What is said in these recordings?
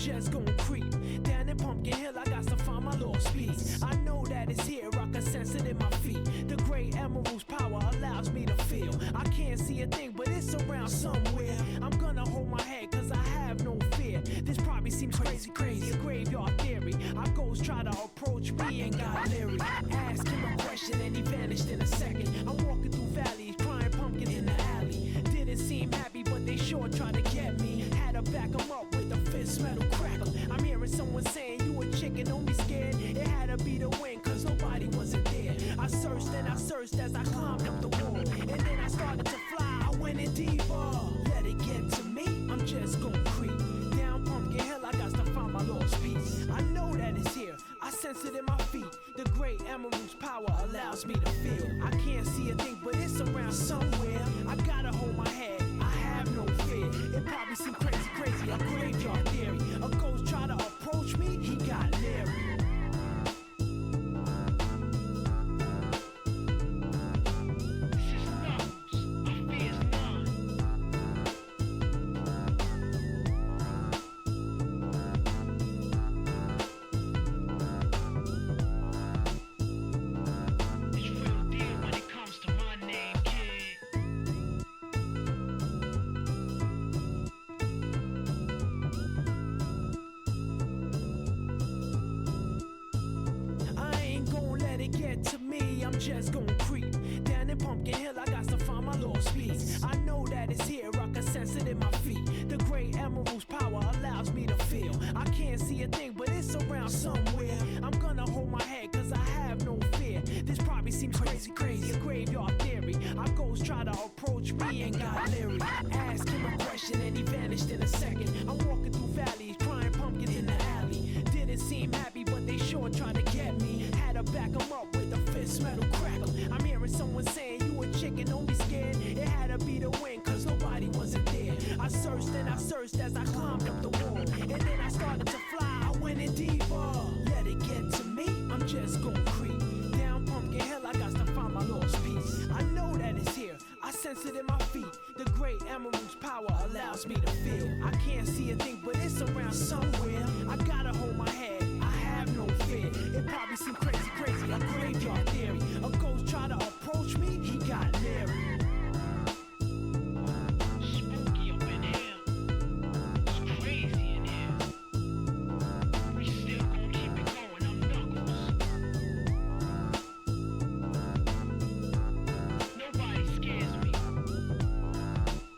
just gonna creep down in Pumpkin Hill. I got to find my lost piece. I know that it's here, I can sense it in my feet. The great emerald's power allows me to feel. I can't see a thing, but it's around somewhere. I'm gonna hold my head, cause I have no fear. This probably seems crazy, a graveyard theory. Our ghosts try to approach me and got leery. Ask him a question and he vanished in a second. I'm walking through valleys, crying pumpkins in the alley. Didn't seem happy, but they sure tried to get me. Had to back him up with a fist metal crackle. I'm hearing someone saying, you a chicken, don't be scared. It had to be the wind, cause nobody wasn't there. I searched and I searched as I climbed up the wall. And then I started to fly, I went in deeper. Let it get to me, I'm just gonna creep down Pumpkin Hill. I got to find my lost piece. I know that it's here, I sense it in my feet. The great emerald's power allows me to feel. I can't see a thing, but it's around somewhere. I gotta hold my head, I have no fear. It probably seems crazy, a graveyard theory. A ghost try to approach me, he got leery. Just gonna creep down in Pumpkin Hill. I got to find my lost piece. I know that it's here, I can sense it in my feet. The great emerald's power allows me to feel. I can't see a thing, but it's around somewhere. I'm gonna hold my head, cause I have no fear. This probably seems crazy, a graveyard theory. Our ghosts try to approach me and got leery. Ask him a question and he vanished in a second. I'm walking through valleys, crying pumpkins in the alley. Didn't seem happy, but they sure tried to get me. Had to back him up with a fist metal crackle. I'm hearing someone saying, you a chicken, don't be scared. It had to be the wind, cause nobody wasn't there. I searched and I searched as I climbed up the wall. And then I started to fly, I went in deeper. Let it get to me, I'm just gonna creep down Pumpkin Hill. I got to find my lost piece. I know that it's here, I sense it in my feet. The great emerald's power allows me to feel. I can't see a thing, but it's around somewhere. I gotta hold my head, I have no fear. It probably seems crazy, a graveyard theory. A ghost try to approach me, he got leery. Spooky up in here, it's crazy in here. We still gon' keep it going, I'm Knuckles. Nobody scares me.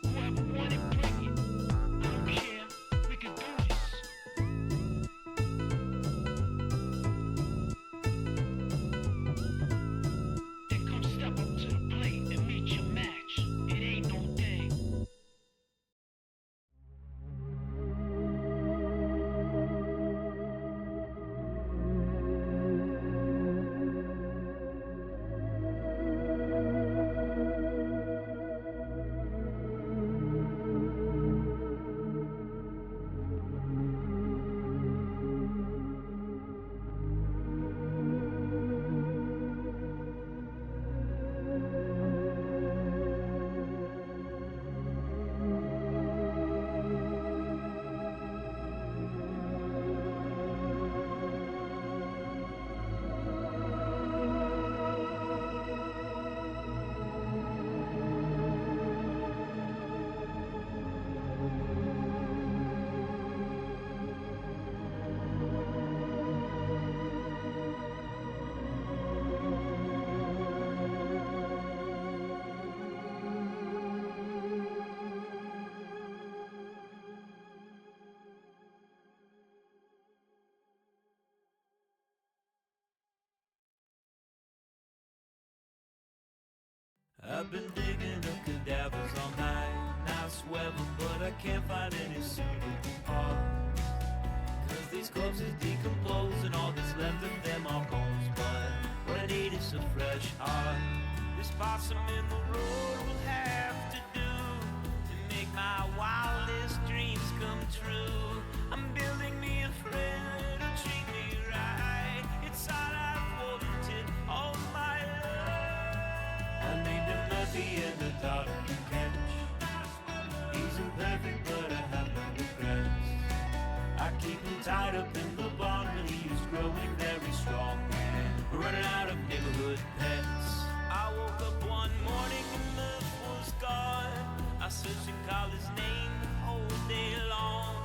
Whoever want it, bring it. I don't care, we can do this. Then come step up to the plate and meet your match. It ain't no thing. I've been digging up cadavers all night, not sweating, but I can't find any suitable parts. Cause these corpses decompose and all that's left of them are bones. But what I need is a fresh heart. This possum in the road will have to do to make my wildest dreams come true. I'm building me a friend who'll treat me right. It's all I've wanted all my life. I named him Murphy and the dog you catch. He's imperfect but I have no regrets. I keep day long.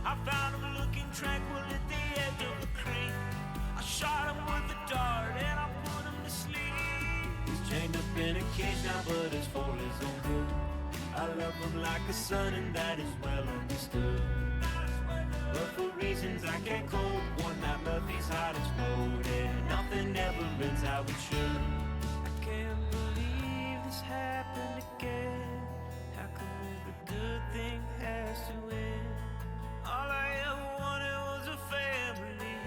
I found him looking tranquil at the edge of the creek. I shot him with a dart and I put him to sleep. He's chained up in a cage now, but it's for his own good. I love him like a son, and that is well understood. But for reasons I can't cope, one night Murphy's heart exploded. Nothing ever ends how it should. I can't believe this happened again. How come every good thing has to end? All I ever wanted was a family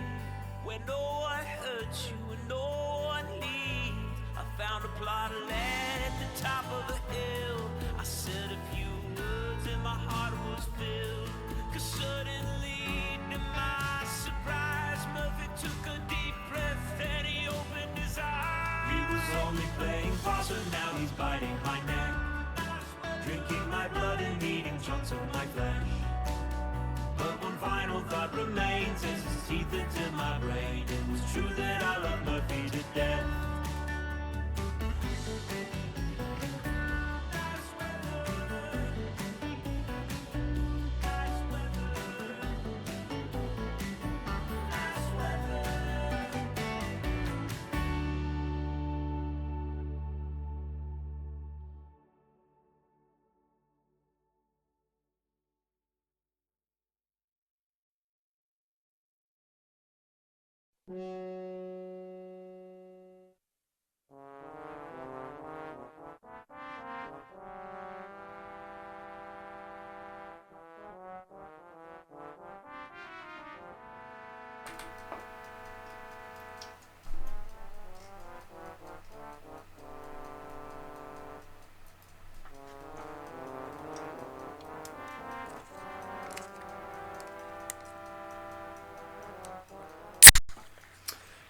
where no one hurts you and no one leaves. I found a plot of land at the top of a hill. I said a few words and my heart was filled. 'Cause suddenly, to my surprise, Murphy took a deep breath and he opened his eyes. He was only playing possum, now he's biting my neck, drinking my blood and eating chunks of my flesh. But one final thought remains as his teeth into my brain. It was true that I loved Murphy to death.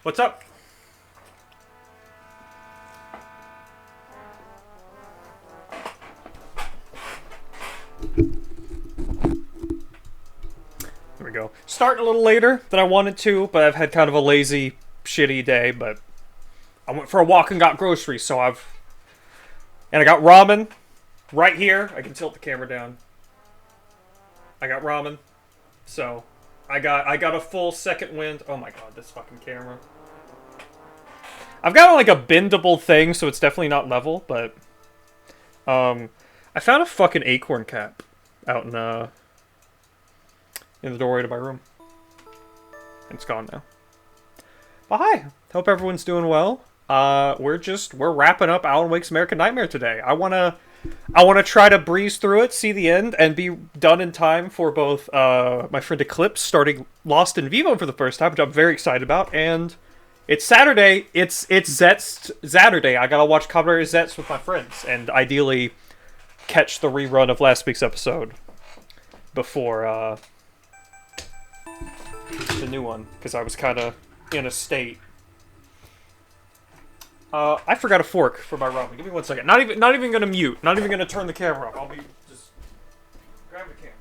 What's up? There we go. Starting a little later than I wanted to, but I've had kind of a lazy, shitty day, but I went for a walk and got groceries, so I got ramen right here. I can tilt the camera down. I got ramen. So I got a full second wind. Oh my god, this fucking camera. I've got like a bendable thing, so it's definitely not level, but I found a fucking acorn cap out in the doorway to my room. And it's gone now. But hi, hope everyone's doing well. We're wrapping up Alan Wake's American Nightmare today. I wanna try to breeze through it, see the end, and be done in time for both my friend Eclipse starting Lost in Vivo for the first time, which I'm very excited about, and it's Saturday. It's Zet's Saturday. I gotta watch Cabaret Zet's with my friends, and ideally catch the rerun of last week's episode before the new one, because I was kind of in a state. I forgot a fork for my ramen. Give me 1 second. Not even gonna mute. Not even gonna turn the camera off. I'll be just grab the camera.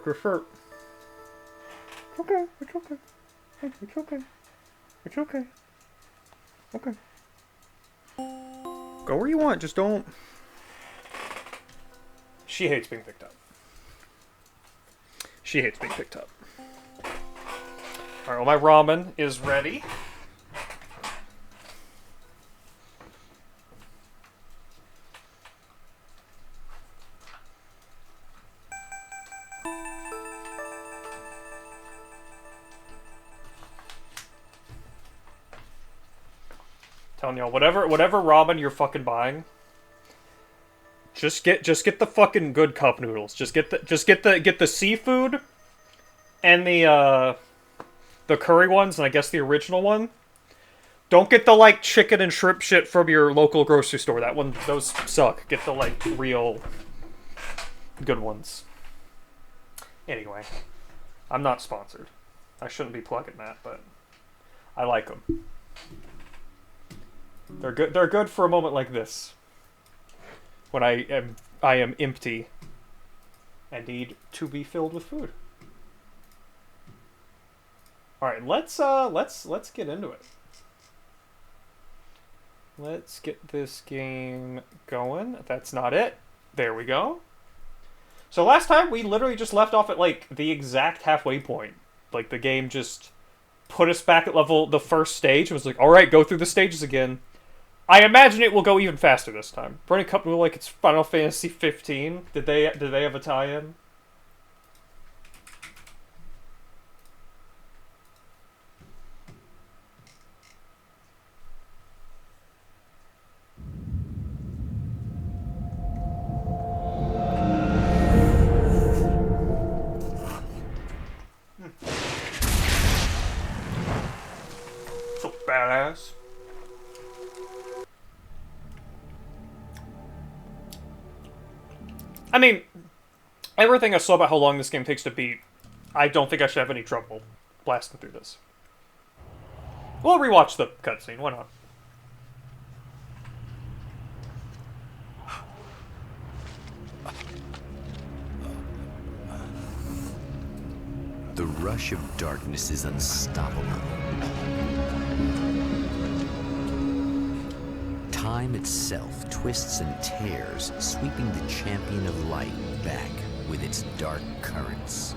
Refer. Okay, it's okay. It's okay. It's okay. Okay. Go where you want, just don't. She hates being picked up. She hates being picked up. Alright, well, my ramen is ready. Telling y'all, whatever ramen you're fucking buying, just get the fucking good cup noodles. Just get the seafood and the curry ones, and I guess the original one. Don't get the, like, chicken and shrimp shit from your local grocery store. Those suck. Get the, like, real good ones. Anyway, I'm not sponsored. I shouldn't be plugging that, but I like them. They're good. They're good for a moment like this, when I am empty and need to be filled with food. All right, let's get into it. Let's get this game going. That's not it. There we go. So last time we literally just left off at like the exact halfway point. Like the game just put us back at the first stage. It was like, all right, go through the stages again. I imagine it will go even faster this time. Burning Cup will like it's Final Fantasy 15. Did they have a tie-in? So badass. I mean, everything I saw about how long this game takes to beat, I don't think I should have any trouble blasting through this. We'll rewatch the cutscene, why not? The rush of darkness is unstoppable. Time itself twists and tears, sweeping the champion of light back with its dark currents.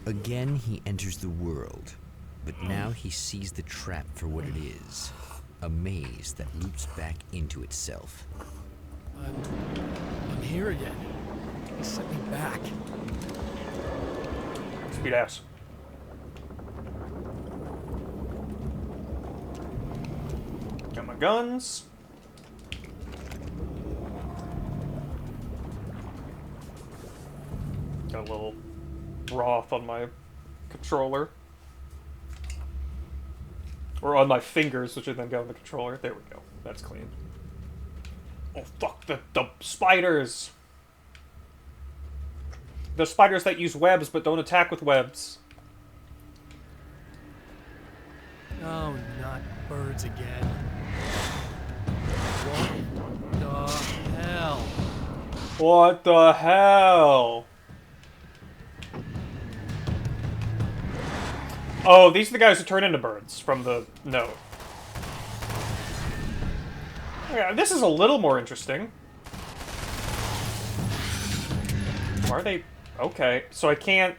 Again, he enters the world, but now he sees the trap for what it is, a maze that loops back into itself. I'm here again. He sent me back. Speed ass. Got my guns. Got a little broth on my controller. Or on my fingers, which I then go on the controller. There we go. That's clean. Oh, fuck, the spiders! The spiders that use webs but don't attack with webs. Oh, not birds again. What the hell? What the hell? Oh, these are the guys who turn into birds from the note. Yeah, this is a little more interesting. Are they? Okay, so I can't...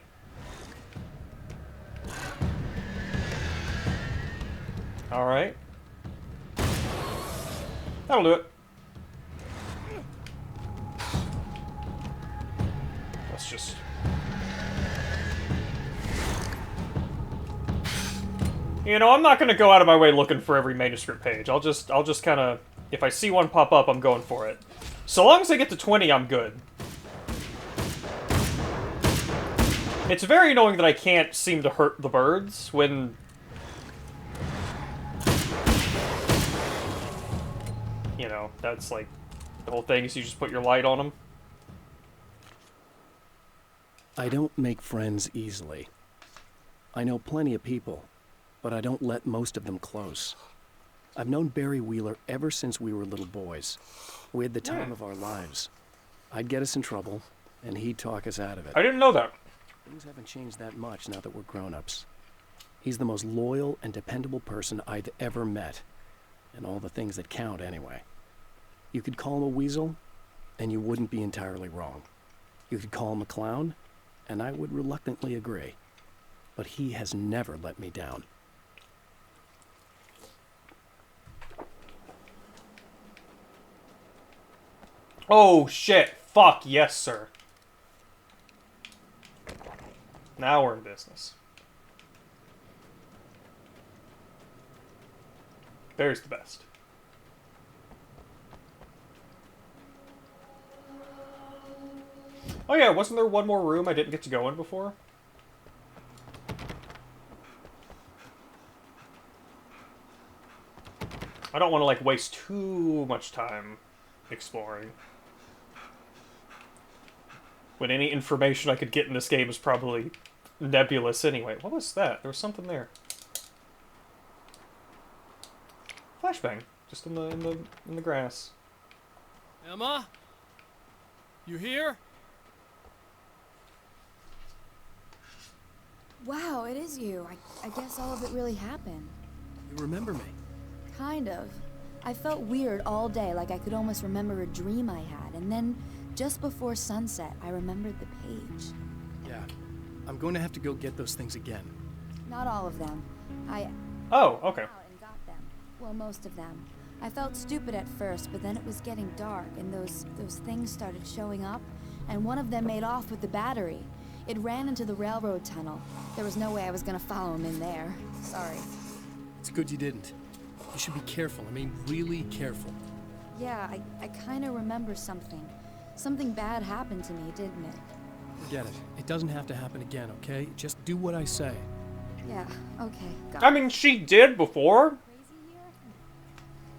Alright. That'll do it. Let's just... You know, I'm not gonna go out of my way looking for every manuscript page. I'll just kind of... If I see one pop up, I'm going for it. So long as I get to 20, I'm good. It's very annoying that I can't seem to hurt the birds when... You know, that's like... The whole thing is you just put your light on them. I don't make friends easily. I know plenty of people, but I don't let most of them close. I've known Barry Wheeler ever since we were little boys. We had the time of our lives. I'd get us in trouble, and he'd talk us out of it. I didn't know that. Things haven't changed that much now that we're grown-ups. He's the most loyal and dependable person I've ever met. And all the things that count, anyway. You could call him a weasel, and you wouldn't be entirely wrong. You could call him a clown, and I would reluctantly agree. But he has never let me down. Oh, shit. Fuck, yes, sir. Now we're in business. There's the best. Oh yeah, wasn't there one more room I didn't get to go in before? I don't want to, like, waste too much time exploring. When any information I could get in this game is probably nebulous anyway. What was that? There was something there. Flashbang. Just in the grass. Emma? You here? Wow, it is you. I guess all of it really happened. You remember me? Kind of. I felt weird all day, like I could almost remember a dream I had, and then just before sunset, I remembered the page. Yeah. I'm going to have to go get those things again. Not all of them. Oh, okay. Out and got them. Well, most of them. I felt stupid at first, but then it was getting dark, and those things started showing up, and one of them made off with the battery. It ran into the railroad tunnel. There was no way I was gonna follow him in there. Sorry. It's good you didn't. You should be careful. I mean, really careful. Yeah, I kinda remember something. Something bad happened to me, didn't it? Forget it. It doesn't have to happen again, okay? Just do what I say. Yeah, okay, got I mean, she did before. crazy here?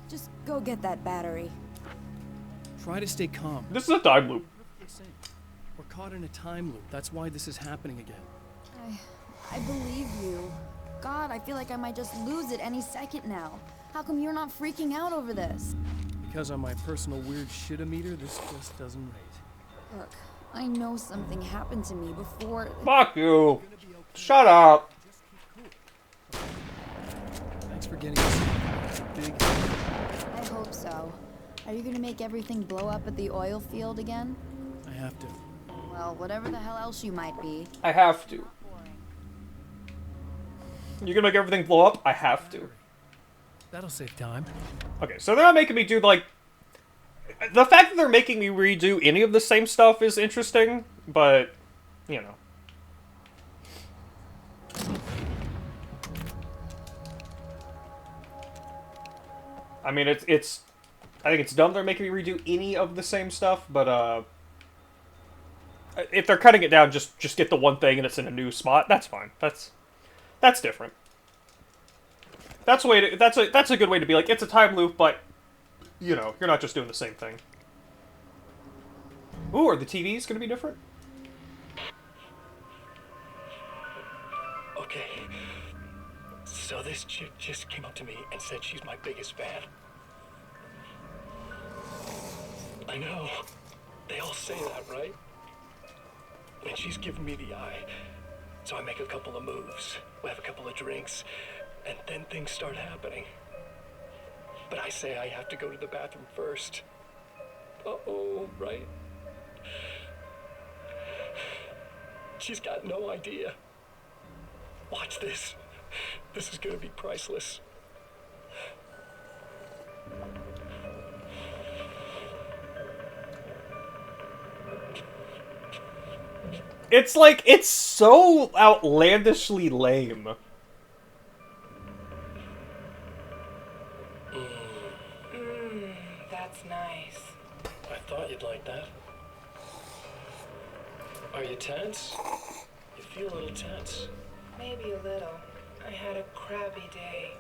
Just go get that battery. Try to stay calm. This is a time loop. We're caught in a time loop. That's why this is happening again. I believe you. God, I feel like I might just lose it any second now. How come you're not freaking out over this? Because on my personal weird shit-o-meter, this just doesn't rate. Look, I know something happened to me before. Fuck you. Shut up. Thanks for getting us a big... I hope so. Are you gonna make everything blow up at the oil field again? I have to. Well, whatever the hell else you might be. I have to. You're gonna make everything blow up? I have to. That'll save time. Okay, so they're not making me do, like... The fact that they're making me redo any of the same stuff is interesting, but, you know. I mean, it's... I think it's dumb they're making me redo any of the same stuff, but, if they're cutting it down, just get the one thing and it's in a new spot, that's fine. That's different. That's a good way to be like, it's a time loop, but, you know, you're not just doing the same thing. Ooh, are the TVs gonna be different? Okay. So this chick just came up to me and said she's my biggest fan. I know. They all say that, right? And she's giving me the eye. So I make a couple of moves. We have a couple of drinks. And then things start happening. But I say I have to go to the bathroom first. Uh-oh, right? She's got no idea. Watch this. This is gonna be priceless. It's like, it's so outlandishly lame. That's nice. I thought you'd like that. Are you tense? You feel a little tense. Maybe a little. I had a crappy day.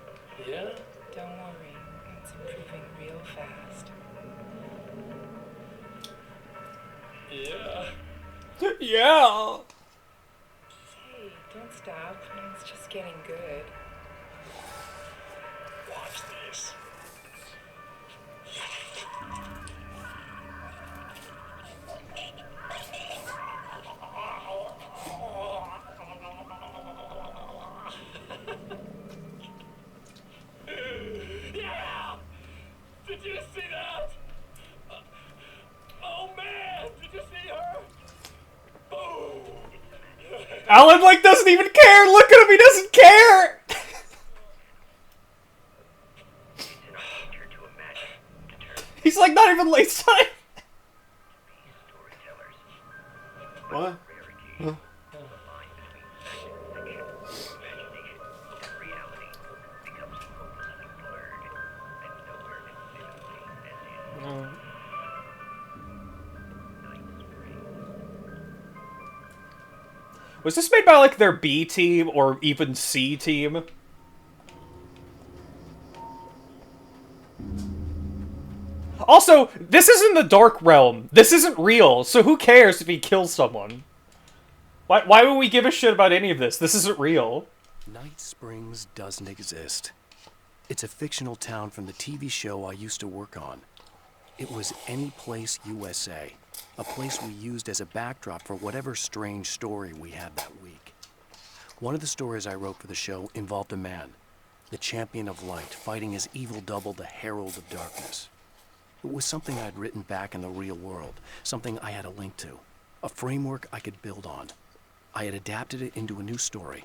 Yeah? Don't worry, it's improving real fast. Yeah. Yeah. Hey, don't stop. It's just getting good. Watch this. Yeah! Did you see that? Oh man, did you see her? Boom! Alan, like, doesn't even care! Look at him, he doesn't care! He's like, not even late time. What? Huh? Was this made by, like, their B team or even C team? Also, this is in the Dark Realm. This isn't real, so who cares if he kills someone? Why would we give a shit about any of this? This isn't real. Night Springs doesn't exist. It's a fictional town from the TV show I used to work on. It was Any Place USA, a place we used as a backdrop for whatever strange story we had that week. One of the stories I wrote for the show involved a man, the champion of light, fighting his evil double, the Herald of Darkness. It was something I'd written back in the real world, something I had a link to, a framework I could build on. I had adapted it into a new story.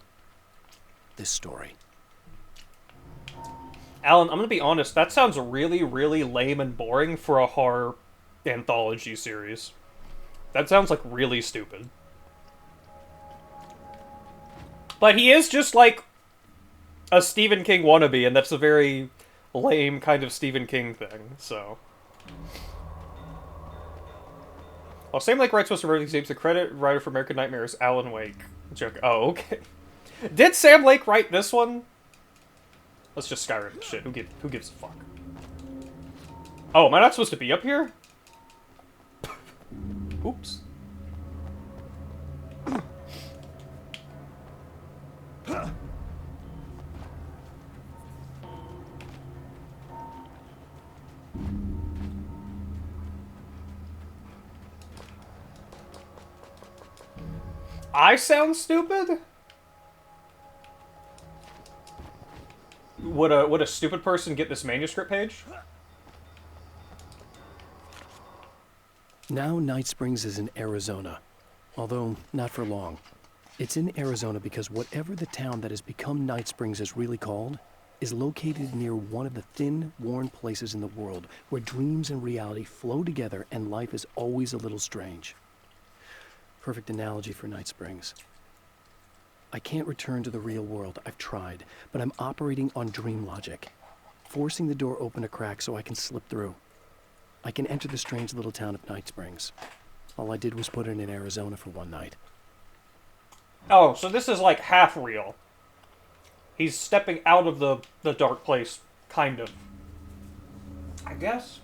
This story. Alan, I'm gonna be honest, that sounds really, really lame and boring for a horror anthology series. That sounds like really stupid. But he is just like a Stephen King wannabe, and that's a very lame kind of Stephen King thing, so. While Sam Lake writes most of these games, the credit writer for American Nightmare is Alan Wake. Joke. Oh, okay. Did Sam Lake write this one? Let's just Skyrim shit. Who gives a fuck? Oh, am I not supposed to be up here? Oops. I sound stupid? Would a stupid person get this manuscript page? Now Night Springs is in Arizona, although not for long. It's in Arizona because whatever the town that has become Night Springs is really called is located near one of the thin, worn places in the world where dreams and reality flow together and life is always a little strange. Perfect analogy for Night Springs. I can't return to the real world, I've tried, but I'm operating on dream logic, forcing the door open a crack so I can slip through. I can enter the strange little town of Night Springs. All I did was put it in Arizona for one night. Oh, so this is like half real. He's stepping out of the dark place, kind of. I guess.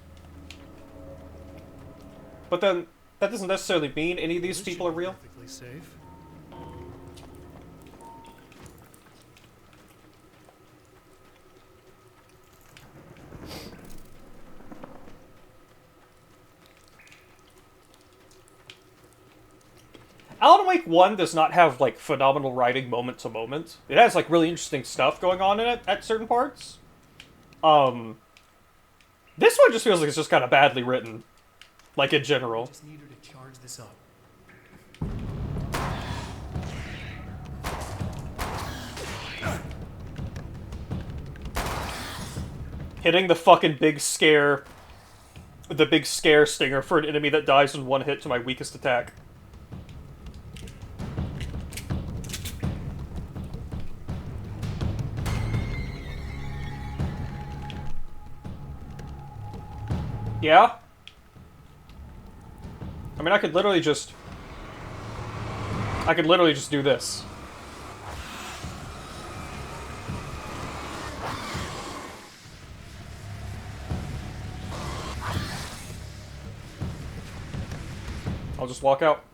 But then, that doesn't necessarily mean any of these people are real. Perfectly safe. Alan Wake 1 does not have, like, phenomenal writing moment to moment. It has, like, really interesting stuff going on in it at certain parts. This one just feels like it's just kind of badly written. Like, in general. Just need her to charge this up. Hitting the fucking big scare... The big scare stinger for an enemy that dies in one hit to my weakest attack. Yeah? I mean, I could literally just do this. I'll just walk out.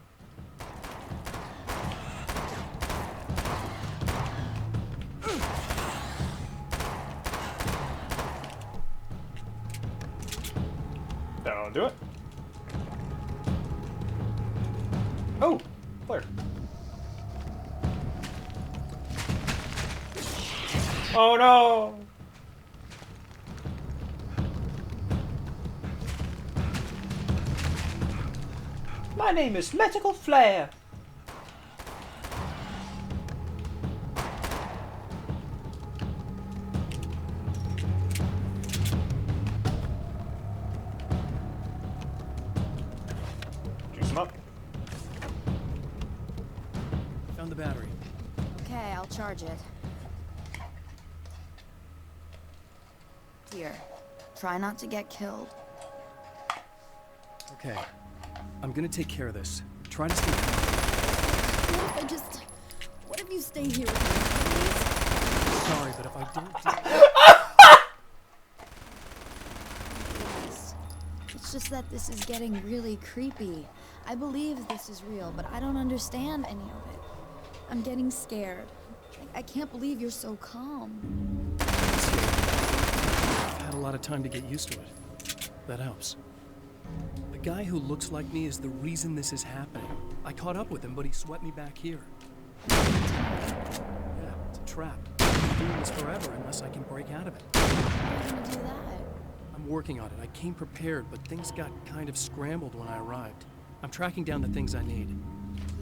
That'll do it. Oh, Claire. Oh no! My name is Medical Flare. Juice him up. Found the battery. Okay, I'll charge it. Here, try not to get killed. Okay. I'm gonna take care of this. Try to stay calm. What if you stay here with me, Sorry, but if I don't... please? It's just that this is getting really creepy. I believe this is real, but I don't understand any of it. I'm getting scared. I can't believe you're so calm. I've had a lot of time to get used to it. That helps. The guy who looks like me is the reason this is happening. I caught up with him, but he swept me back here. Yeah, it's a trap. I'm doing this forever unless I can break out of it. How are you gonna do that? I'm working on it. I came prepared, but things got kind of scrambled when I arrived. I'm tracking down the things I need.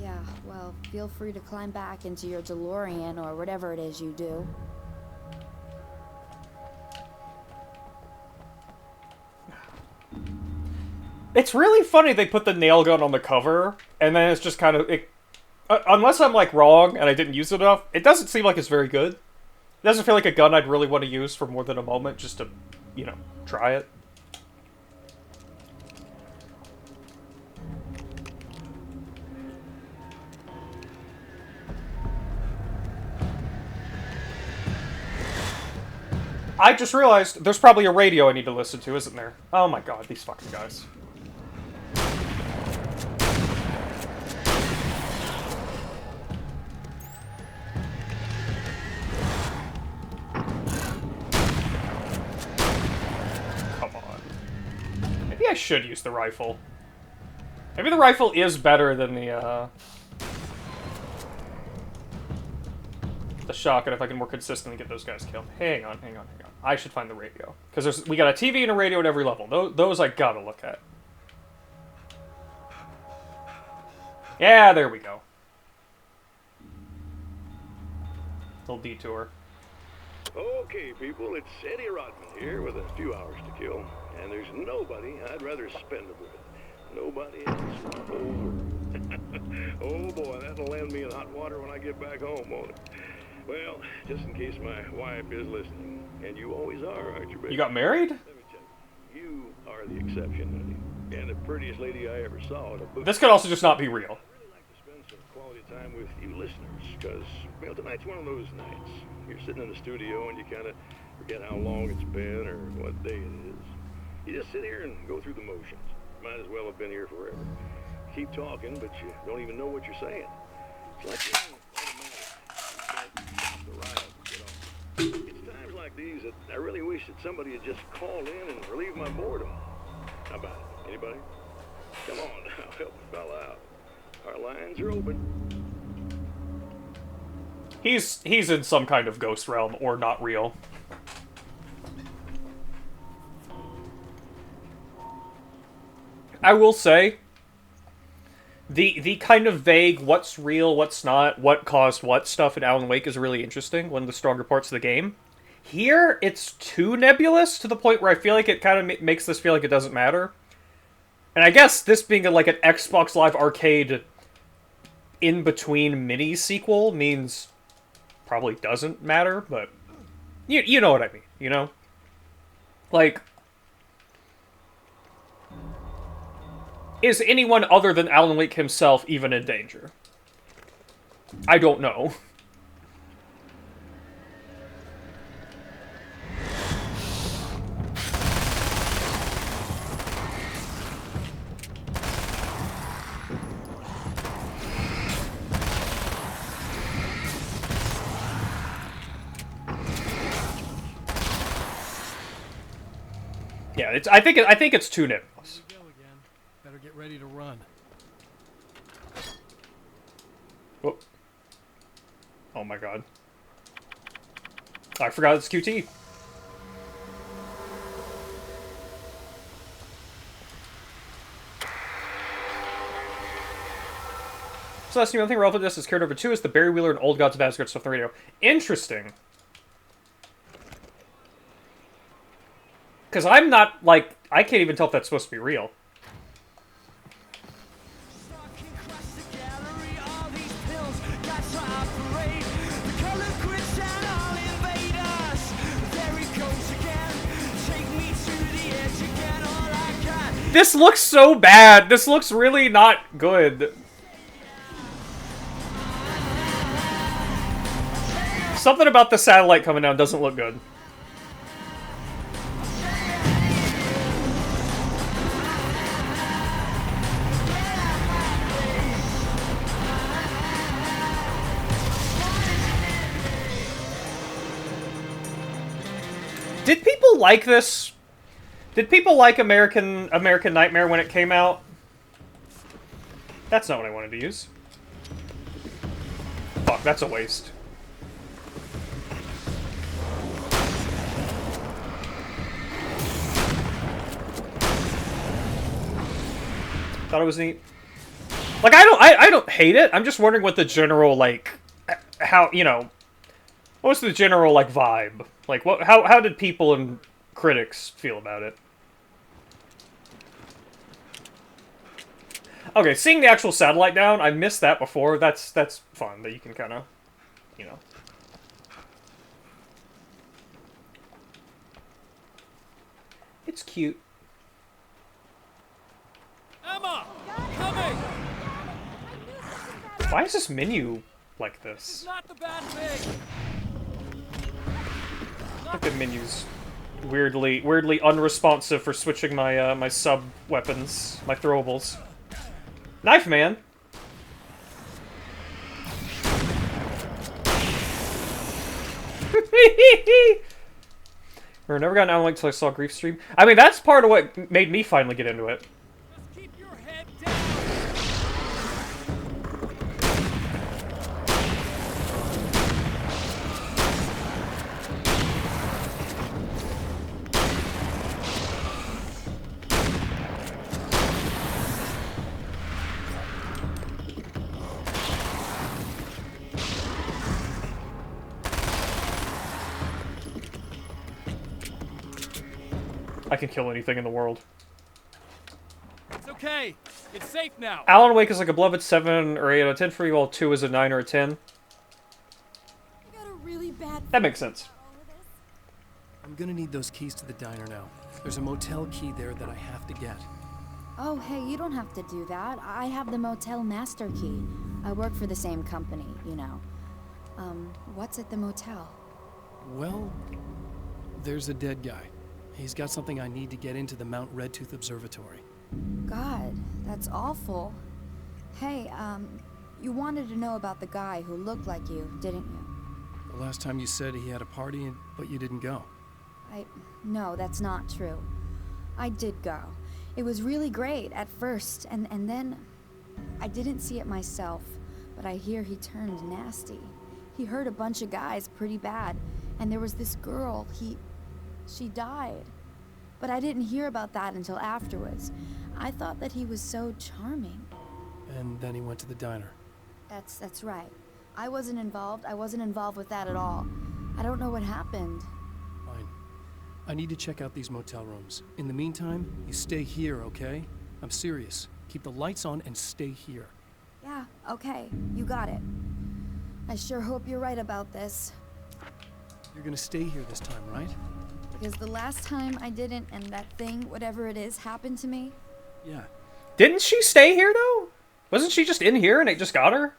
Yeah, well, feel free to climb back into your DeLorean or whatever it is you do. It's really funny they put the nail gun on the cover, and then it's just kind of... unless I'm, like, wrong and I didn't use it enough, it doesn't seem like it's very good. It doesn't feel like a gun I'd really want to use for more than a moment just to, you know, try it. I just realized there's probably a radio I need to listen to, isn't there? Oh my god, these fucking guys. Come on. Maybe I should use the rifle. Maybe the rifle is better than the shotgun if I can more consistently get those guys killed. Hang on. I should find the radio. Because we got a TV and a radio at every level. Those I gotta look at. Yeah, there we go. Little detour. Okay, people, it's Eddie Rodman here with a few hours to kill. And there's nobody I'd rather spend it with. Nobody else in the whole world. Oh boy, that'll land me in hot water when I get back home, won't it? Well, just in case my wife is listening, and you always are, aren't you, baby? You got married? Let me check. You are the exception, honey. And the prettiest lady I ever saw in a book. This could also just not be real. I'd really like to spend some quality time with you listeners, because, well, tonight's one of those nights. You're sitting in the studio and you kind of forget how long it's been or what day it is. You just sit here and go through the motions. Might as well have been here forever. Keep talking, but you don't even know what you're saying. It's like you're automatic. It's times like these that I really wish that somebody would just call in and relieve my boredom. How about it? Anybody? Come on now, help a fella out. Our lines are open. He's in some kind of ghost realm, or not real. I will say, the kind of vague what's real, what's not, what caused what stuff in Alan Wake is really interesting, one of the stronger parts of the game. Here, it's too nebulous to the point where I feel like it kind of makes this feel like it doesn't matter. And I guess this being like an Xbox Live Arcade in-between mini-sequel means probably doesn't matter, but you know what I mean, you know? Like, is anyone other than Alan Wake himself even in danger? I don't know. Yeah, I think it's too nebulous. Here we go again. Better get ready to run. Oh. Oh my god. I forgot it's QT. So that's the only thing relevant to this is character number 2 is the Barry Wheeler and Old Gods of Asgard stuff on the radio. Interesting. Because I'm not, like, I can't even tell if that's supposed to be real. This looks so bad. This looks really not good. Something about the satellite coming down doesn't look good. Did people like this? Did people like American Nightmare when it came out? That's not what I wanted to use. Fuck, that's a waste. Thought it was neat. Like, I don't hate it. I'm just wondering what the general, like, how, you know, what's the general, like, vibe? Like, how did people and critics feel about it? Okay, seeing the actual satellite down, I missed that before. That's fun, that you can kind of, you know. It's cute. Emma! Coming! Why is this menu like this? It's not the bad thing! I think the menu's weirdly unresponsive for switching my my sub weapons, my throwables. Knife man. Or never got an Alan Wake till I saw Grief stream. I mean, that's part of what made me finally get into it. Just keep your head down! I can kill anything in the world. It's okay. It's safe now. Alan Wake is like a beloved 7 or 8 out of 10 for you, while 2 is a 9 or a 10. I got a really bad That makes sense. I'm gonna need those keys to the diner now. There's a motel key there that I have to get. Oh, hey, you don't have to do that. I have the motel master key. I work for the same company, you know. What's at the motel? Well, there's a dead guy. He's got something I need to get into the Mount Redtooth Observatory. God, that's awful. Hey, you wanted to know about the guy who looked like you, didn't you? The last time you said he had a party, but you didn't go. No, that's not true. I did go. It was really great at first, and then I didn't see it myself, but I hear he turned nasty. He hurt a bunch of guys pretty bad, and there was this girl, she died. But I didn't hear about that until afterwards. I thought that he was so charming. And then he went to the diner. That's right. I wasn't involved. I wasn't involved with that at all. I don't know what happened. Fine. I need to check out these motel rooms. In the meantime, you stay here, okay? I'm serious. Keep the lights on and stay here. Yeah, okay. You got it. I sure hope you're right about this. You're gonna stay here this time, right? Because the last time I didn't, and that thing, whatever it is, happened to me. Yeah. Didn't she stay here, though? Wasn't she just in here and it just got her?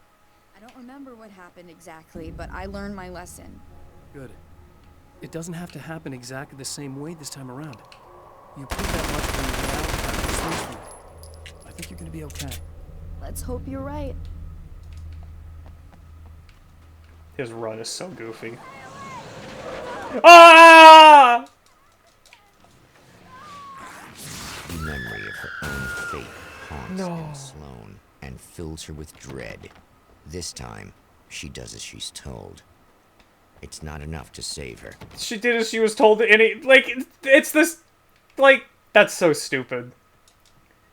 I don't remember what happened exactly, but I learned my lesson. Good. It doesn't have to happen exactly the same way this time around. You put that much when you get out after the swing. I think you're gonna be okay. Let's hope you're right. His run is so goofy. Ah! The memory of her own fate haunts Anna Sloan and fills her with dread. This time, she does as she's told. It's not enough to save her. She did as she was told. It's this, like, that's so stupid.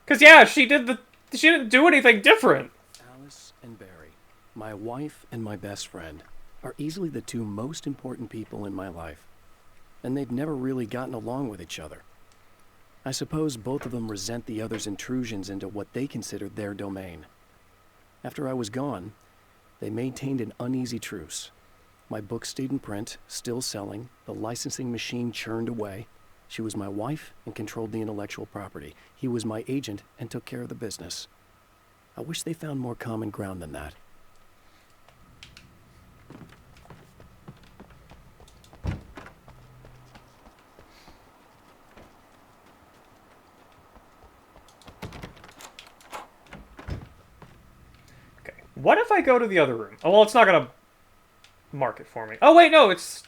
Cause yeah, she didn't do anything different. Alice and Barry, my wife and my best friend, are easily the two most important people in my life. And they've never really gotten along with each other. I suppose both of them resent the other's intrusions into what they considered their domain. After I was gone, they maintained an uneasy truce. My book stayed in print, still selling, the licensing machine churned away. She was my wife and controlled the intellectual property. He was my agent and took care of the business. I wish they found more common ground than that. What if I go to the other room? Oh, well, it's not gonna mark it for me. Oh, wait, no, it's...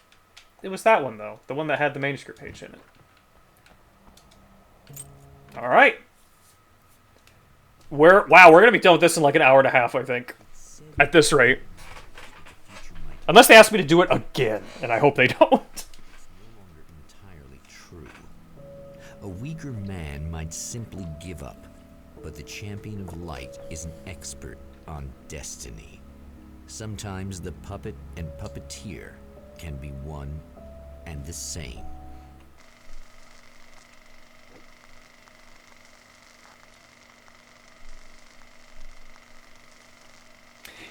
it was that one though, the one that had the manuscript page in it. All right. Wow, we're gonna be done with this in like an hour and a half, I think, at this rate. Unless they ask me to do it again, and I hope they don't. It's no longer entirely true. A weaker man might simply give up, but the champion of light is an expert on destiny. Sometimes the puppet and puppeteer can be one and the same.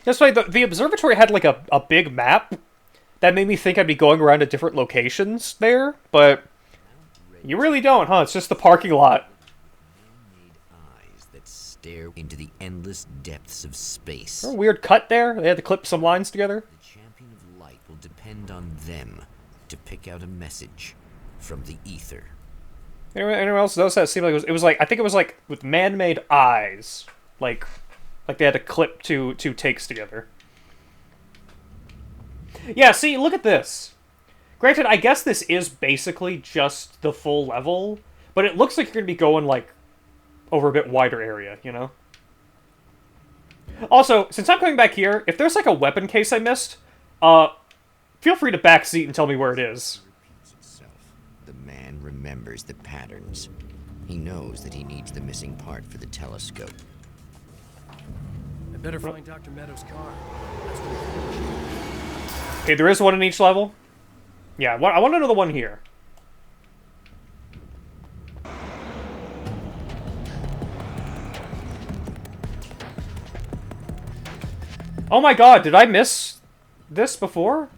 That's why the observatory had like a big map that made me think I'd be going around to different locations there, but you really don't, huh? It's just the parking lot. Man-made eyes that stare into the endless depths of space. Is there a weird cut there? They had to clip some lines together. The champion of light will depend on them to pick out a message from the ether. Anyone else notice that? It seemed like it was like, I think it was like with man-made eyes, like they had to clip two takes together. Yeah, see, look at this. Granted, I guess this is basically just the full level, but it looks like you're going to be going, like, over a bit wider area, you know? Also, since I'm coming back here, if there's, like, a weapon case I missed, feel free to backseat and tell me where it is. Repeats itself. The man remembers the patterns. He knows that he needs the missing part for the telescope. I better find Dr. Meadows' car. Okay, there is one in each level? Yeah, I want to know the one here. Oh my god, did I miss this before?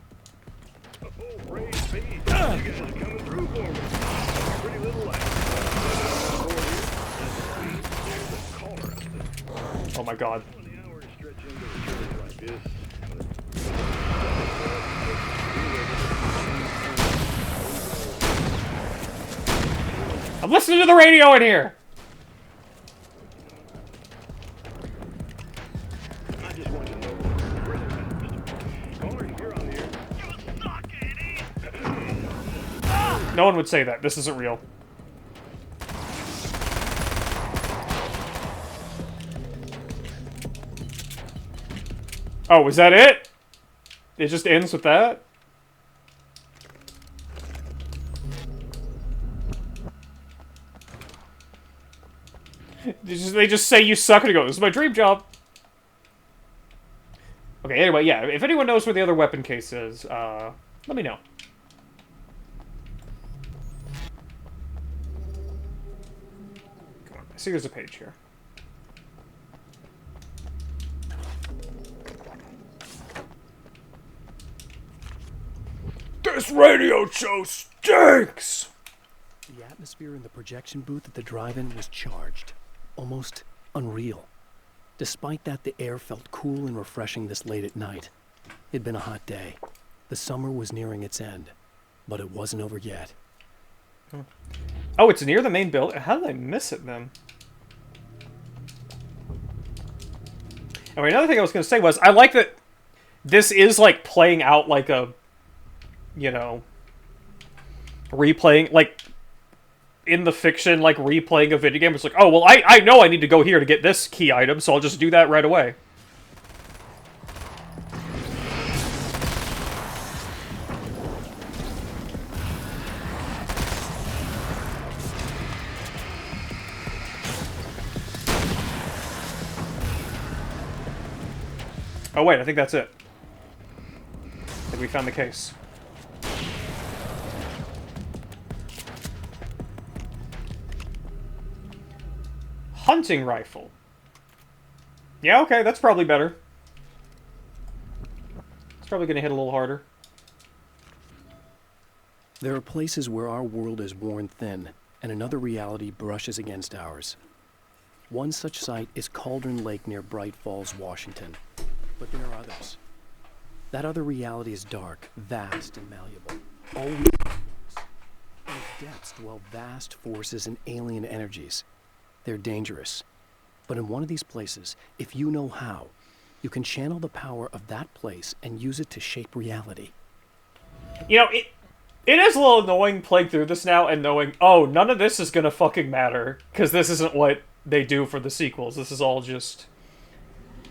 Oh my god. I'm listening to the radio in here! No one would say that. This isn't real. Oh, is that it? It just ends with that? They just say you suck and you go, this is my dream job. Okay, anyway, yeah, if anyone knows where the other weapon case is, let me know. Come on, I see there's a page here. This radio show stinks! The atmosphere in the projection booth at the drive-in was charged. Almost unreal. Despite that, the air felt cool and refreshing this late at night. It'd been a hot day. The summer was nearing its end, but it wasn't over yet. Oh, it's near the main building? How did I miss it, then? I mean, another thing I was going to say was, I like that this is, like, playing out like a, you know, replaying, like, in the fiction, like, replaying a video game. It's like, oh, well, I know I need to go here to get this key item, so I'll just do that right away. Oh, wait, I think that's it. I think we found the case. Hunting rifle. Yeah, okay, that's probably better. It's probably going to hit a little harder. There are places where our world is worn thin, and another reality brushes against ours. One such site is Cauldron Lake near Bright Falls, Washington. But there are others. That other reality is dark, vast, and malleable. All we in its depths dwell vast forces and alien energies. They're dangerous. But in one of these places, if you know how, you can channel the power of that place and use it to shape reality. You know, It is a little annoying playing through this now and knowing, oh, none of this is gonna fucking matter, because this isn't what they do for the sequels. This is all just,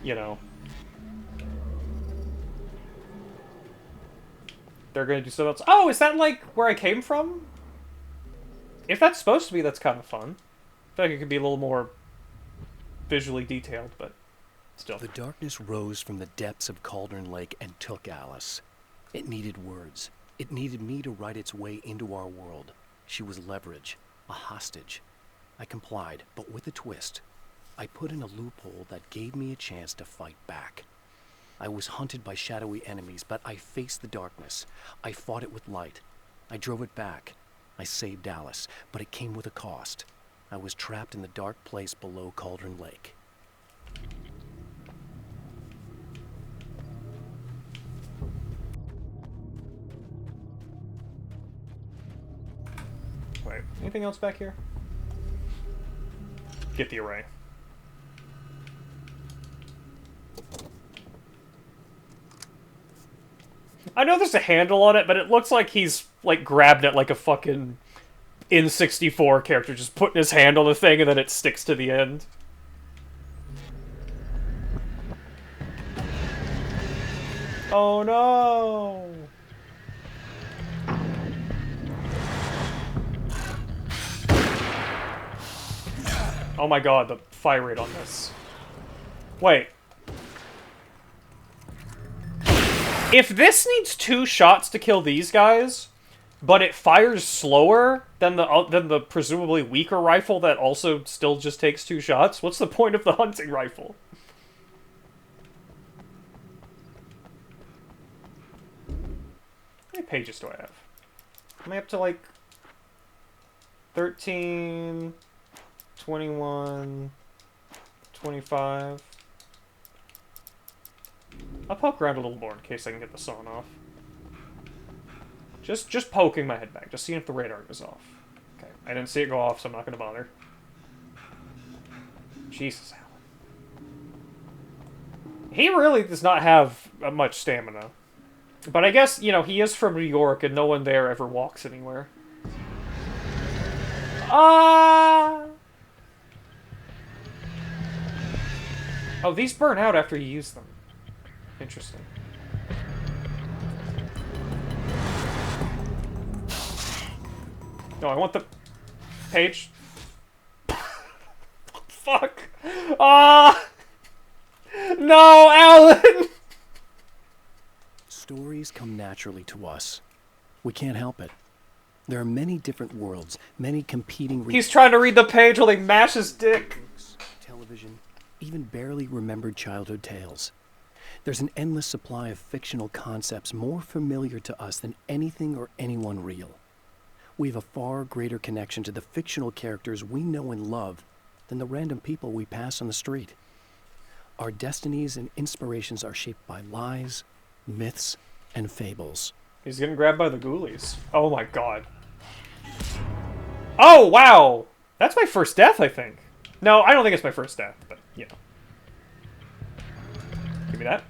you know... They're gonna do something else. Oh, is that, like, where I came from? If that's supposed to be, that's kind of fun. I feel like it could be a little more visually detailed, but still. The darkness rose from the depths of Cauldron Lake and took Alice. It needed words. It needed me to write its way into our world. She was leverage, a hostage. I complied, but with a twist. I put in a loophole that gave me a chance to fight back. I was hunted by shadowy enemies, but I faced the darkness. I fought it with light. I drove it back. I saved Alice, but it came with a cost. I was trapped in the dark place below Cauldron Lake. Wait, anything else back here? Get the array. I know there's a handle on it, but it looks like he's, like, grabbed it like a fucking N64 character, just putting his hand on the thing and then it sticks to the end. Oh no! Oh my god, the fire rate on this. Wait. If this needs 2 shots to kill these guys, but it fires slower than the presumably weaker rifle that also still just takes 2 shots, what's the point of the hunting rifle? How many pages do I have? Am I up to like 13, 21, 25? I'll poke around a little more in case I can get the sawn off. Just poking my head back, just seeing if the radar goes off. Okay, I didn't see it go off, so I'm not going to bother. Jesus, Alan. He really does not have much stamina. But I guess, you know, he is from New York, and no one there ever walks anywhere. Oh, these burn out after you use them. Interesting. No, I want the page. Fuck. Ah! No, Alan! Stories come naturally to us. We can't help it. There are many different worlds, many competing... He's trying to read the page while he mashes dick. Books, television, even barely remembered childhood tales. There's an endless supply of fictional concepts more familiar to us than anything or anyone real. We have a far greater connection to the fictional characters we know and love than the random people we pass on the street. Our destinies and inspirations are shaped by lies, myths, and fables. He's getting grabbed by the ghoulies. Oh my god. Oh, wow! That's my first death, I think. No, I don't think it's my first death, but, you know. Give me that.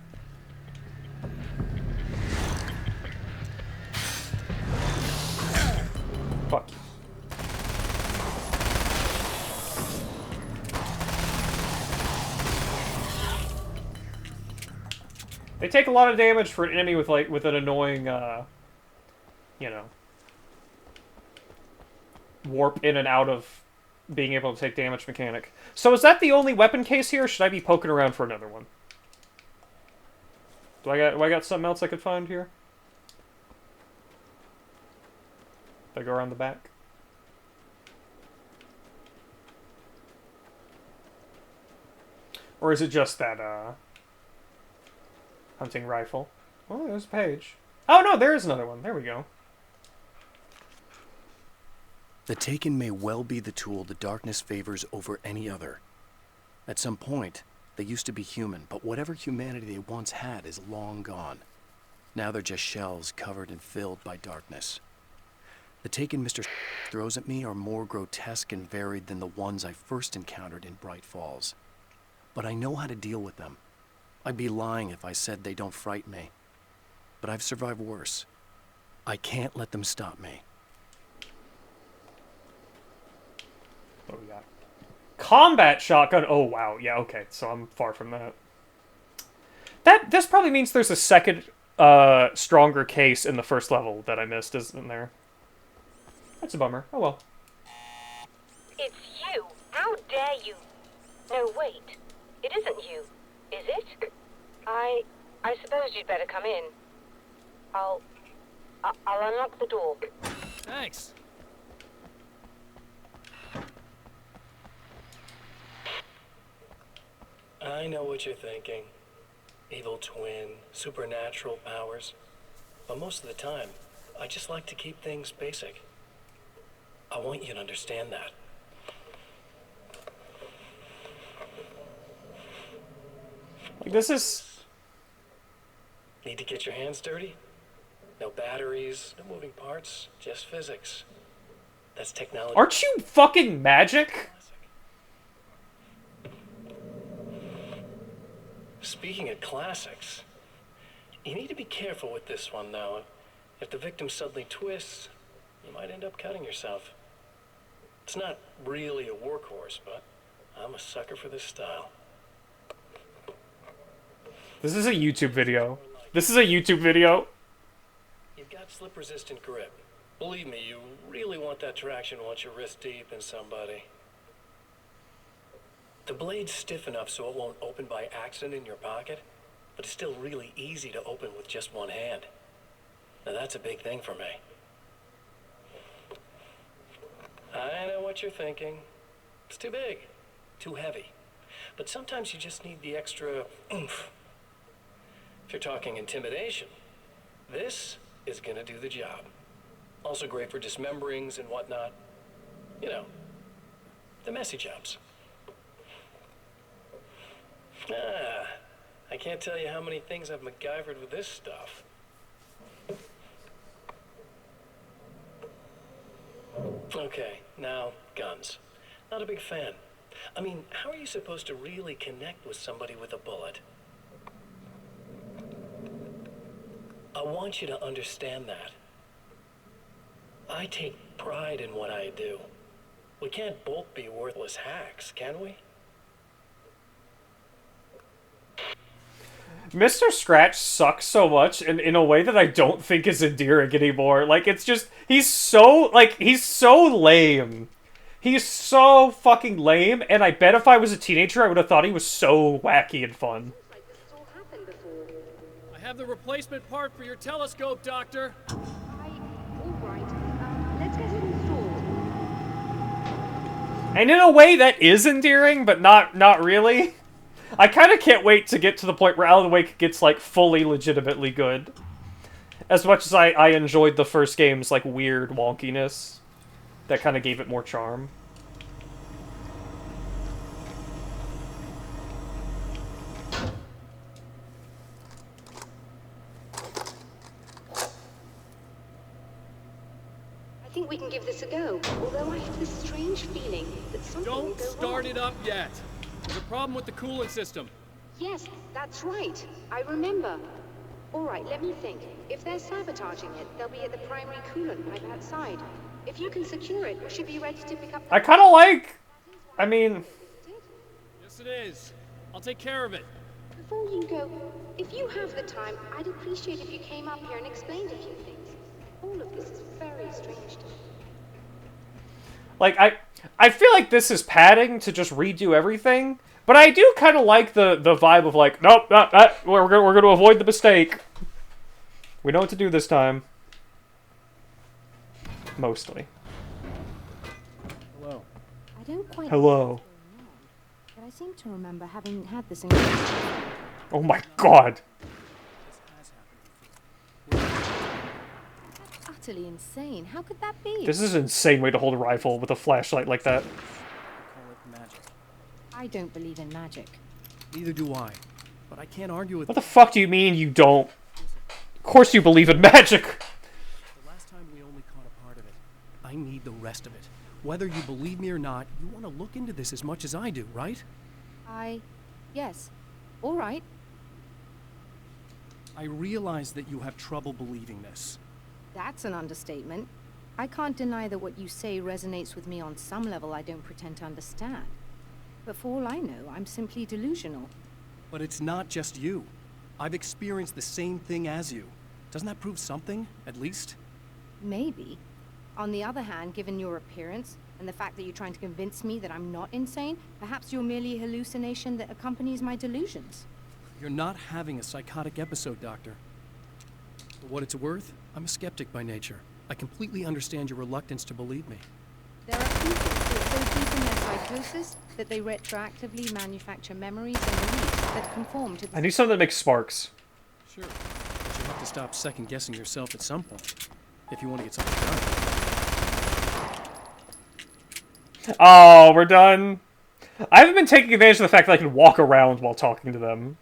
Fuck you. They take a lot of damage for an enemy with, like, with an annoying, you know, warp in and out of being able to take damage mechanic. So is that the only weapon case here, or should I be poking around for another one? Do I got something else I could find here? Do I go around the back? Or is it just that, hunting rifle? Oh, there's a page. Oh, no, there is another one. There we go. The Taken may well be the tool the darkness favors over any other. At some point, they used to be human, but whatever humanity they once had is long gone. Now they're just shells covered and filled by darkness. The Taken Mr. throws at me are more grotesque and varied than the ones I first encountered in Bright Falls. But I know how to deal with them. I'd be lying if I said they don't frighten me. But I've survived worse. I can't let them stop me. What do we got? Combat shotgun. Oh, wow. Yeah, okay. So I'm far from that. This probably means there's a second, stronger case in the first level that I missed, isn't there? That's a bummer. Oh, well. It's you. How dare you? No, wait. It isn't you, is it? I suppose you'd better come in. I'll unlock the door. Thanks. I know what you're thinking. Evil twin, supernatural powers. But most of the time, I just like to keep things basic. I want you to understand that. This is... Need to get your hands dirty? No batteries, no moving parts, just physics. That's technology. Aren't you fucking magic? Speaking of classics, you need to be careful with this one, though. If the victim suddenly twists, you might end up cutting yourself. It's not really a workhorse, but I'm a sucker for this style. This is a YouTube video. This is a YouTube video. You've got slip-resistant grip. Believe me, you really want that traction once you're wrist deep in somebody. The blade's stiff enough so it won't open by accident in your pocket, but it's still really easy to open with just one hand. Now that's a big thing for me. I know what you're thinking. It's too big, too heavy. But sometimes you just need the extra oomph. If you're talking intimidation, this is gonna do the job. Also great for dismemberings and whatnot. You know, the messy jobs. I can't tell you how many things I've MacGyvered with this stuff. Okay, now, guns. Not a big fan. I mean, how are you supposed to really connect with somebody with a bullet? I want you to understand that. I take pride in what I do. We can't both be worthless hacks, can we? Mr. Scratch sucks so much in a way that I don't think is endearing anymore. Like, it's just, he's so lame. He's so fucking lame, and I bet if I was a teenager, I would have thought he was so wacky and fun. I have the replacement part for your telescope, Doctor. All right. Let's get it installed. And in a way, that is endearing, but not really. I kind of can't wait to get to the point where Alan Wake gets, like, fully legitimately good. As much as I enjoyed the first game's, like, weird wonkiness. That kind of gave it more charm. I think we can give this a go, although I have this strange feeling that something will Don't go start wrong. it up yet. There's a problem with the coolant system. Yes, that's right. I remember. All right, let me think. If they're sabotaging it, they'll be at the primary coolant pipe outside. If you can secure it, we should be ready to pick up the... I kind of like... I mean... Yes, it is. I'll take care of it. Before you go, if you have the time, I'd appreciate if you came up here and explained a few things. All of this is very strange to me. Like, I feel like this is padding to just redo everything, but I do kind of like the vibe of, like, nope, we're going to avoid the mistake. We know what to do this time. Mostly. Hello. I don't quite Hello. but I seem to remember having had this Oh my god. That's utterly insane. How could that be? This is an insane way to hold a rifle with a flashlight like that. Call it magic. I don't believe in magic. Neither do I. But I can't argue with... What the fuck do you mean you don't? Of course you believe in magic. The last time we only caught a part of it. I need the rest of it. Whether you believe me or not, you want to look into this as much as I do, right? Yes. All right. I realize that you have trouble believing this. That's an understatement. I can't deny that what you say resonates with me on some level I don't pretend to understand. But for all I know, I'm simply delusional. But it's not just you. I've experienced the same thing as you. Doesn't that prove something, at least? Maybe. On the other hand, given your appearance, and the fact that you're trying to convince me that I'm not insane, perhaps you're merely a hallucination that accompanies my delusions. You're not having a psychotic episode, Doctor. For what it's worth, I'm a skeptic by nature. I completely understand your reluctance to believe me. There are people who are so deep in their psychosis that they retroactively manufacture memories and beliefs that conform to the... I need something that makes sparks. Sure, but you have to stop second-guessing yourself at some point, if you want to get something done. Oh, we're done. I haven't been taking advantage of the fact that I can walk around while talking to them.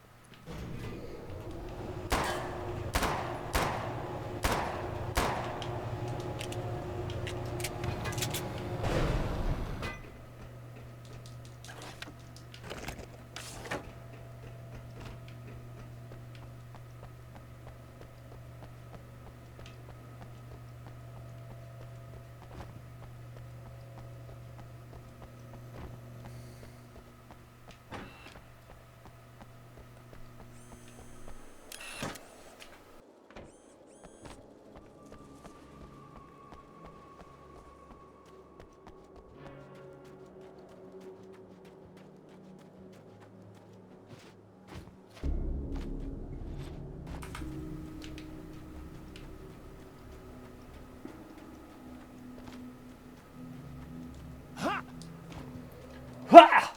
Ha!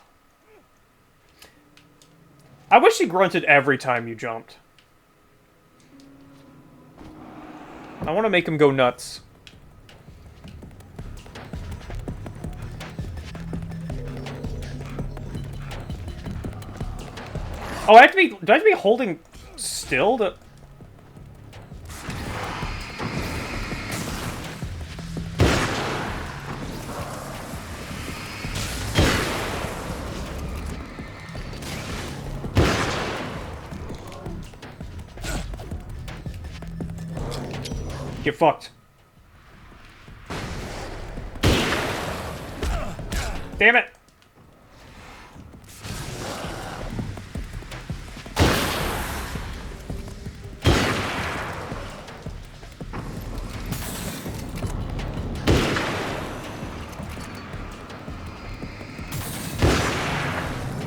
I wish he grunted every time you jumped. I want to make him go nuts. Oh, do I have to be holding still to... Get fucked. Damn it!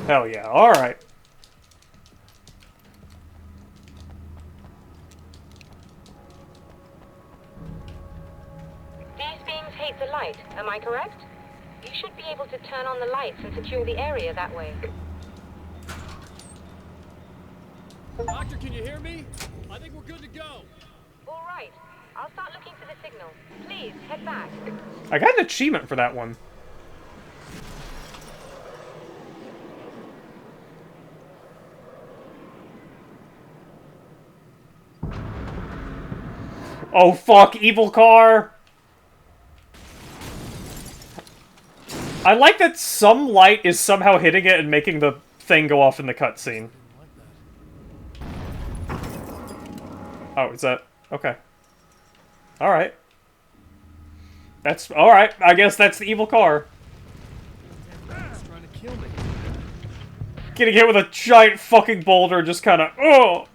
Hell yeah, alright. The light, am I correct? You should be able to turn on the lights and secure the area that way. Doctor, can you hear me? I think we're good to go. All right. I'll start looking for the signal. Please, head back. I got an achievement for that one. Oh fuck, evil car! I like that some light is somehow hitting it and making the thing go off in the cutscene. Oh, is that... okay. Alright. That's... alright, I guess that's the evil car. It's trying to kill me. Getting hit with a giant fucking boulder just kinda... oh!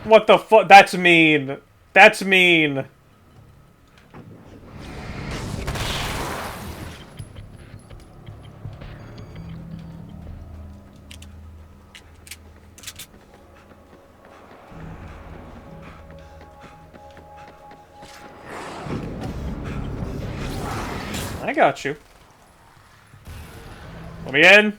What the fuck? That's mean. That's mean. I got you. Let me in.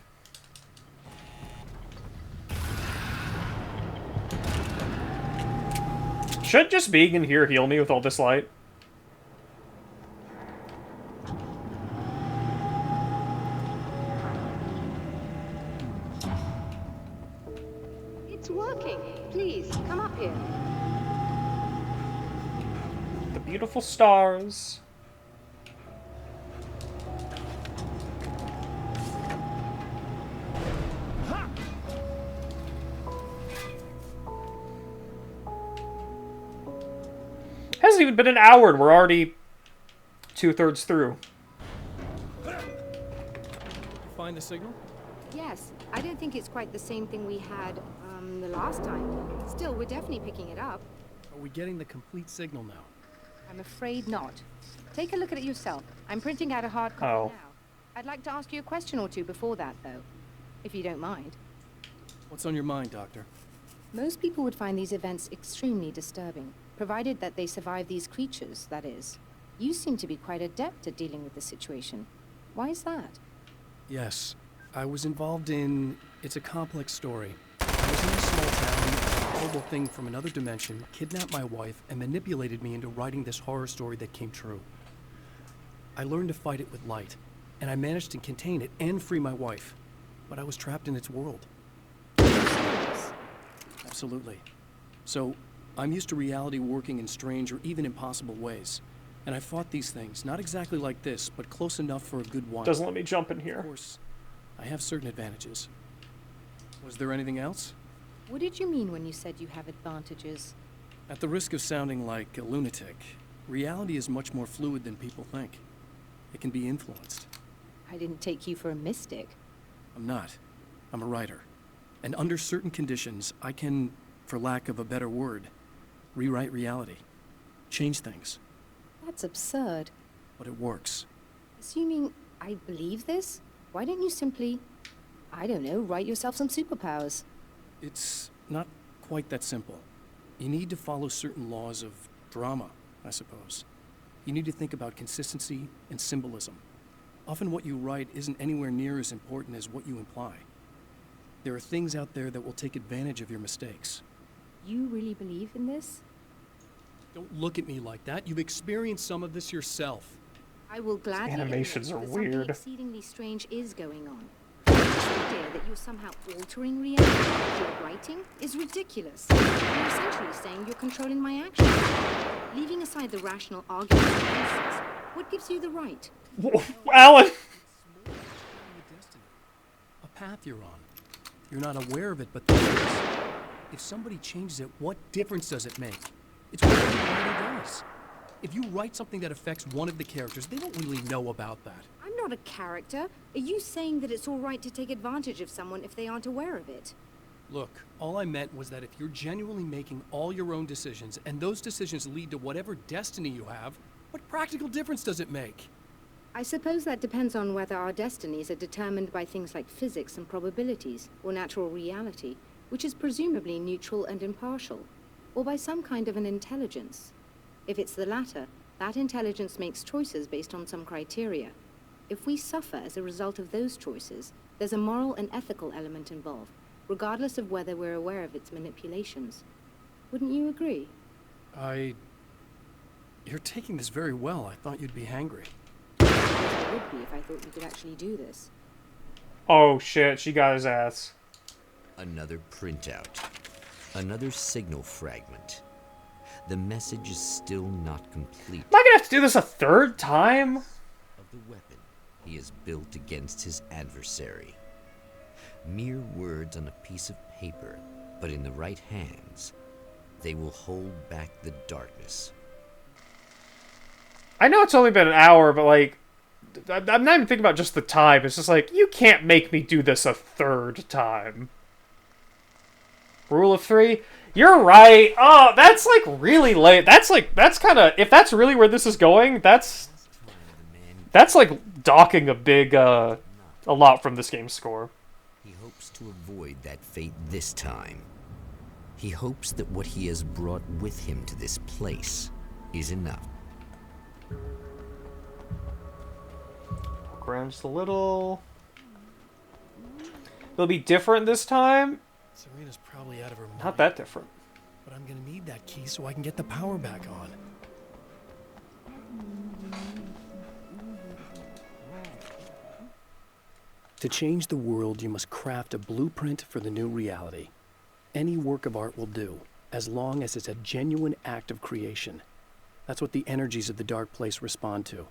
Should just being in here heal me with all this light? Please, come up here. The beautiful stars. Hasn't even been an hour and we're already 2/3 through. Find the signal? Yes, I don't think it's quite the same thing we had, the last time. Still, we're definitely picking it up. Are we getting the complete signal now? I'm afraid not. Take a look at it yourself. I'm printing out a hard copy now. I'd like to ask you a question or two before that, though, if you don't mind. What's on your mind, Doctor? Most people would find these events extremely disturbing, provided that they survive these creatures, that is. You seem to be quite adept at dealing with the situation. Why is that? Yes. I was involved in... It's a complex story. I was in a small town, a horrible thing from another dimension kidnapped my wife and manipulated me into writing this horror story that came true. I learned to fight it with light, and I managed to contain it and free my wife. But I was trapped in its world. Absolutely. So, I'm used to reality working in strange or even impossible ways. And I fought these things, not exactly like this, but close enough for a good while. Doesn't let me jump in here. Of course, I have certain advantages. Was there anything else? What did you mean when you said you have advantages? At the risk of sounding like a lunatic, reality is much more fluid than people think. It can be influenced. I didn't take you for a mystic. I'm not. I'm a writer. And under certain conditions, I can, for lack of a better word, rewrite reality. Change things. That's absurd. But it works. Assuming I believe this, why don't you simply, I don't know, write yourself some superpowers? It's not quite that simple. You need to follow certain laws of drama, I suppose. You need to think about consistency and symbolism. Often what you write isn't anywhere near as important as what you imply. There are things out there that will take advantage of your mistakes. You really believe in this? Don't look at me like that. You've experienced some of this yourself. I will gladly animations admit are that something weird. exceedingly strange is going on. The idea that you're somehow altering reality with your writing is ridiculous. You're essentially saying you're controlling my actions. Leaving aside the rational arguments and instances, what gives you the right? Alan! A path you're on. You're not aware of it, but there is. If somebody changes it, what difference does it make? It's what everybody does. If you write something that affects one of the characters, they don't really know about that. I'm not a character. Are you saying that it's all right to take advantage of someone if they aren't aware of it? Look, all I meant was that if you're genuinely making all your own decisions, and those decisions lead to whatever destiny you have, what practical difference does it make? I suppose that depends on whether our destinies are determined by things like physics and probabilities, or natural reality, which is presumably neutral and impartial, or by some kind of an intelligence. If it's the latter, that intelligence makes choices based on some criteria. If we suffer as a result of those choices, there's a moral and ethical element involved, regardless of whether we're aware of its manipulations. Wouldn't you agree? You're taking this very well. I thought you'd be hangry. I would be if I thought you could actually do this. Oh shit, she got his ass. Another printout. Another signal fragment. The message is still not complete. Am I gonna have to do this a third time? Of the weapon he has built against his adversary. Mere words on a piece of paper, but in the right hands, they will hold back the darkness. I know it's only been an hour, but like, I'm not even thinking about just the time. It's just like, you can't make me do this a third time. Rule of 3? You're right. Oh, that's like really late. That's kind of, if that's really where this is going, that's like docking a big, a lot from this game's score. He hopes to avoid that fate this time. He hopes that what he has brought with him to this place is enough. Graham just a little. It'll be different this time. Serena's probably out of her mind. Not that different. But I'm gonna need that key so I can get the power back on. To change the world, you must craft a blueprint for the new reality. Any work of art will do, as long as it's a genuine act of creation. That's what the energies of the dark place respond to.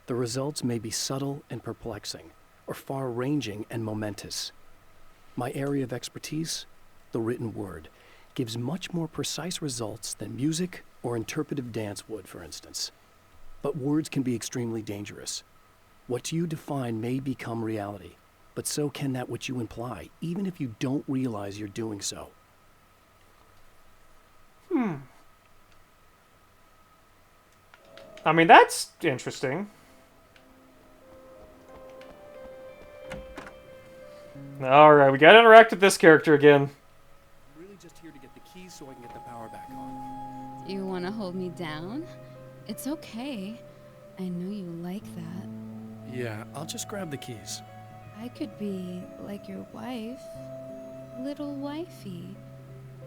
The results may be subtle and perplexing, or far-ranging and momentous. My area of expertise, the written word, gives much more precise results than music or interpretive dance would, for instance. But words can be extremely dangerous. What you define may become reality, but so can that which you imply, even if you don't realize you're doing so. I mean, that's interesting. Alright, we gotta interact with this character again. I'm really just here to get the keys so I can get the power back on. You want to hold me down? It's okay. I know you like that. Yeah, I'll just grab the keys. I could be like your wife, little wifey,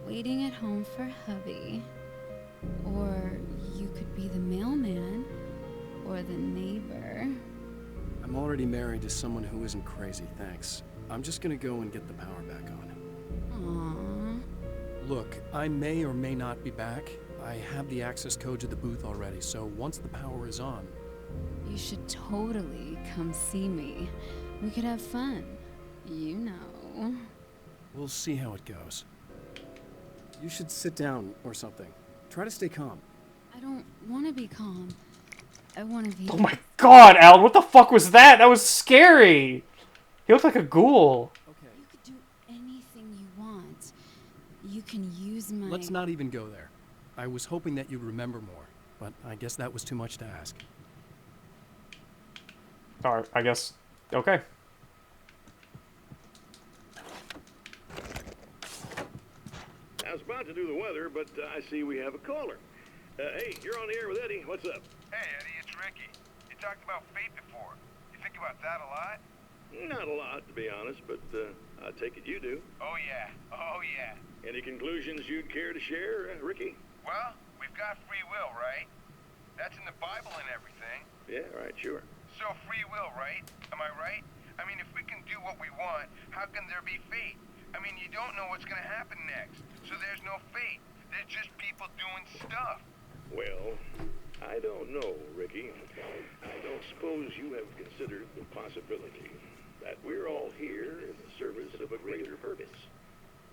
waiting at home for hubby. Or you could be the mailman, or the neighbor. I'm already married to someone who isn't crazy, thanks. I'm just gonna go and get the power back on. Aww. Look, I may or may not be back. I have the access code to the booth already, so once the power is on... You should totally come see me. We could have fun. You know. We'll see how it goes. You should sit down or something. Try to stay calm. I don't want to be calm. I want to be... Oh my god, Alan, what the fuck was that? That was scary! He looked like a ghoul. Okay. You could do anything you want. You can use my... Let's not even go there. I was hoping that you'd remember more, but I guess that was too much to ask. Alright, I guess. Okay. I was about to do the weather, but I see we have a caller. Hey, you're on the air with Eddie. What's up? Hey, Eddie, it's Ricky. You talked about fate before. You think about that a lot? Not a lot, to be honest, but I take it you do. Oh, yeah. Oh, yeah. Any conclusions you'd care to share, Ricky? Well, we've got free will, right? That's in the Bible and everything. Yeah, right, sure. So free will, right? Am I right? I mean, if we can do what we want, how can there be fate? I mean, you don't know what's gonna happen next, so there's no fate. There's just people doing stuff. Well, I don't know, Ricky. I don't suppose you have considered the possibility that we're all here in the service of a greater purpose,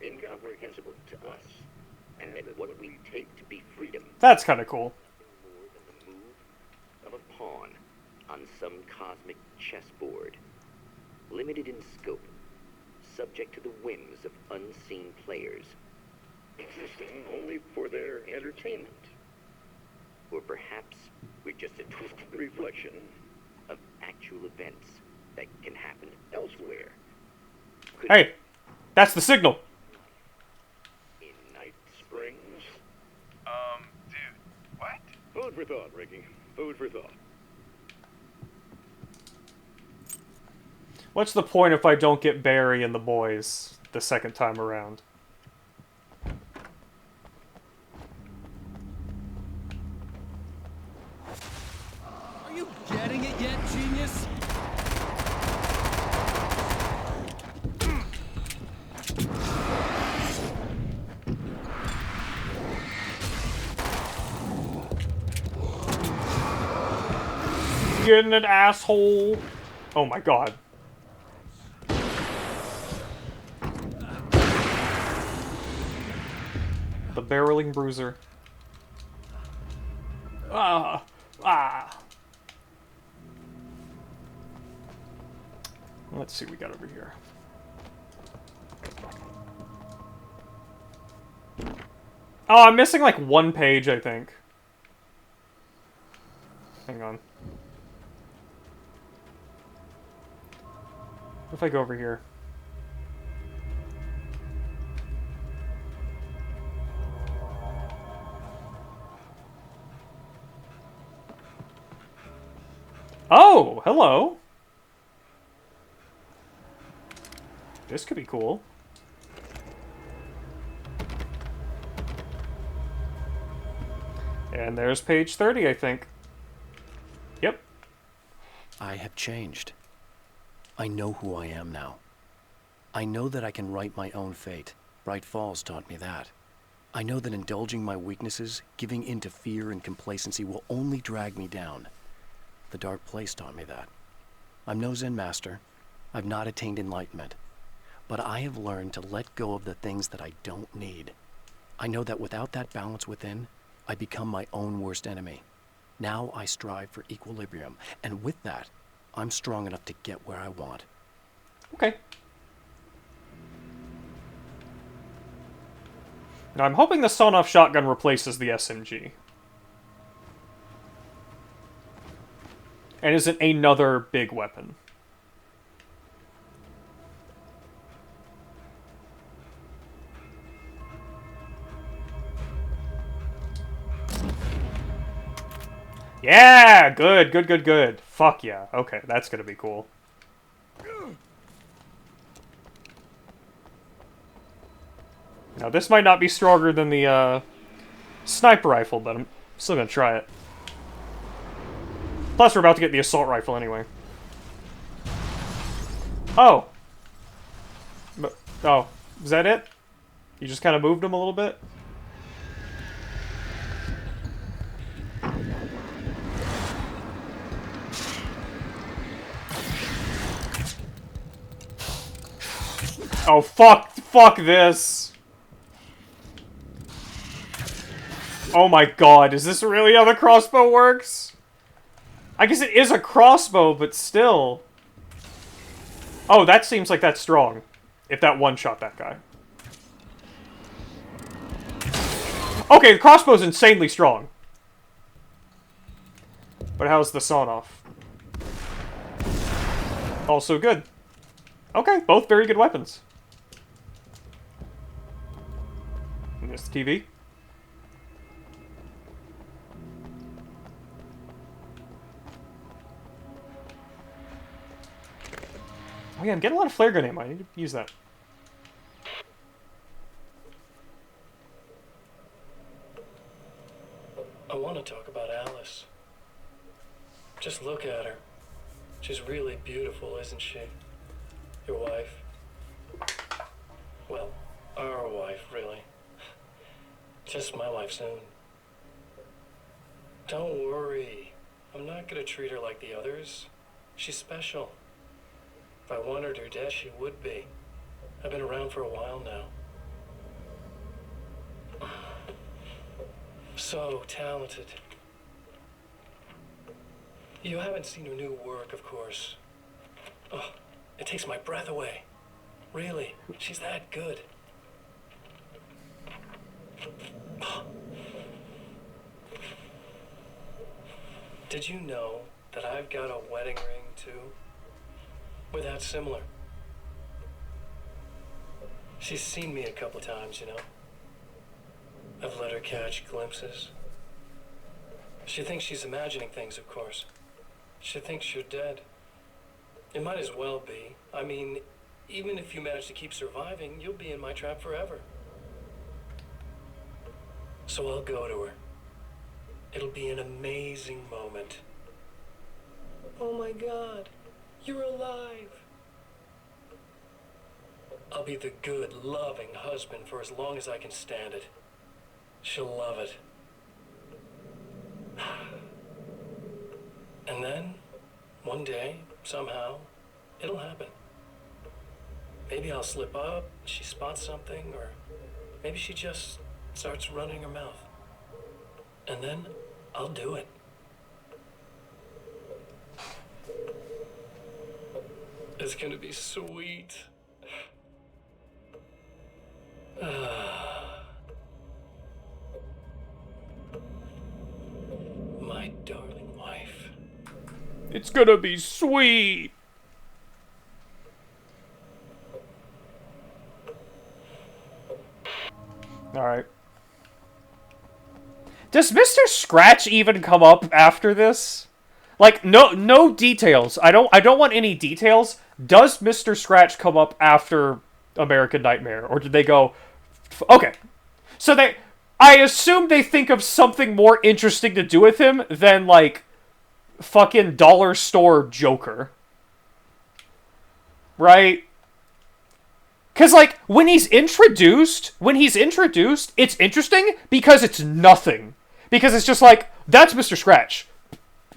incomprehensible to us, And that what we take to be freedom That's kind of cool. more than the move of a pawn on some cosmic chessboard, limited in scope, subject to the whims of unseen players, existing only for their entertainment. or perhaps we're just a twisted Reflection of actual events that can happen elsewhere. Hey, that's the signal. in Night Springs. Dude, what? Food for thought, Ricky. Food for thought. What's the point if I don't get Barry and the boys the second time around? Are you getting it yet, genius? Getting an asshole. Oh my god. The barreling bruiser. Ah. Let's see what we got over here. Oh, I'm missing like one page, I think. Hang on. What if I go over here? Oh, hello. This could be cool. And there's page 30, I think. Yep. I have changed. I know who I am now. I know that I can write my own fate. Bright Falls taught me that. I know that indulging my weaknesses, giving in to fear and complacency will only drag me down. The dark place taught me that. I'm no Zen master. I've not attained enlightenment. But I have learned to let go of the things that I don't need. I know that without that balance within, I become my own worst enemy. Now I strive for equilibrium, and with that, I'm strong enough to get where I want. Okay. Now I'm hoping the sawn-off shotgun replaces the SMG. And isn't another big weapon. Yeah! Good, good, good, good. Fuck yeah. Okay, that's gonna be cool. Now, this might not be stronger than the, sniper rifle, but I'm still gonna try it. Plus, we're about to get the assault rifle anyway. Oh! Oh, is that it? You just kind of moved him a little bit? Oh, fuck! Fuck this! Oh my god, is this really how the crossbow works? I guess it is a crossbow, but still. Oh, that seems like that's strong. If that one-shot that guy. Okay, the crossbow's insanely strong. But how's the sawn-off? Also good. Okay, both very good weapons. And there's the TV. Oh yeah, I'm getting a lot of flare gun ammo. I need to use that. I want to talk about Alice. Just look at her. She's really beautiful, isn't she? Your wife. Well, our wife, really. Just my wife soon. Don't worry. I'm not gonna treat her like the others. She's special. If I wanted her dead, she would be. I've been around for a while now. So talented. You haven't seen her new work, of course. Oh, it takes my breath away. Really, she's that good. Did you know that I've got a wedding ring, too? We're that similar. She's seen me a couple times, you know. I've let her catch glimpses. She thinks she's imagining things, of course. She thinks you're dead. It might as well be. I mean, even if you manage to keep surviving, you'll be in my trap forever. So I'll go to her. It'll be an amazing moment. Oh my God, you're alive. I'll be the good, loving husband for as long as I can stand it. She'll love it. And then, one day, somehow, it'll happen. Maybe I'll slip up, she spots something, or maybe she just starts running her mouth. And then, I'll do it. It's gonna be sweet. My darling wife. It's gonna be sweet! Alright. Does Mr. Scratch even come up after this? Like, no details. I don't want any details. Does Mr. Scratch come up after American Nightmare? Or did they go... Okay. So I assume they think of something more interesting to do with him than, like, fucking dollar store Joker. Right? Because, like, when he's introduced, it's interesting because it's nothing. Because it's just like, that's Mr. Scratch.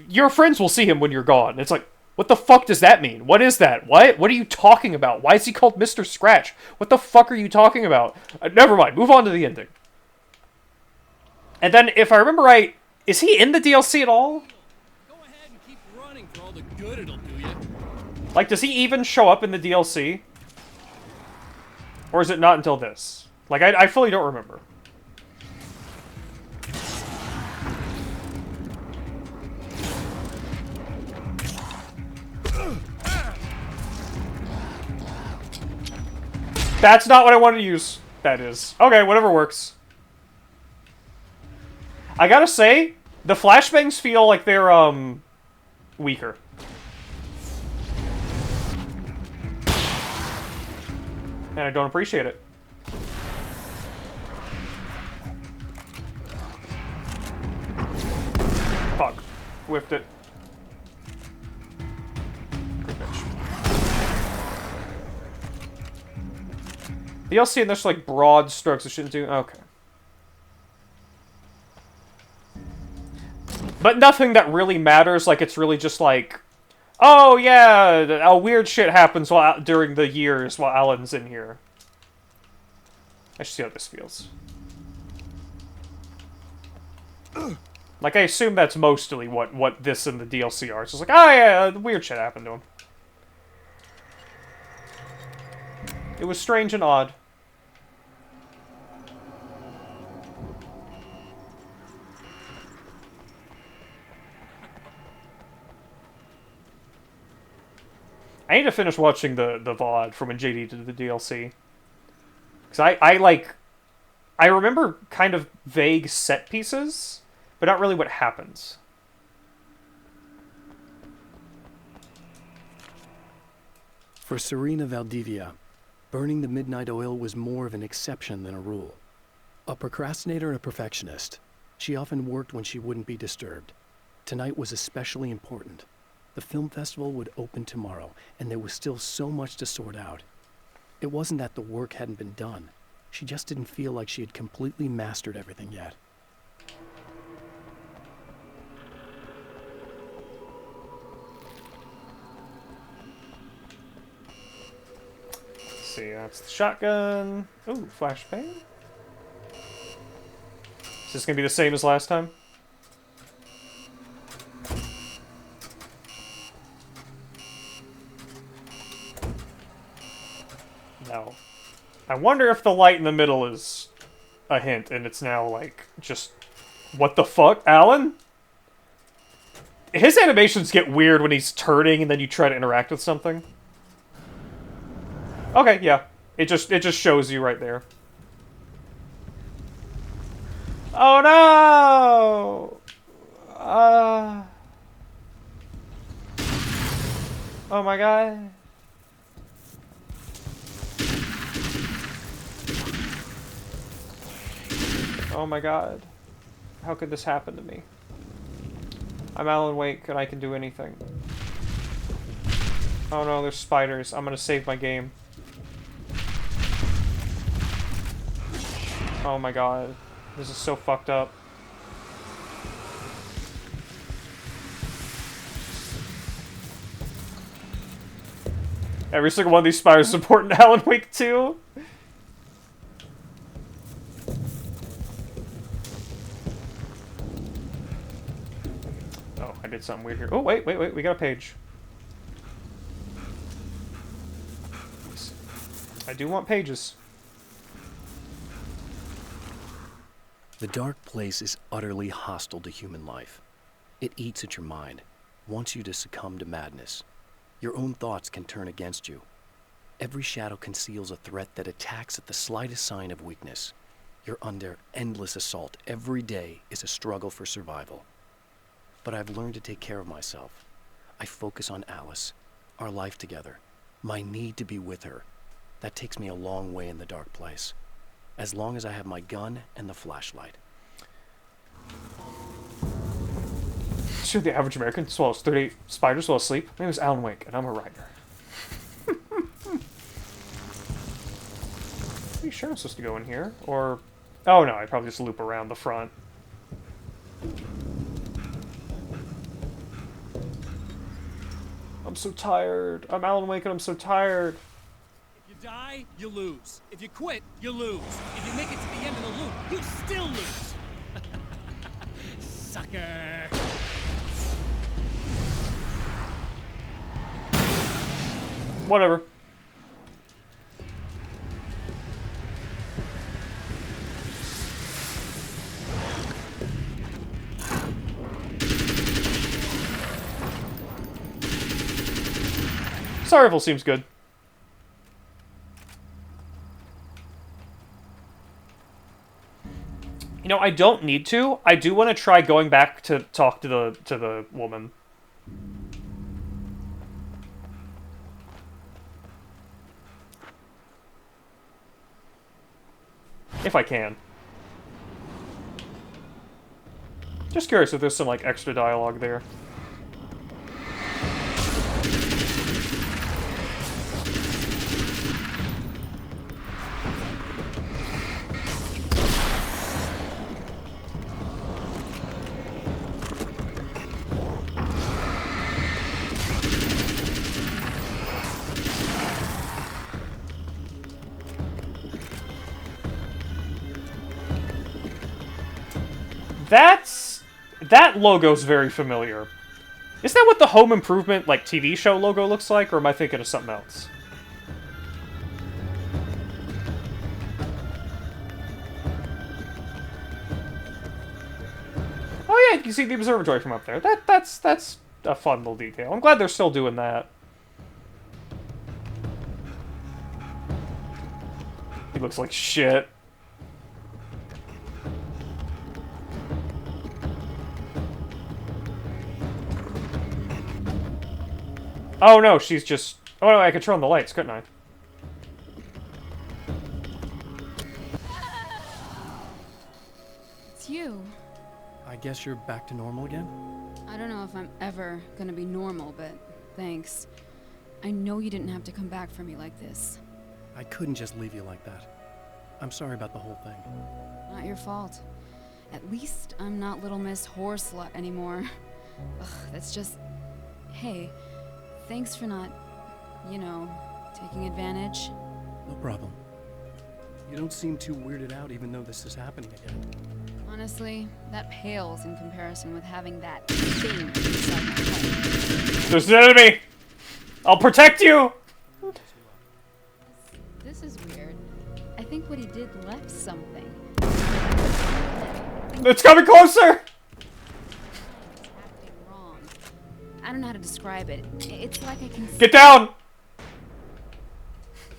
Your friends will see him when you're gone. It's like, what the fuck does that mean? What is that? What are you talking about? Why is he called Mr. Scratch? What the fuck are you talking about? Never mind. Move on to the ending. And then, if I remember right, is he in the DLC at all? Go ahead and keep running for all the good it'll do you. Like, does he even show up in the DLC? Or is it not until this? Like, I fully don't remember. That's not what I wanted to use. That is. Okay, whatever works. I gotta say, the flashbangs feel like they're, weaker. And I don't appreciate it. Fuck. Whiffed it. Good bitch. DLC and there's like broad strokes I shouldn't do. Okay. But nothing that really matters. Like, it's really just like, oh yeah, weird shit happens during the years while Alan's in here. I should see how this feels. Like, I assume that's mostly what this and the DLC are. It's just like, oh yeah, weird shit happened to him. It was strange and odd. I need to finish watching the VOD from when JD did the DLC. Because I remember kind of vague set pieces, but not really what happens. For Serena Valdivia, burning the midnight oil was more of an exception than a rule. A procrastinator and a perfectionist, she often worked when she wouldn't be disturbed. Tonight was especially important. The film festival would open tomorrow, and there was still so much to sort out. It wasn't that the work hadn't been done. She just didn't feel like she had completely mastered everything yet. Let's see, that's the shotgun. Ooh, flashbang. Is this gonna be the same as last time? No. I wonder if the light in the middle is a hint, and it's now, like, just... What the fuck, Alan? His animations get weird when he's turning and then you try to interact with something. Okay, yeah. It just shows you right there. Oh no! Oh my god. Oh my god. How could this happen to me? I'm Alan Wake and I can do anything. Oh no, there's spiders. I'm gonna save my game. Oh my god. This is so fucked up. Every single one of these spiders is important to Alan Wake 2. Oh, I did something weird here. Oh, wait, we got a page. I do want pages. The dark place is utterly hostile to human life. It eats at your mind, wants you to succumb to madness. Your own thoughts can turn against you. Every shadow conceals a threat that attacks at the slightest sign of weakness. You're under endless assault. Every day is a struggle for survival. But I've learned to take care of myself. I focus on Alice, our life together, my need to be with her. That takes me a long way in the dark place. As long as I have my gun and the flashlight. Sure, the average American swallows 38 spiders while asleep. My name is Alan Wake, and I'm a writer. Are you sure I'm supposed to go in here? Or... Oh no, I probably just loop around the front. I'm so tired. I'm Alan Wake and I'm so tired. If you die, you lose. If you quit, you lose. If you make it to the end of the loop, you still lose. Sucker. Whatever. Survival seems good. You know, I don't need to. I do want to try going back to talk to the woman. If I can. Just curious if there's some, like, extra dialogue there. That logo's very familiar. Is that what the Home Improvement, like, TV show logo looks like, or am I thinking of something else? Oh yeah, you can see the observatory from up there. That's a fun little detail. I'm glad they're still doing that. He looks like shit. Oh no, she's just... Oh no, I could turn on the lights, couldn't I? It's you. I guess you're back to normal again? I don't know if I'm ever gonna be normal, but thanks. I know you didn't have to come back for me like this. I couldn't just leave you like that. I'm sorry about the whole thing. Not your fault. At least I'm not Little Miss Whore Slut anymore. Ugh, that's just... Hey, thanks for not, you know, taking advantage. No problem. You don't seem too weirded out even though this is happening again. Honestly, that pales in comparison with having that thing inside my head. There's an enemy! I'll protect you! This is weird. I think what he did left something. It's coming closer! Wrong. I don't know how to describe it. It's like I can Get down! A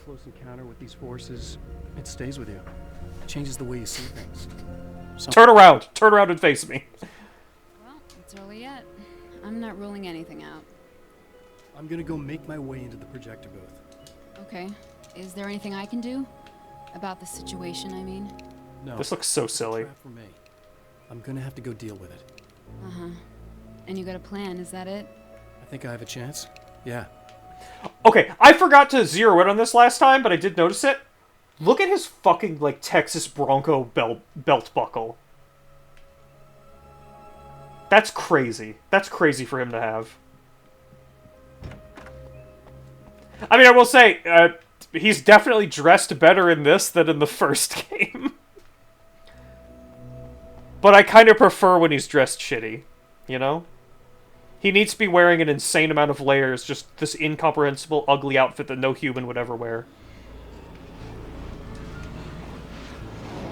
close encounter with these forces, it stays with you. It changes the way you see things. Turn around! Turn around and face me. Well, it's early yet. I'm not ruling anything out. I'm gonna go make my way into the projector booth. Okay. Is there anything I can do? About the situation, I mean? No. This looks so silly. It's a trap for me. I'm gonna have to go deal with it. Uh-huh. And you got a plan, is that it? I think I have a chance. Yeah. Okay, I forgot to zero in on this last time, but I did notice it. Look at his fucking, like, Texas Bronco belt buckle. That's crazy. That's crazy for him to have. I mean, I will say, he's definitely dressed better in this than in the first game. But I kind of prefer when he's dressed shitty, you know? He needs to be wearing an insane amount of layers, just this incomprehensible, ugly outfit that no human would ever wear.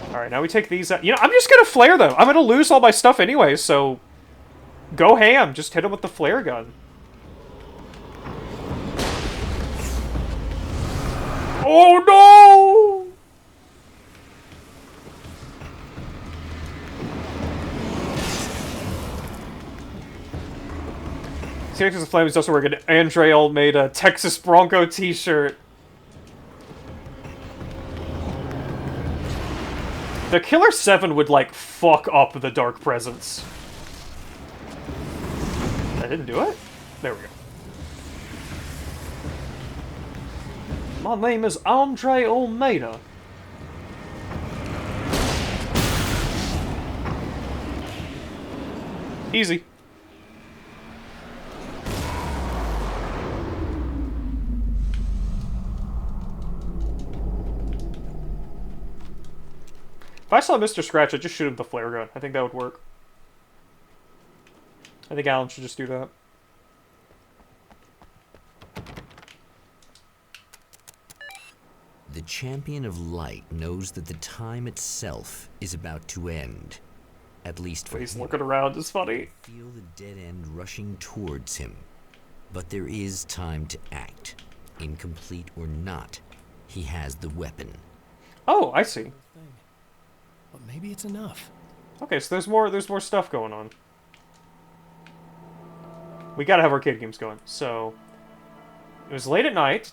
Alright, now we take these out. You know, I'm just gonna flare them. I'm gonna lose all my stuff anyway, so... Go ham. Just hit him with the flare gun. Oh no! Texas Flame is also wearing an Andre Almeida Texas Bronco t-shirt. The Killer 7 would, like, fuck up the Dark Presence. I didn't do it? There we go. My name is Andre Almeida. Easy. If I saw Mr. Scratch, I'd just shoot him with the flare gun. I think that would work. I think Alan should just do that. The Champion of Light knows that the time itself is about to end. At least for He's him. looking around, it's funny. Feel the dead end rushing towards him. But there is time to act. Incomplete or not, he has the weapon. Oh, I see. But maybe it's enough. Okay, so there's more stuff going on. We gotta have arcade games going. So it was late at night.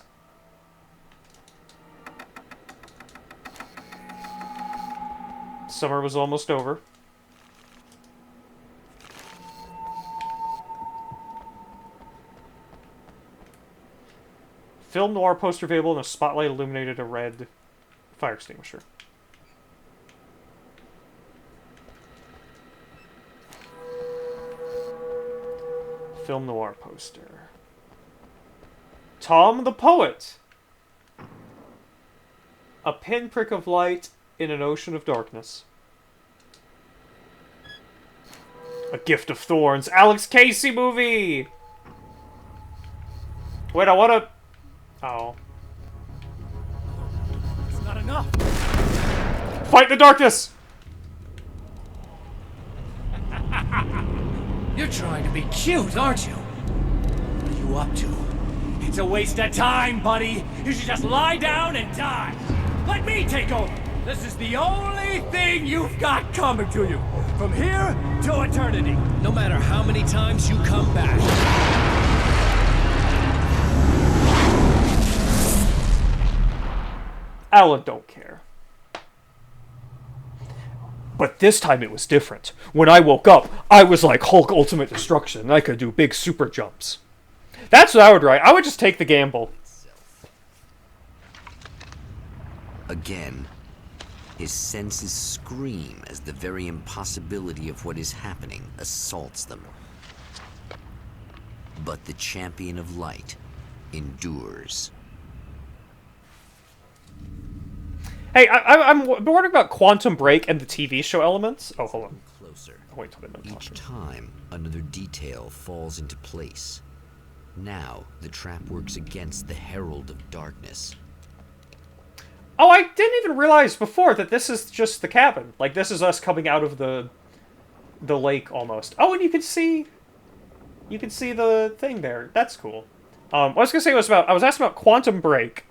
Summer was almost over. Film noir poster available and a spotlight illuminated a red fire extinguisher. Film noir poster. Tom the Poet. A pinprick of light in an ocean of darkness. A Gift of Thorns. Alex Casey movie! Wait, I wanna... Oh. It's not enough. Fight the darkness! You're trying to be cute, aren't you? What are you up to? It's a waste of time, buddy. You should just lie down and die. Let me take over. This is the only thing you've got coming to you. From here to eternity. No matter how many times you come back. Alan don't care. But this time it was different. When I woke up, I was like Hulk Ultimate Destruction, and I could do big super jumps. That's what I would write. I would just take the gamble. Again, his senses scream as the very impossibility of what is happening assaults them. But the Champion of Light endures. Hey, I'm wondering about Quantum Break and the TV show elements. Oh, hold on. Closer. Oh, wait till I'm done Each talking. time, another detail falls into place. Now, the trap works against the Herald of Darkness. Oh, I didn't even realize before that this is just the cabin. Like, this is us coming out of the lake, almost. Oh, and you can see the thing there. That's cool. What I was gonna say was I was asking about Quantum Break.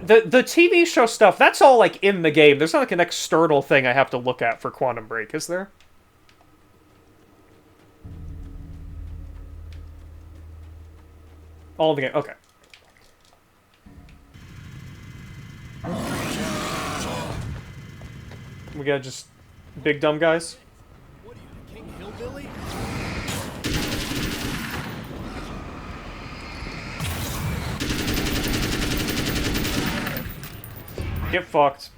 The TV show stuff, that's all, like, in the game. There's not, like, an external thing I have to look at for Quantum Break, is there? All in the game. Okay. We got just big dumb guys. What are you, the King Hillbilly? Get fucked.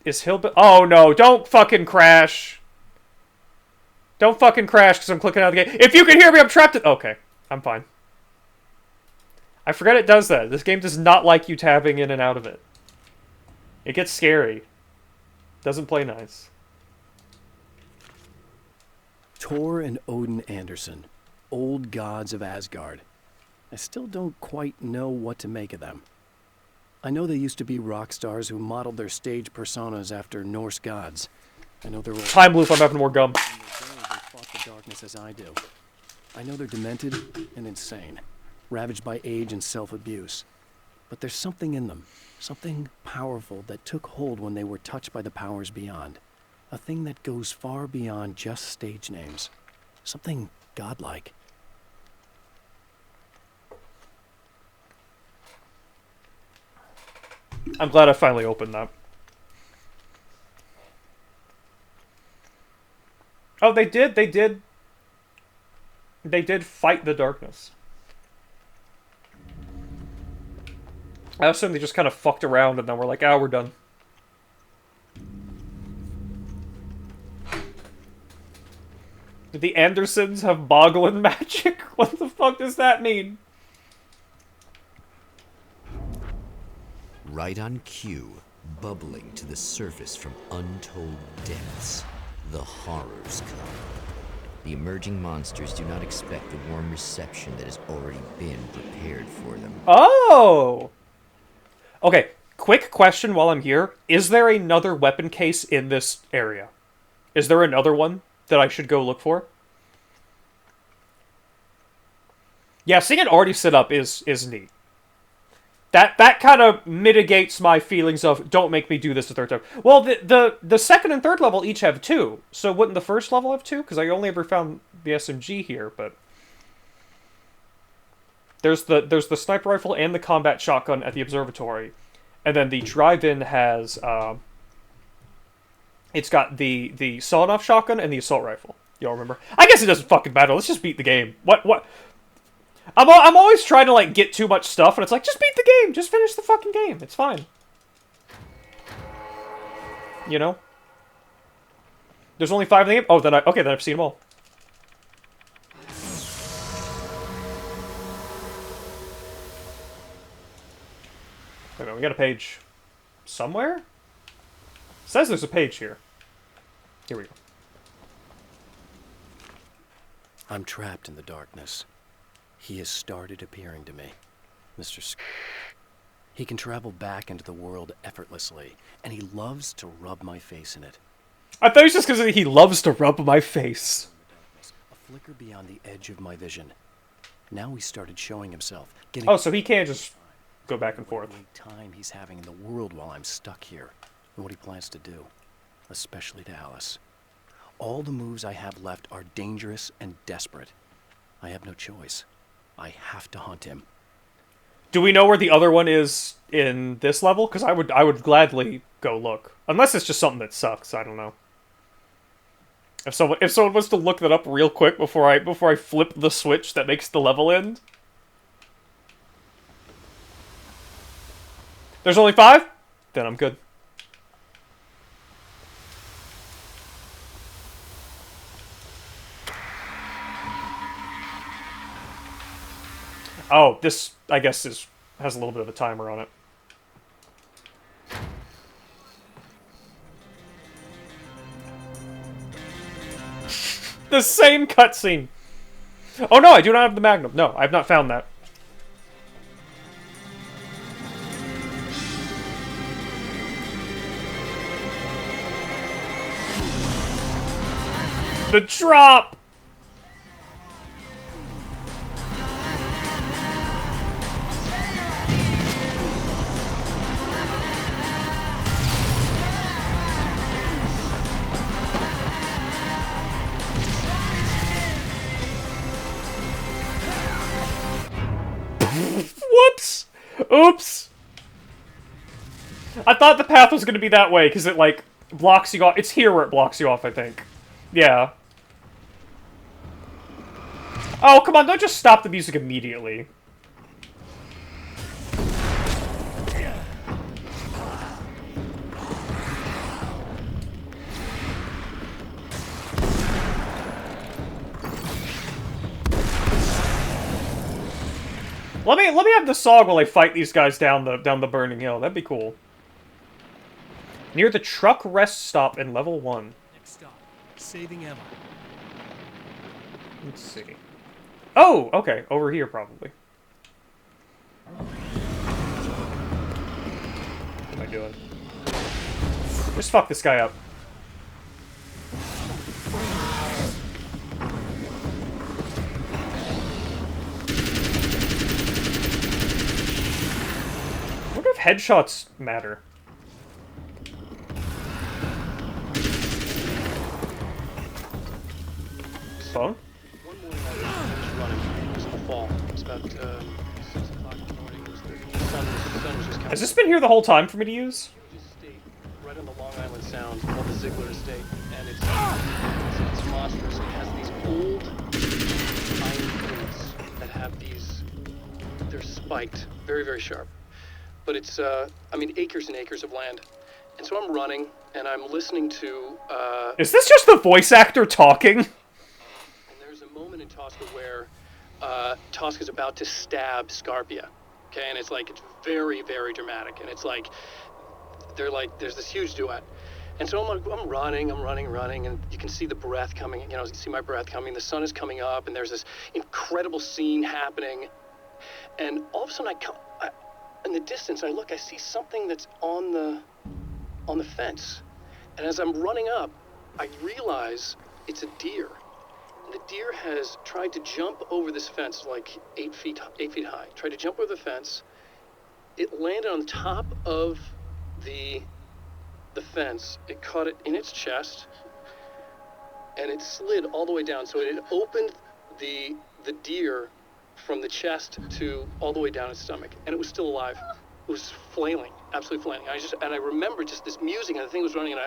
Is Hillbilly? Oh no, don't fucking crash. Don't fucking crash because I'm clicking out of the game. If you can hear me, I'm trapped in... Okay, I'm fine. I forget it does that. This game does not like you tabbing in and out of it. It gets scary. Doesn't play nice. Thor and Odin Anderson, old gods of Asgard. I still don't quite know what to make of them. I know they used to be rock stars who modeled their stage personas after Norse gods. I know they're all... Time loop, I'm having more gum. They fought the darkness as I do. I know they're demented and insane, ravaged by age and self-abuse. But there's something in them, something powerful that took hold when they were touched by the powers beyond. A thing that goes far beyond just stage names. Something godlike. I'm glad I finally opened that. Oh, they did fight the darkness. I assume they just kind of fucked around and then we're like, ah, we're done. Did the Andersons have boggling magic? What the fuck does that mean? Right on cue, bubbling to the surface from untold depths, the horrors come. The emerging monsters do not expect the warm reception that has already been prepared for them. Oh! Okay, quick question while I'm here. Is there another weapon case in this area? Is there another one that I should go look for? Yeah, seeing it already set up is neat. That kind of mitigates my feelings of don't make me do this the third time. Well, the second and third level each have 2, so wouldn't the first level have 2? Because I only ever found the SMG here, but there's the sniper rifle and the combat shotgun at the observatory, and then the drive-in has it's got the sawed-off shotgun and the assault rifle. Y'all remember? I guess it doesn't fucking matter. Let's just beat the game. What? I'm always trying to, like, get too much stuff, and it's like, just beat the game! Just finish the fucking game. It's fine. You know? There's only 5 in the game? Oh, then I've seen them all. Wait a minute, we got a page somewhere? It says there's a page here. Here we go. I'm trapped in the darkness. He has started appearing to me, Mr. He can travel back into the world effortlessly, and he loves to rub my face in it. I thought it was just because he loves to rub my face. A flicker beyond the edge of my vision. Now he started showing himself. Oh, so he can't just go back and forth. Time he's having in the world while I'm stuck here, and what he plans to do, especially to Alice. All the moves I have left are dangerous and desperate. I have no choice. I have to hunt him. Do we know where the other one is in this level? Because I would gladly go look. Unless it's just something that sucks. I don't know. If someone was to look that up real quick before I flip the switch that makes the level end. There's only 5? Then I'm good. Oh, this, I guess, has a little bit of a timer on it. The same cutscene! Oh no, I do not have the Magnum. No, I have not found that. The drop! Whoops! Oops! I thought the path was gonna be that way, because it, like, blocks you off. It's here where it blocks you off, I think. Yeah. Oh, come on, don't just stop the music immediately. Let me have the song while I fight these guys down the burning hill. That'd be cool. Near the truck rest stop in level 1. Next stop, saving Emma. Let's see. Oh, okay, over here probably. What am I doing? Just fuck this guy up. I wonder if headshots matter. Phone? One morning I was running. It was in the fall. It was about 6 o'clock in the morning. The sun was just coming. Has this been here the whole time for me to use? Just stayed right on the Long Island Sound, all the Ziegler estate, and it's monstrous. It has these old iron gates that have these. They're spiked, very, very sharp. But it's, I mean, acres and acres of land. And so I'm running, and I'm listening to. Is this just the voice actor talking? And there's a moment in Tosca where Tosca's about to stab Scarpia. Okay, and it's very, very dramatic, and it's like there's this huge duet. And so I'm running, and you can see the breath coming, you can see my breath coming, the sun is coming up, and there's this incredible scene happening. And all of a sudden in the distance, I look, I see something that's on the fence. And as I'm running up, I realize it's a deer. And the deer has tried to jump over this fence, like 8 feet high, tried to jump over the fence. It landed on top of the fence. It caught it in its chest, and it slid all the way down. So it had opened the deer from the chest to all the way down its stomach, and it was still alive. It was flailing, absolutely flailing. I remember just this music, and the thing was running, and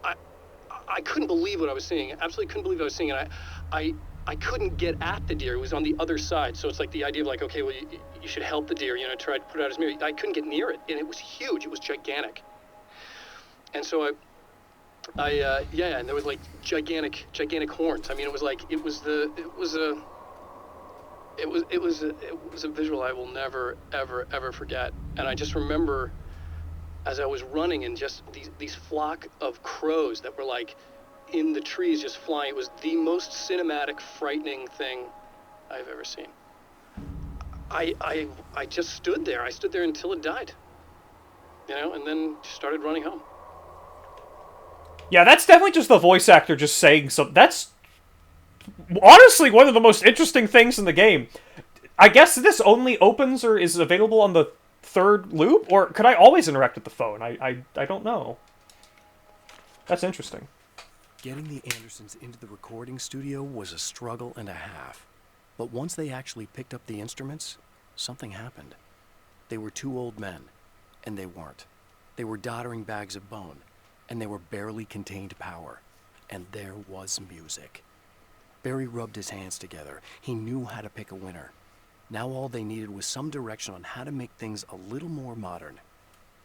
I couldn't believe what I was seeing. Absolutely couldn't believe what I was seeing, and I couldn't get at the deer. It was on the other side, so it's like the idea of okay, well, you should help the deer, try to put it out his mirror. I couldn't get near it, and it was huge. It was gigantic. And so and there was gigantic horns. I mean, it was a visual I will never, ever forget. And I just remember as I was running, and just these flock of crows that were in the trees just flying. It was the most cinematic, frightening thing I've ever seen. I just stood there. I stood there until it died. And then just started running home. Yeah, that's definitely just the voice actor just saying something. That's honestly one of the most interesting things in the game. I guess this only opens or is available on the third loop, or could I always interact with the phone? I don't know. That's interesting. Getting the Andersons into the recording studio was a struggle and a half. But once they actually picked up the instruments, something happened. They were two old men, and they weren't. They were doddering bags of bone, and they were barely contained power. And there was music. Barry rubbed his hands together. He knew how to pick a winner. Now all they needed was some direction on how to make things a little more modern.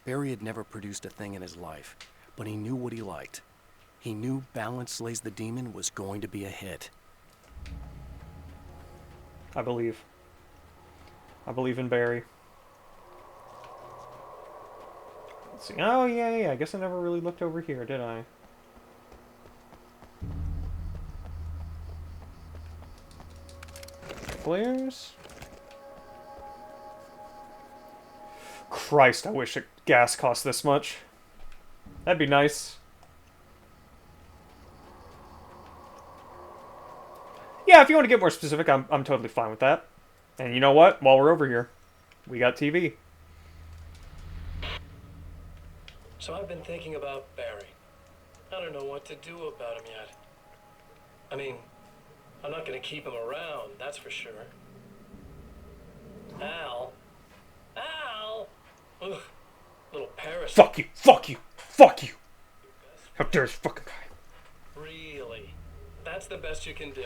Barry had never produced a thing in his life, but he knew what he liked. He knew Balance Slays the Demon was going to be a hit. I believe in Barry. Let's see. Oh, yeah. I guess I never really looked over here, did I? Flares? Christ, I wish gas cost this much. That'd be nice. Yeah, if you want to get more specific, I'm totally fine with that. And you know what? While we're over here, we got TV. So I've been thinking about Barry. I don't know what to do about him yet. I mean, I'm not going to keep him around, that's for sure. Al! Ugh, little parasite. Fuck you! How dare this fucking guy? Really? That's the best you can do?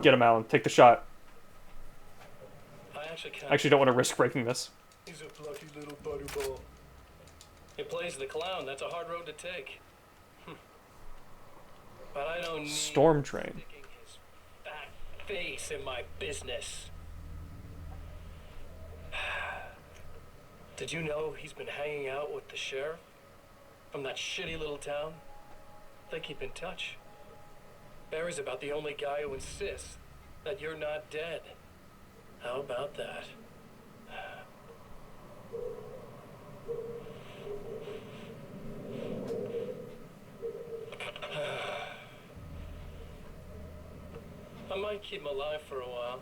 Get him, Alan. Take the shot. I actually don't want to risk breaking this. He's a fluffy little butterball. He plays the clown. That's a hard road to take. But I don't need Storm Train. sticking his fat face in my business. Did you know he's been hanging out with the sheriff from that shitty little town? They keep in touch. Barry's about the only guy who insists that you're not dead. How about that? I might keep him alive for a while.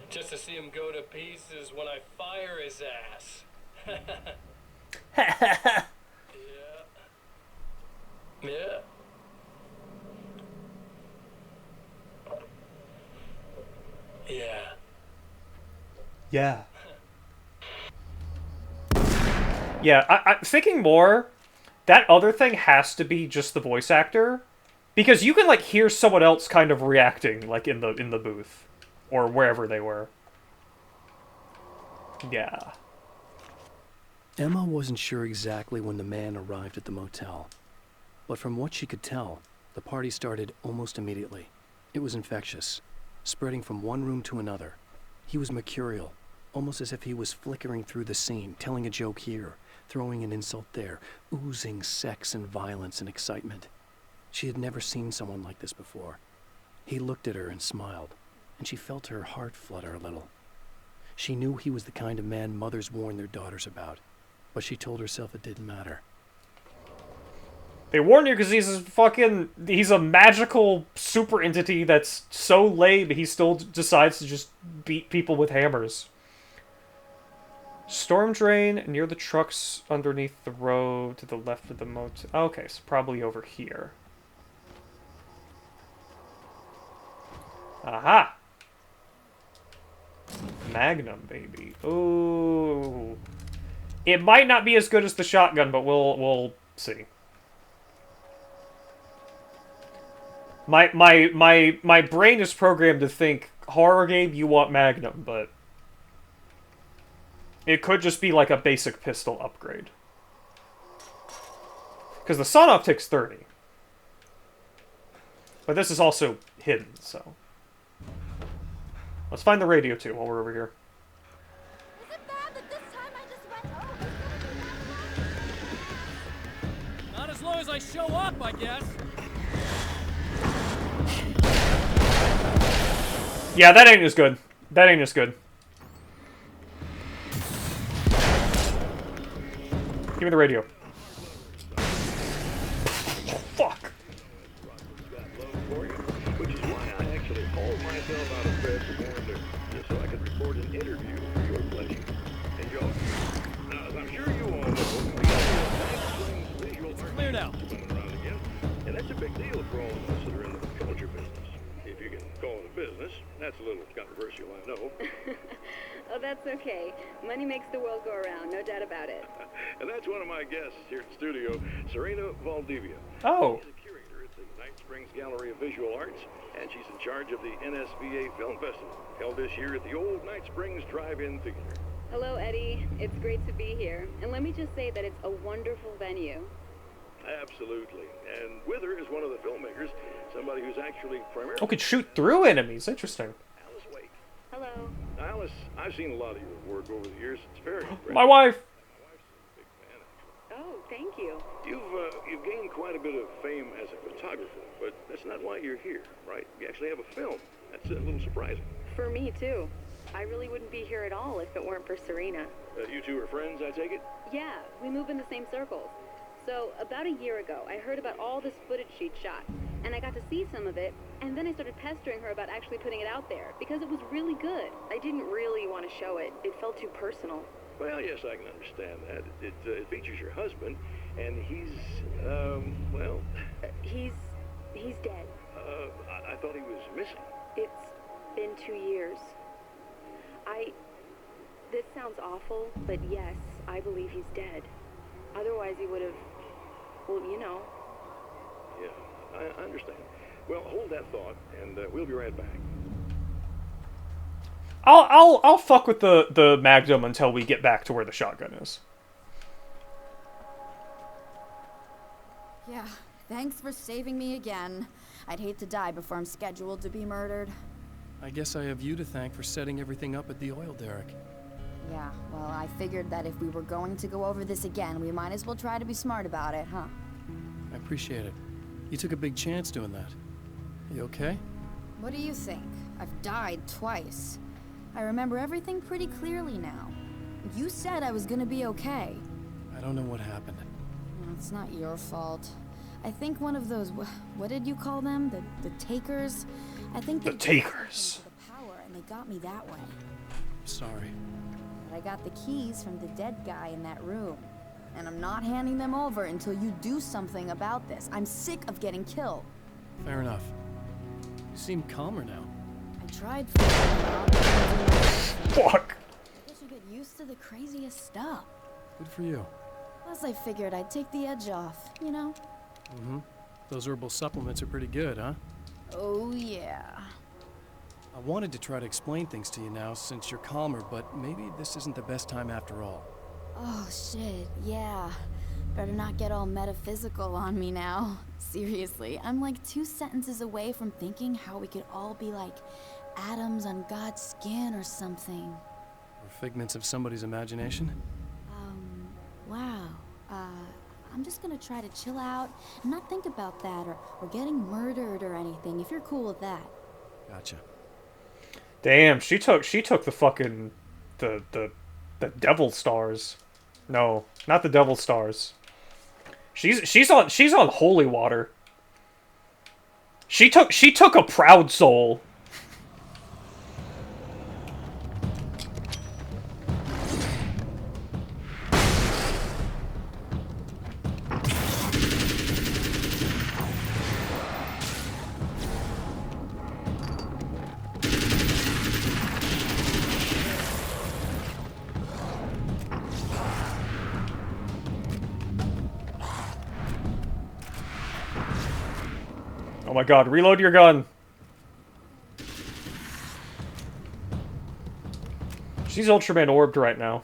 Just to see him go to pieces when I fire his ass. Yeah. Yeah. Yeah, thinking more, that other thing has to be just the voice actor, because you can like hear someone else kind of reacting, like in the booth, or wherever they were. Yeah. Emma wasn't sure exactly when the man arrived at the motel, but from what she could tell, the party started almost immediately. It was infectious, spreading from one room to another. He was mercurial, almost as if he was flickering through the scene, telling a joke here, throwing an insult there, oozing sex and violence and excitement. She had never seen someone like this before. He looked at her and smiled, and she felt her heart flutter a little. She knew he was the kind of man mothers warn their daughters about, but she told herself it didn't matter. They warn you because he's a magical super entity that's so lame he still decides to just beat people with hammers. Storm drain near the trucks underneath the road to the left of the motel. Okay, so probably over here. Aha! Magnum, baby. Ooh. It might not be as good as the shotgun, but we'll see. My brain is programmed to think horror game, you want Magnum, but it could just be like a basic pistol upgrade. Because the sawn-off takes 30. But this is also hidden, so. Let's find the radio too while we're over here. Is it bad that this time I just went over? Not as long as I show up, I guess. Yeah, that ain't as good. That ain't as good. Give me the radio. Oh, fuck. Which is why I actually hauled myself out of bed this morning just so I could record an interview for your pleasure. Enjoy. Now, as I'm sure you all know, we got a visual art clear now. coming around again, and that's a big deal for all of us that are in the culture business. If you can call it a business, that's a little controversial, I know. Oh, that's okay. Money makes the world go around, no doubt about it. And that's one of my guests here at the studio, Serena Valdivia. Oh. She's a curator at the Night Springs Gallery of Visual Arts, and she's in charge of the NSVA Film Festival, held this year at the old Night Springs Drive-In Theater. Hello, Eddie. It's great to be here. And let me just say that it's a wonderful venue. Absolutely. And with her is one of the filmmakers, somebody who's actually primarily... Oh, could shoot through enemies. Interesting. Alice Wake. Hello. Alice, I've seen a lot of your work over the years. It's very impressive. My wife. Oh, thank you. You've gained quite a bit of fame as a photographer, but that's not why you're here, right? You actually have a film. That's a little surprising. For me, too. I really wouldn't be here at all if it weren't for Serena. You two are friends, I take it? Yeah, we move in the same circles. So, about a year ago, I heard about all this footage she'd shot, and I got to see some of it, and then I started pestering her about actually putting it out there, because it was really good. I didn't really want to show it. It felt too personal. Well, yes, I can understand that. It features your husband, and he's, well... He's dead. I thought he was missing. It's been 2 years. This sounds awful, but yes, I believe he's dead. Otherwise he would have, well, you know. Yeah, I understand. Well, hold that thought, and we'll be right back. I'll fuck with the Magnum until we get back to where the shotgun is. Yeah, thanks for saving me again. I'd hate to die before I'm scheduled to be murdered. I guess I have you to thank for setting everything up at the oil derrick. Yeah, well, I figured that if we were going to go over this again, we might as well try to be smart about it, huh? I appreciate it. You took a big chance doing that. You okay? What do you think? I've died twice. I remember everything pretty clearly now. You said I was gonna be okay. I don't know what happened. It's not your fault. I think one of those, what did you call them? The takers? I think the takers. The power, and they got me that way. I'm sorry. But I got the keys from the dead guy in that room. And I'm not handing them over until you do something about this. I'm sick of getting killed. Fair enough. You seem calmer now. I tried for Fuck. I guess you get used to the craziest stuff. Good for you. Plus, I figured I'd take the edge off, you know? Mm-hmm. Those herbal supplements are pretty good, huh? Oh, yeah. I wanted to try to explain things to you now since you're calmer, but maybe this isn't the best time after all. Oh, shit, yeah. Better not get all metaphysical on me now. Seriously, I'm like 2 sentences away from thinking how we could all be like atoms on God's skin or something. Or figments of somebody's imagination? Wow. I'm just gonna try to chill out and not think about that or getting murdered or anything, if you're cool with that. Gotcha. Damn, she took the fucking the devil stars. No, not the devil stars. She's on holy water. She took a proud soul. Oh my god, reload your gun. She's Ultraman orbed right now.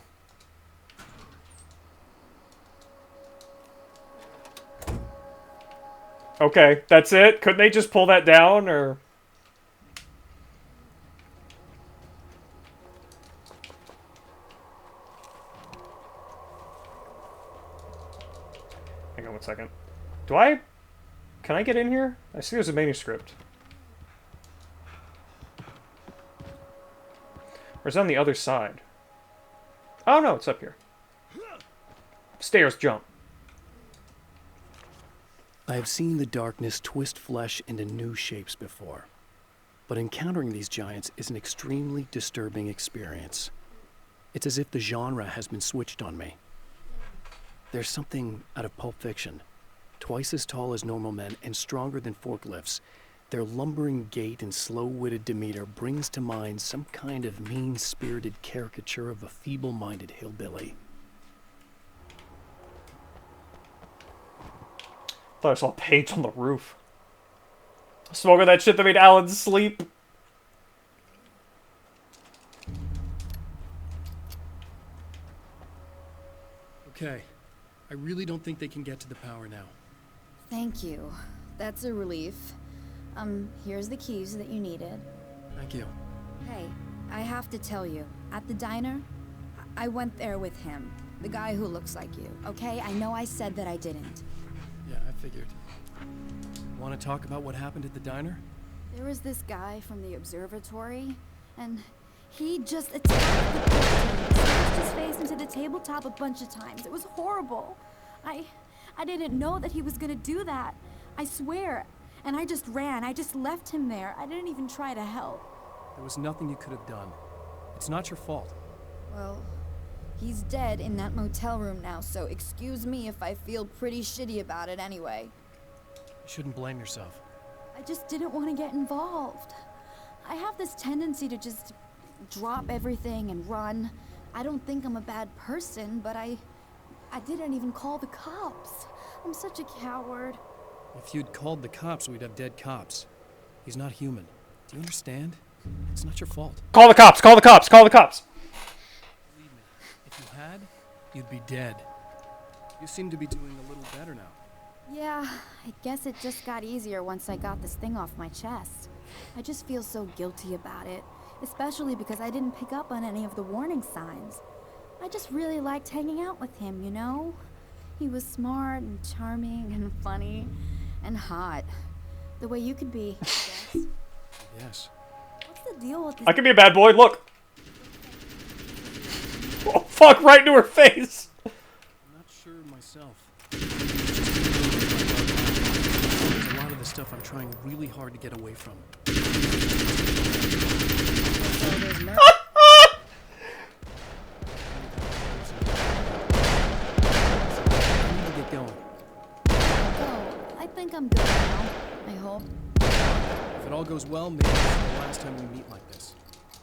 Okay, that's it? Couldn't they just pull that down, or... Hang on one second. Can I get in here? I see there's a manuscript. Or is it on the other side? Oh no, it's up here. Stairs, jump. I have seen the darkness twist flesh into new shapes before, but encountering these giants is an extremely disturbing experience. It's as if the genre has been switched on me. There's something out of Pulp Fiction. Twice as tall as normal men and stronger than forklifts, their lumbering gait and slow-witted demeanor brings to mind some kind of mean-spirited caricature of a feeble-minded hillbilly. Thought I saw paint on the roof. Smoking that shit that made Alan sleep. Okay, I really don't think they can get to the power now. Thank you. That's a relief. Here's the keys that you needed. Thank you. Hey, I have to tell you, at the diner, I went there with him. The guy who looks like you, okay? I know I said that I didn't. Yeah, I figured. Want to talk about what happened at the diner? There was this guy from the observatory, and he just attacked the building, smashed his face into the tabletop a bunch of times. It was horrible. I didn't know that he was gonna do that. I swear. And I just ran. I just left him there. I didn't even try to help. There was nothing you could have done. It's not your fault. Well, he's dead in that motel room now, so excuse me if I feel pretty shitty about it anyway. You shouldn't blame yourself. I just didn't want to get involved. I have this tendency to just drop everything and run. I don't think I'm a bad person, but I didn't even call the cops. I'm such a coward. If you'd called the cops, we'd have dead cops. He's not human. Do you understand? It's not your fault. Call the cops! Call the cops! Call the cops! Believe me, if you had, you'd be dead. You seem to be doing a little better now. Yeah, I guess it just got easier once I got this thing off my chest. I just feel so guilty about it, especially because I didn't pick up on any of the warning signs. I just really liked hanging out with him, you know? He was smart and charming and funny and hot. The way you could be, I guess. Yes. What's the deal with this? I can be a bad boy, look! Oh, fuck, right into her face! I'm not sure myself. There's a lot of the stuff I'm trying really hard to get away from. Get going. Oh, I think I'm good now. I hope. If it all goes well, maybe this is the last time we meet like this.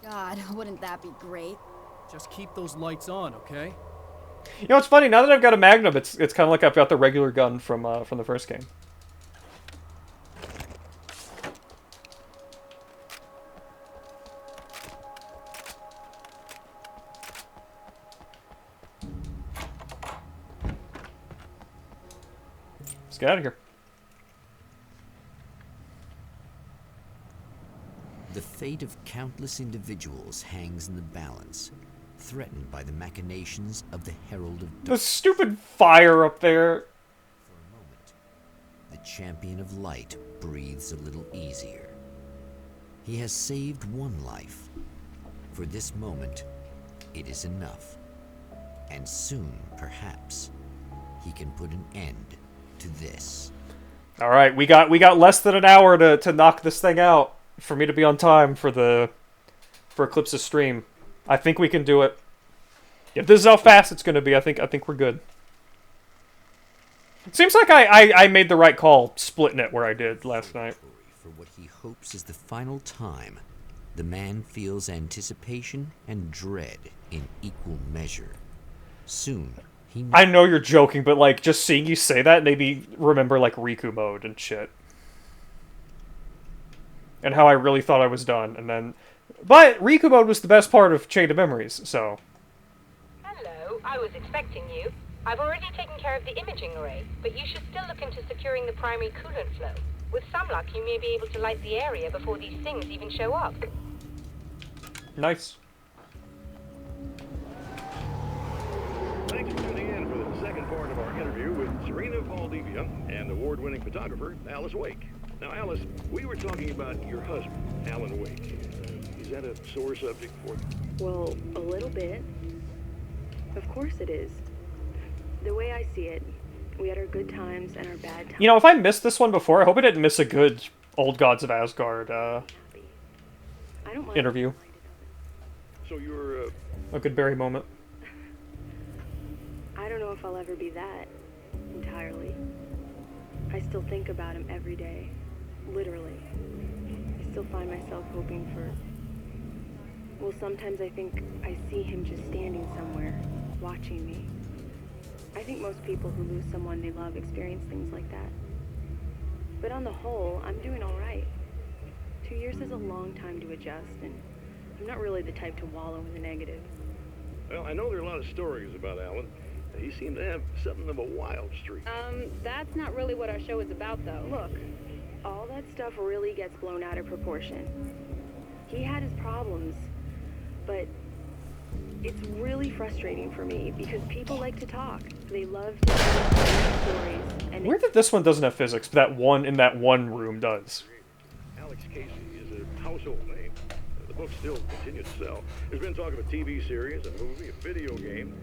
God, wouldn't that be great? Just keep those lights on, okay? You know, it's funny, now that I've got a Magnum, it's kind of like I've got the regular gun from the first game. Let's get out of here. The fate of countless individuals hangs in the balance, threatened by the machinations of the Herald of The stupid fire up there. For a moment, the champion of light breathes a little easier. He has saved one life. For this moment, it is enough. And soon, perhaps, he can put an end to this. All right, we got less than an hour to knock this thing out for me to be on time for Eclipse's stream. I think we can do it. If this is how fast it's going to be, I think we're good. It seems like I made the right call splitting it where I did last night. For what he hopes is the final time, the man feels anticipation and dread in equal measure. Soon, he... I know you're joking, but like just seeing you say that made me remember like Riku mode and shit. And how I really thought I was done, and then... But Riku mode was the best part of Chain of Memories, so... Hello, I was expecting you. I've already taken care of the imaging array, but you should still look into securing the primary coolant flow. With some luck, you may be able to light the area before these things even show up. Nice. Thanks for tuning in for the second part of our interview with Serena Valdivia and award-winning photographer Alice Wake. Now, Alice, we were talking about your husband, Alan Wake. Is that a sore subject for you? Well, a little bit. Of course it is. The way I see it, we had our good times and our bad times. You know, if I missed this one before, I hope I didn't miss a good Old Gods of Asgard interview. So you're a good Barry moment. I don't know if I'll ever be that entirely. I still think about him every day, literally. I still find myself hoping for... Well, sometimes I think I see him just standing somewhere, watching me. I think most people who lose someone they love experience things like that. But on the whole, I'm doing all right. 2 years is a long time to adjust, and I'm not really the type to wallow in the negative. Well, I know there are a lot of stories about Alan. He seemed to have something of a wild streak. That's not really what our show is about, though. Look, all that stuff really gets blown out of proportion. He had his problems, but it's really frustrating for me because people like to talk. They love to tell stories. And Weird that this one doesn't have physics, but that one in that one room does. Alex Casey is a household name. The book still continues to sell. There's been talk of a TV series, a movie, a video game.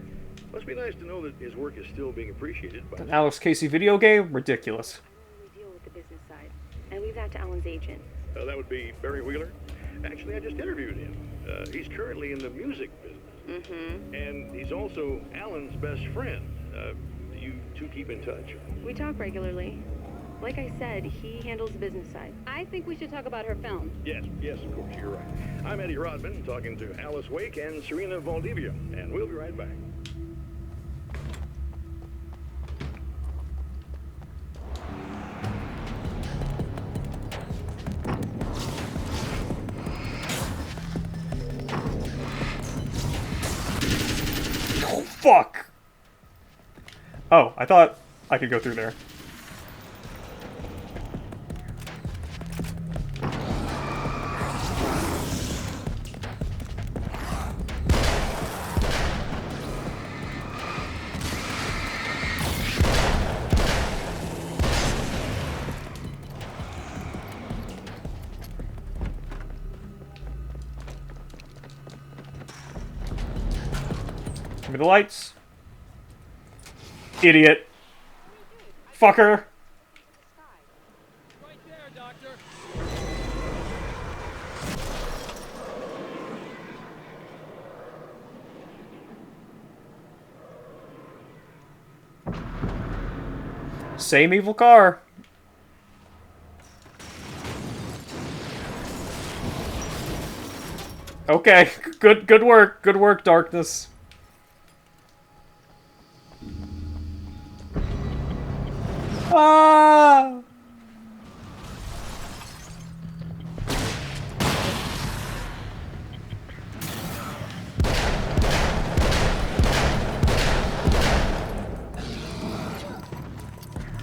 Must be nice to know that his work is still being appreciated by... An Alex Casey video game? Ridiculous. we deal with the business side, and leave that to Alan's agent. That would be Barry Wheeler. Actually, I just interviewed him. He's currently in the music business. Mm-hmm. And he's also Alan's best friend. You two keep in touch? We talk regularly. Like I said, he handles the business side. I think we should talk about her film. Yes, of course, you're right. I'm Eddie Rodman, talking to Alice Wake and Serena Valdivia, and we'll be right back. Oh, fuck! Oh, I thought I could go through there. Give me the lights. Idiot. Fucker. Right there, Doctor. Same evil car. Okay, good work, darkness. Ah!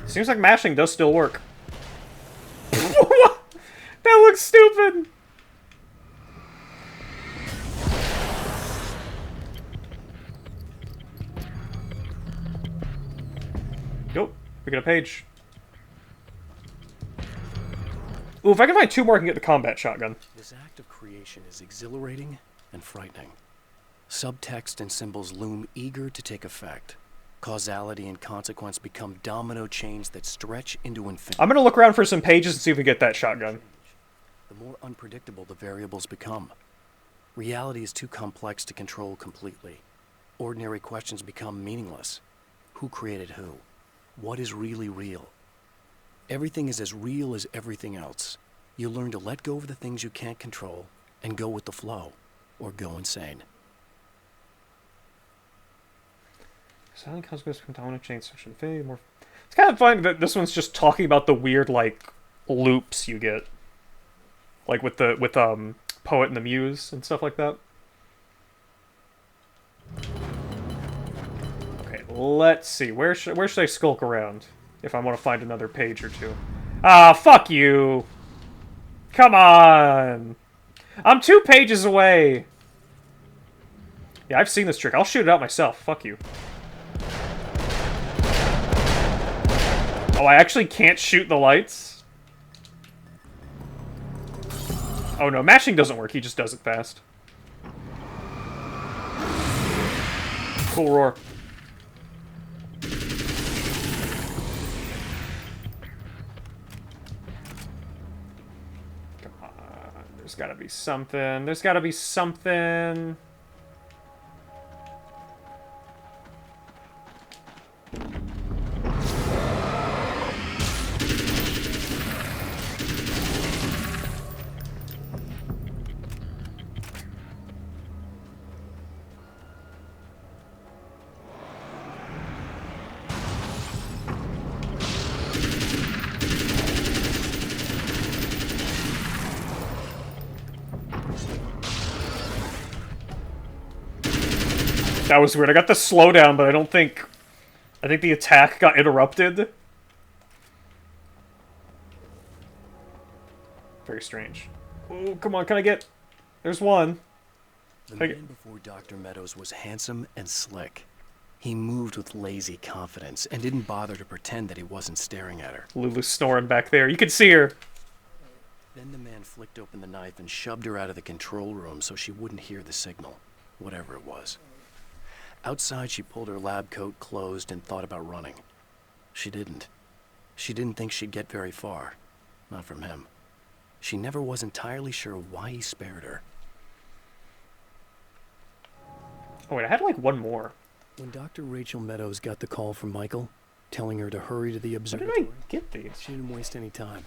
Seems like mashing does still work. What? That looks stupid! Nope. We got a page. Ooh, if I can find 2 more, I can get the combat shotgun. This act of creation is exhilarating and frightening. Subtext and symbols loom eager to take effect. Causality and consequence become domino chains that stretch into infinity. I'm gonna look around for some pages and see if we get that shotgun. The more unpredictable the variables become. Reality is too complex to control completely. Ordinary questions become meaningless. Who created who? What is really real? Everything is as real as everything else. You learn to let go of the things you can't control and go with the flow, or go insane. Silent consequence from domino chain such infinity more. It's kind of funny that this one's just talking about the weird like loops you get, like with Poet and the Muse and stuff like that. Okay, let's see. Where should I skulk around if I want to find another page or 2? Ah, fuck you! Come on! I'm 2 pages away. Yeah, I've seen this trick. I'll shoot it out myself. Fuck you. Oh, I actually can't shoot the lights? Oh no, mashing doesn't work, he just does it fast. Cool roar. Come on, there's gotta be something. There's gotta be something. That was weird. I got the slowdown, but I think the attack got interrupted. Very strange. Oh, come on, can I get... There's one. The man before Dr. Meadows was handsome and slick. He moved with lazy confidence and didn't bother to pretend that he wasn't staring at her. Lulu's snoring back there. You can see her. Then the man flicked open the knife and shoved her out of the control room so she wouldn't hear the signal, whatever it was. Outside, she pulled her lab coat closed and thought about running. She didn't. She didn't think she'd get very far. Not from him. She never was entirely sure why he spared her. Oh wait, I had like one more. When Dr. Rachel Meadows got the call from Michael, telling her to hurry to the observatory, when did I get these? She didn't waste any time.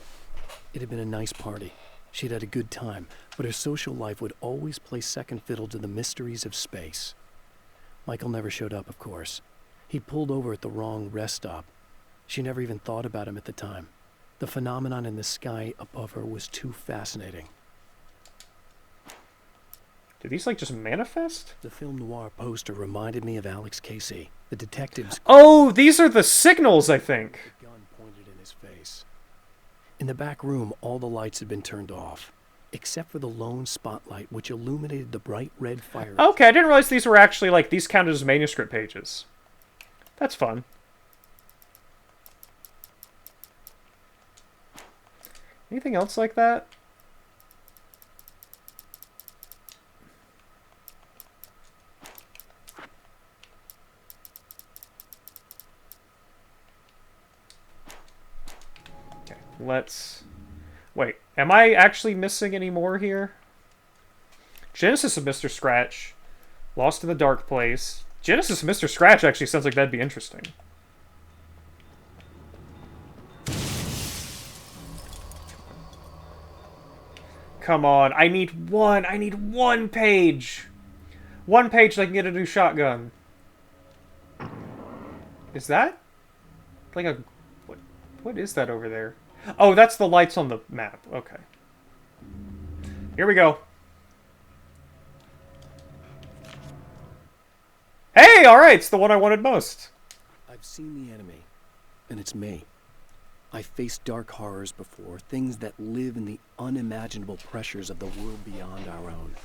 It had been a nice party. She'd had a good time, but her social life would always play second fiddle to the mysteries of space. Michael never showed up, of course. He pulled over at the wrong rest stop. She never even thought about him at the time. The phenomenon in the sky above her was too fascinating. Did these, like, just manifest? The film noir poster reminded me of Alex Casey, the detective's... Oh, these are the signals, I think. The gun pointed in his face. In the back room, all the lights had been turned off, except for the lone spotlight which illuminated the bright red fire. Okay, I didn't realize these were actually, like, these counted as manuscript pages. That's fun. Anything else like that? Okay, let's... Wait, am I actually missing any more here? Genesis of Mr. Scratch. Lost in the Dark Place. Genesis of Mr. Scratch actually sounds like that'd be interesting. Come on, I need one page! One page so I can get a new shotgun. Is that? Like a... What? What is that over there? Oh, that's the lights on the map. Okay. Here we go. Hey, alright, it's the one I wanted most. I've seen the enemy, and it's me. I've faced dark horrors before, things that live in the unimaginable pressures of the world beyond our own.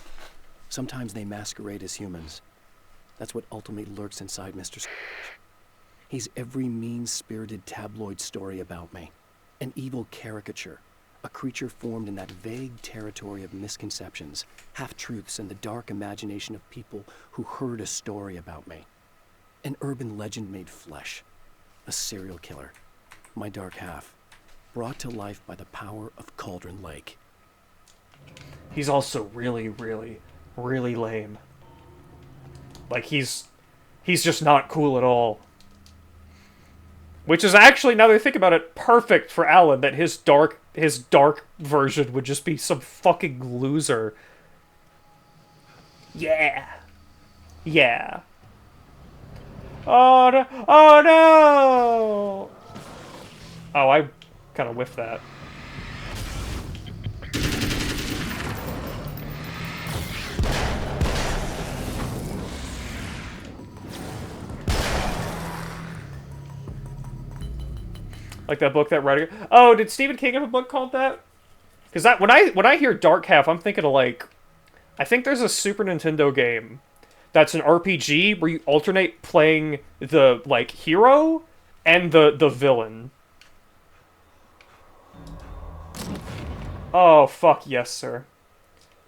Sometimes they masquerade as humans. That's what ultimately lurks inside Mr. He's every mean-spirited tabloid story about me. An evil caricature. A creature formed in that vague territory of misconceptions, half-truths, and the dark imagination of people who heard a story about me. An urban legend made flesh. A serial killer. My dark half. Brought to life by the power of Cauldron Lake. He's also really, really, really lame. Like, he's just not cool at all. Which is actually, now that I think about it, perfect for Alan, that his dark version would just be some fucking loser. Yeah. Yeah. Oh no! Oh no! Oh, I kind of whiffed that. Like that book that writer. Oh, did Stephen King have a book called that? Because that when I hear Dark Half, I'm thinking of like, I think there's a Super Nintendo game that's an RPG where you alternate playing the like hero and the villain. Oh fuck yes, sir.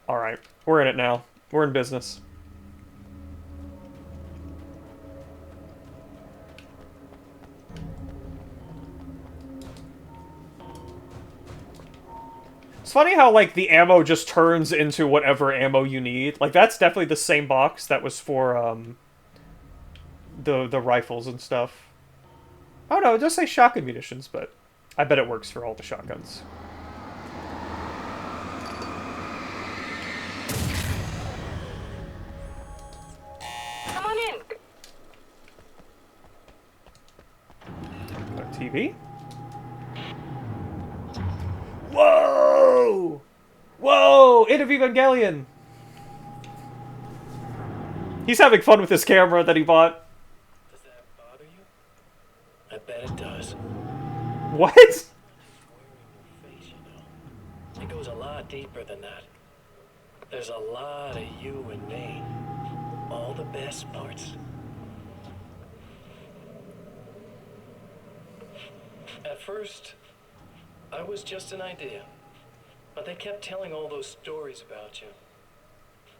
All right, we're in it now. We're in business. It's funny how, like, the ammo just turns into whatever ammo you need. Like, that's definitely the same box that was for, the rifles and stuff. Oh, no, it does say shotgun munitions, but I bet it works for all the shotguns. Come on in. TV? Whoa! Whoa! End of Evangelion! He's having fun with his camera that he bought. Does that bother you? I bet it does. What? It goes a lot deeper than that. There's a lot of you and me. All the best parts. At first, I was just an idea. But they kept telling all those stories about you.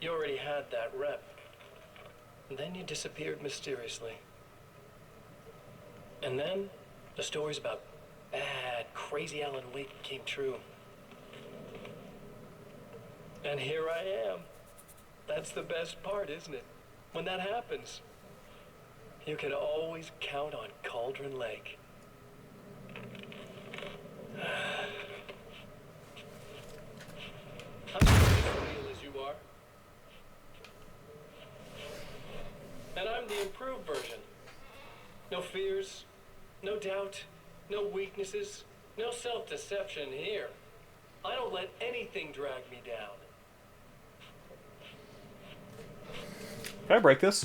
You already had that rep. And then you disappeared mysteriously. And then, the stories about bad, crazy Alan Wake came true. And here I am. That's the best part, isn't it? When that happens, you can always count on Cauldron Lake. I'm as real as you are. And I'm the improved version. No fears, no doubt, no weaknesses, no self-deception here. I don't let anything drag me down. Can I break this?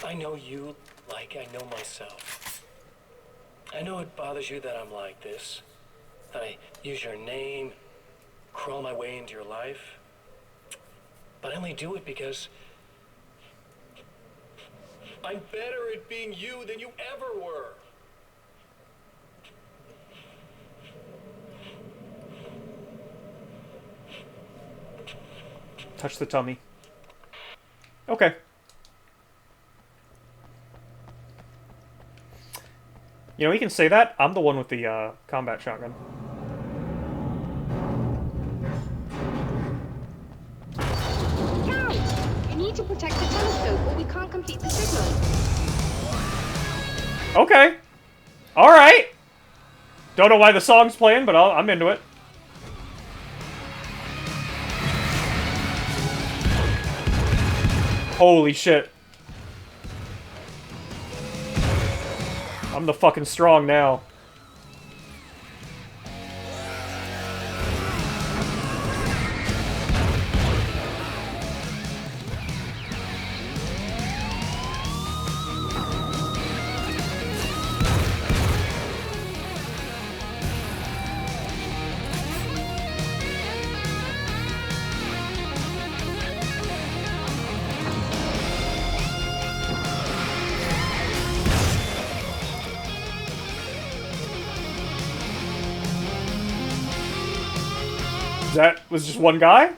I know you like I know myself. I know it bothers you that I'm like this. That I use your name, crawl my way into your life. But I only do it because I'm better at being you than you ever were. Touch the tummy. Okay. You know, we can say that. I'm the one with the combat shotgun. You need to protect the telescope or we can't complete the signal. Okay. Alright. Don't know why the song's playing, but I'm into it. Holy shit. I'm the fucking strong now. That was just one guy?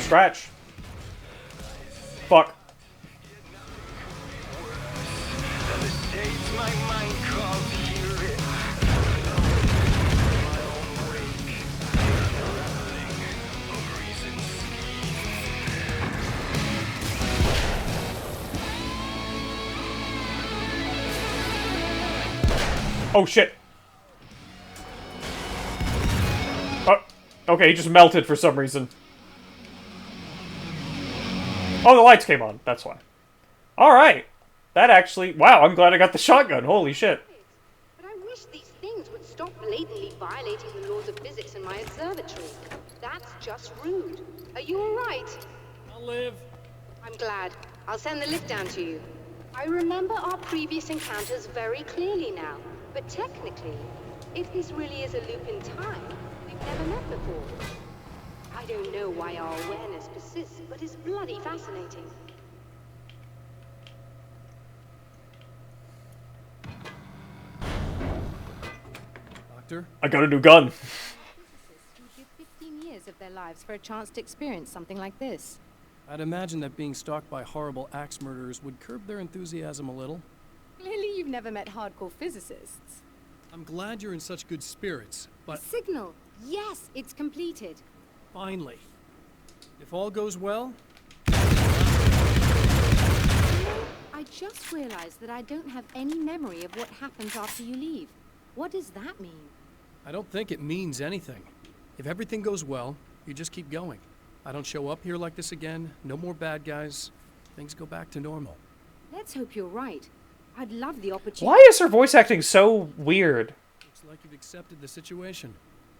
Scratch. Fuck. Oh shit. Oh, okay, he just melted for some reason. Oh, the lights came on. That's why. Alright. That actually... Wow, I'm glad I got the shotgun. Holy shit. But I wish these things would stop blatantly violating the laws of physics in my observatory. That's just rude. Are you alright? I'll live. I'm glad. I'll send the lift down to you. I remember our previous encounters very clearly now. But technically, if this really is a loop in time, we've never met before. I don't know why our awareness persists, but it's bloody fascinating. Doctor? I got a new gun. Who give 15 years of their lives for a chance to experience something like this. I'd imagine that being stalked by horrible axe murderers would curb their enthusiasm a little. Clearly you've never met hardcore physicists. I'm glad you're in such good spirits, but... Signal! Yes, it's completed. Finally. If all goes well... I just realized that I don't have any memory of what happens after you leave. What does that mean? I don't think it means anything. If everything goes well, you just keep going. I don't show up here like this again, no more bad guys. Things go back to normal. Let's hope you're right. I'd love the opportunity. Why is her voice acting so weird? Looks like you've accepted the situation.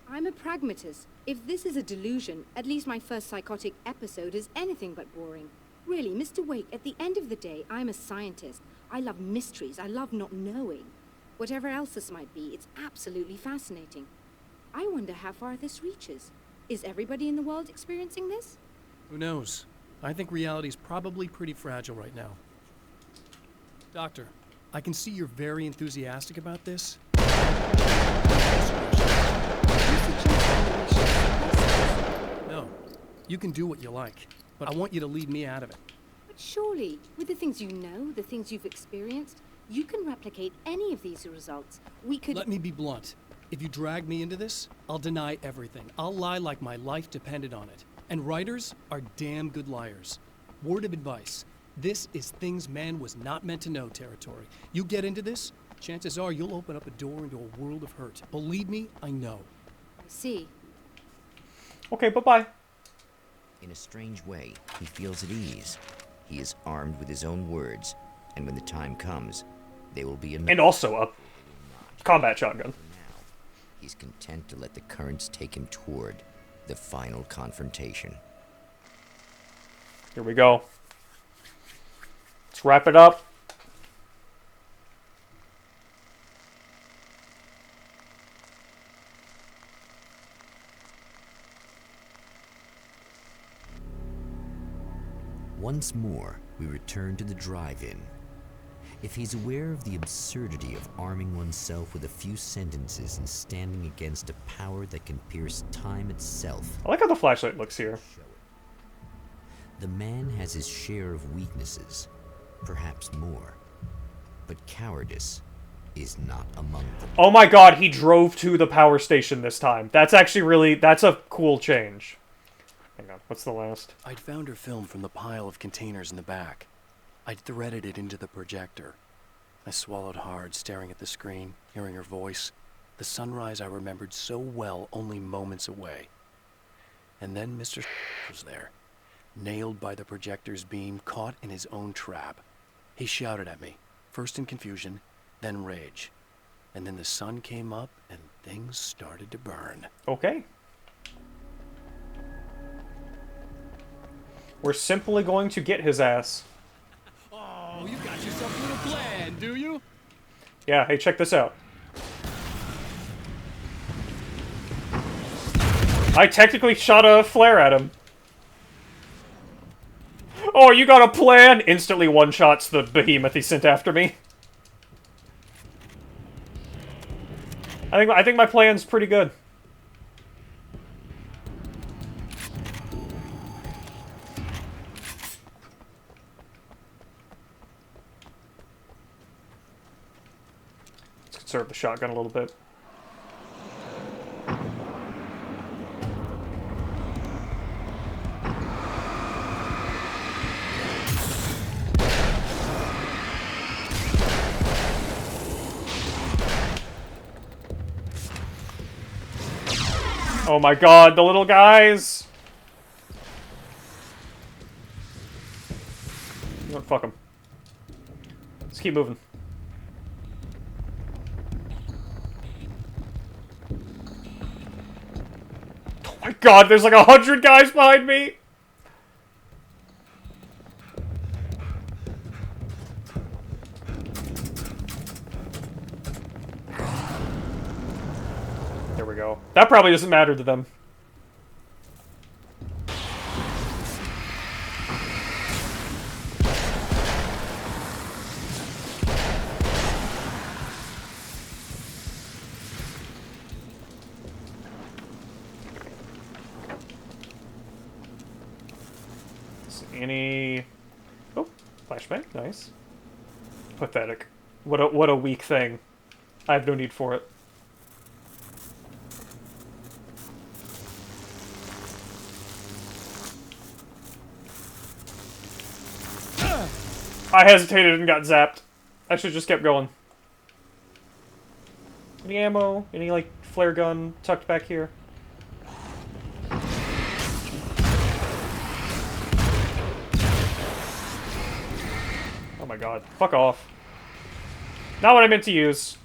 I'm a pragmatist. If this is a delusion, at least my first psychotic episode is anything but boring. Really, Mr. Wake, at the end of the day, I'm a scientist. I love mysteries. I love not knowing. Whatever else this might be, it's absolutely fascinating. I wonder how far this reaches. Is everybody in the world experiencing this? Who knows? I think reality's probably pretty fragile right now. Doctor, I can see you're very enthusiastic about this. No, you can do what you like, but I want you to leave me out of it. But surely, with the things you know, the things you've experienced, you can replicate any of these results. We could... Let me be blunt. If you drag me into this, I'll deny everything. I'll lie like my life depended on it. And writers are damn good liars. Word of advice. This is things man was not meant to know territory. You get into this, chances are you'll open up a door into a world of hurt. Believe me, I know. I see. Okay, bye-bye. In a strange way, he feels at ease. He is armed with his own words, and when the time comes, they will be enough. And also a combat shotgun. He's content to let the currents take him toward the final confrontation. Here we go. Let's wrap it up. Once more, we return to the drive-in. If he's aware of the absurdity of arming oneself with a few sentences and standing against a power that can pierce time itself... I like how the flashlight looks here. The man has his share of weaknesses, perhaps more. But cowardice is not among them. Oh my god, he drove to the power station this time. That's actually really... That's a cool change. Hang on, what's the last? I'd found her film from the pile of containers in the back. I'd threaded it into the projector. I swallowed hard, staring at the screen, hearing her voice. The sunrise I remembered so well only moments away. And then Mr. was there, nailed by the projector's beam, caught in his own trap. He shouted at me, first in confusion, then rage. And then the sun came up and things started to burn. Okay. We're simply going to get his ass. Oh, you got yourself a little plan, do you? Yeah, hey, check this out. I technically shot a flare at him. Oh, you got a plan? Instantly one-shots the behemoth he sent after me. I think my plan's pretty good. Let's conserve the shotgun a little bit. Oh my god, the little guys! Oh, fuck them. Let's keep moving. Oh my god, there's like 100 guys behind me! There we go. That probably doesn't matter to them. Any... Oh, flashbang, nice. Pathetic. What a weak thing. I have no need for it. I hesitated and got zapped. I should have just kept going. Any ammo? Any, like, flare gun tucked back here? Oh my god. Fuck off. Not what I meant to use.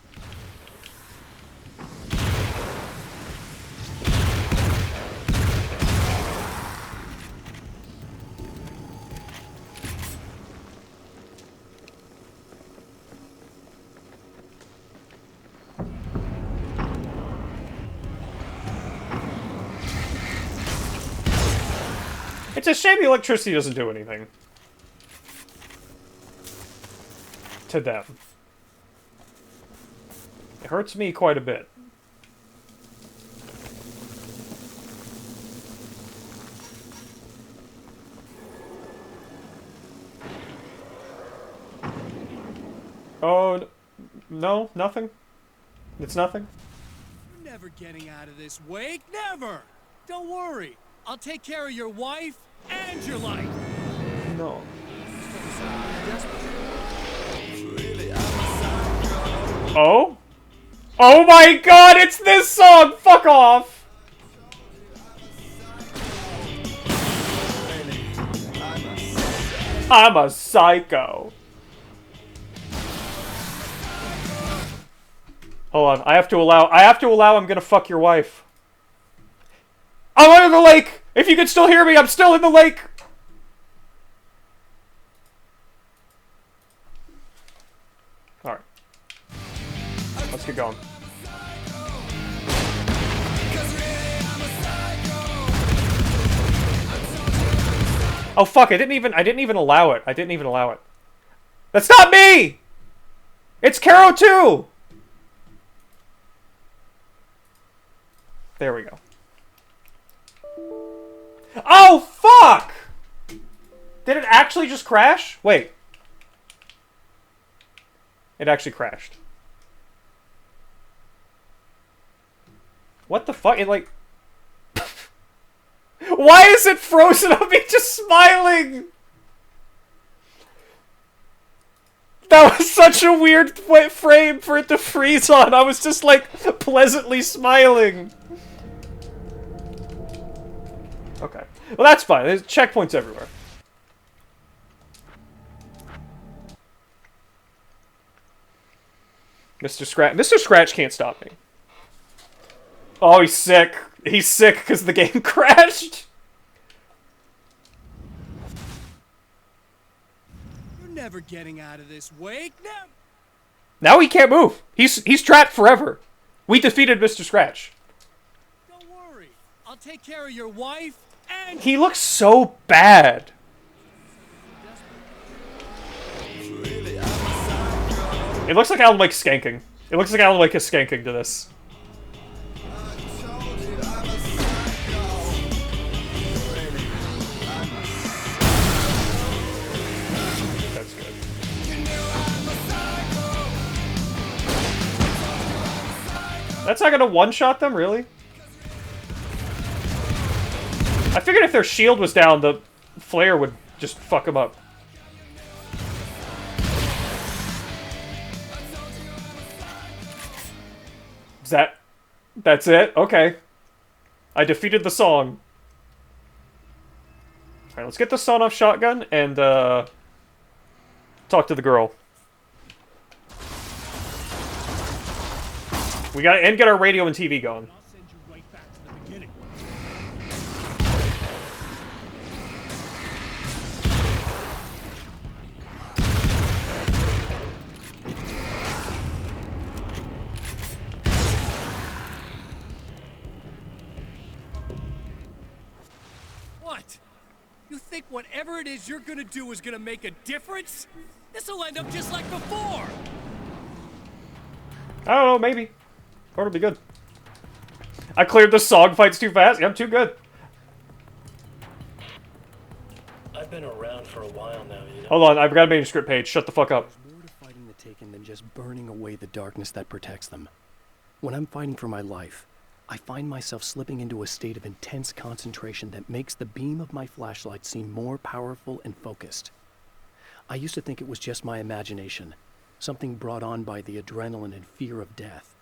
It's a shame the electricity doesn't do anything. To them. It hurts me quite a bit. Oh, no, nothing? It's nothing? You're never getting out of this, Wake. Never! Don't worry. I'll take care of your wife and your life. No. Oh? Oh my god, it's this song! Fuck off! I'm a psycho. Hold on, I have to allow I'm gonna fuck your wife. I'm under the lake! If you can still hear me, I'm still in the lake! Alright. Let's get going. Oh fuck, I didn't even allow it. I didn't even allow it. That's not me! It's Caro too! There we go. Oh, fuck! Did it actually just crash? Wait. It actually crashed. What the fuck? It like... Why is it frozen on me just smiling? That was such a weird frame for it to freeze on. I was just, like, pleasantly smiling. Okay. Well, that's fine. There's checkpoints everywhere. Mr. Scratch can't stop me. Oh, he's sick. He's sick because the game crashed. You're never getting out of this wake. Now he can't move. He's trapped forever. We defeated Mr. Scratch. Don't worry. I'll take care of your wife and... He looks so bad. It looks like Alan Wake's skanking. It looks like Alan Wake is skanking to this. That's good. That's not gonna one-shot them, really? I figured if their shield was down, the flare would just fuck them up. That's it? Okay. I defeated the song. Alright, let's get the sawn-off shotgun and, talk to the girl. We gotta get our radio and TV going. What? You think whatever it is you're gonna do is gonna make a difference? This'll end up just like before! I don't know, maybe. Or it'll be good. I cleared the song fights too fast. Yeah, I'm too good. I've been around for a while now, you know. Hold on, I've got a manuscript page. Shut the fuck up. There's more to fighting the Taken than just burning away the darkness that protects them. When I'm fighting for my life, I find myself slipping into a state of intense concentration that makes the beam of my flashlight seem more powerful and focused. I used to think it was just my imagination, something brought on by the adrenaline and fear of death.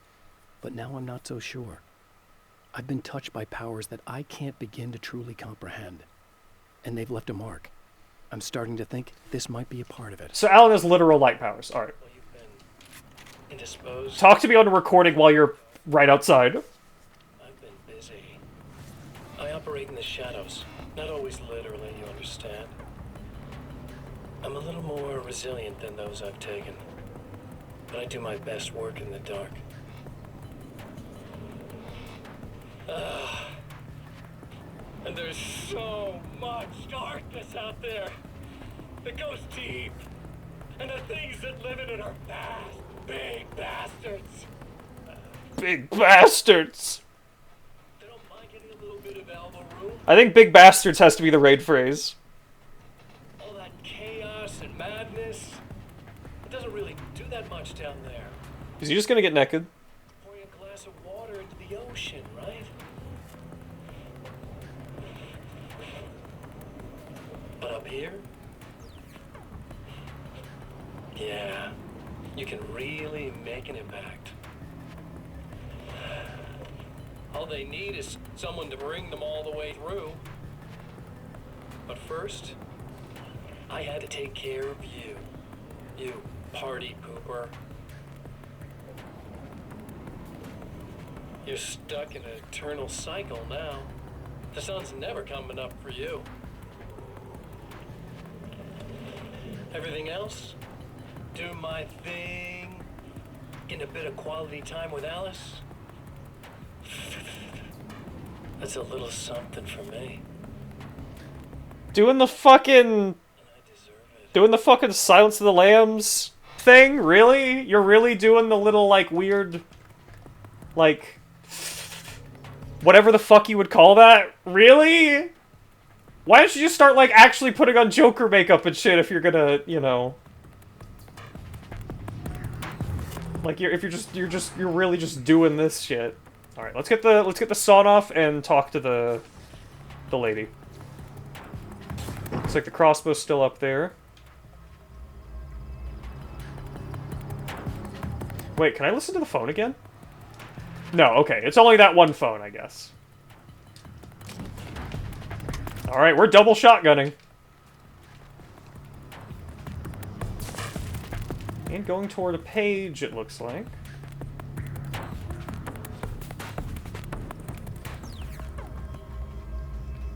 But now I'm not so sure. I've been touched by powers that I can't begin to truly comprehend. And they've left a mark. I'm starting to think this might be a part of it. So Alan has literal light powers. Alright. Well, you've been indisposed. Talk to me on the recording while you're right outside. I've been busy. I operate in the shadows. Not always literally, you understand. I'm a little more resilient than those I've taken. But I do my best work in the dark. And there's so much darkness out there that goes deep. And the things that live in it are fast, big bastards. Big bastards. They don't mind getting a little bit of elbow room. I think big bastards has to be the raid phrase. All that chaos and madness. It doesn't really do that much down there. Is he just gonna get naked? Pouring a glass of water into the ocean, right? But up here? Yeah, you can really make an impact. All they need is someone to bring them all the way through. But first, I had to take care of you. You party pooper. You're stuck in an eternal cycle now. The sun's never coming up for you. Everything else? Do my thing. Getting a bit of quality time with Alice. That's a little something for me. Doing the fucking Silence of the Lambs thing? Really? You're really doing the little, like, weird, like, whatever the fuck you would call that? Really? Why don't you just start, like, actually putting on Joker makeup and shit if you're gonna, you know... Like, you're really just doing this shit. Alright, let's get the sawn off and talk to the lady. Looks like the crossbow's still up there. Wait, can I listen to the phone again? No, okay. It's only that one phone, I guess. Alright, we're double shotgunning. And going toward a page, it looks like.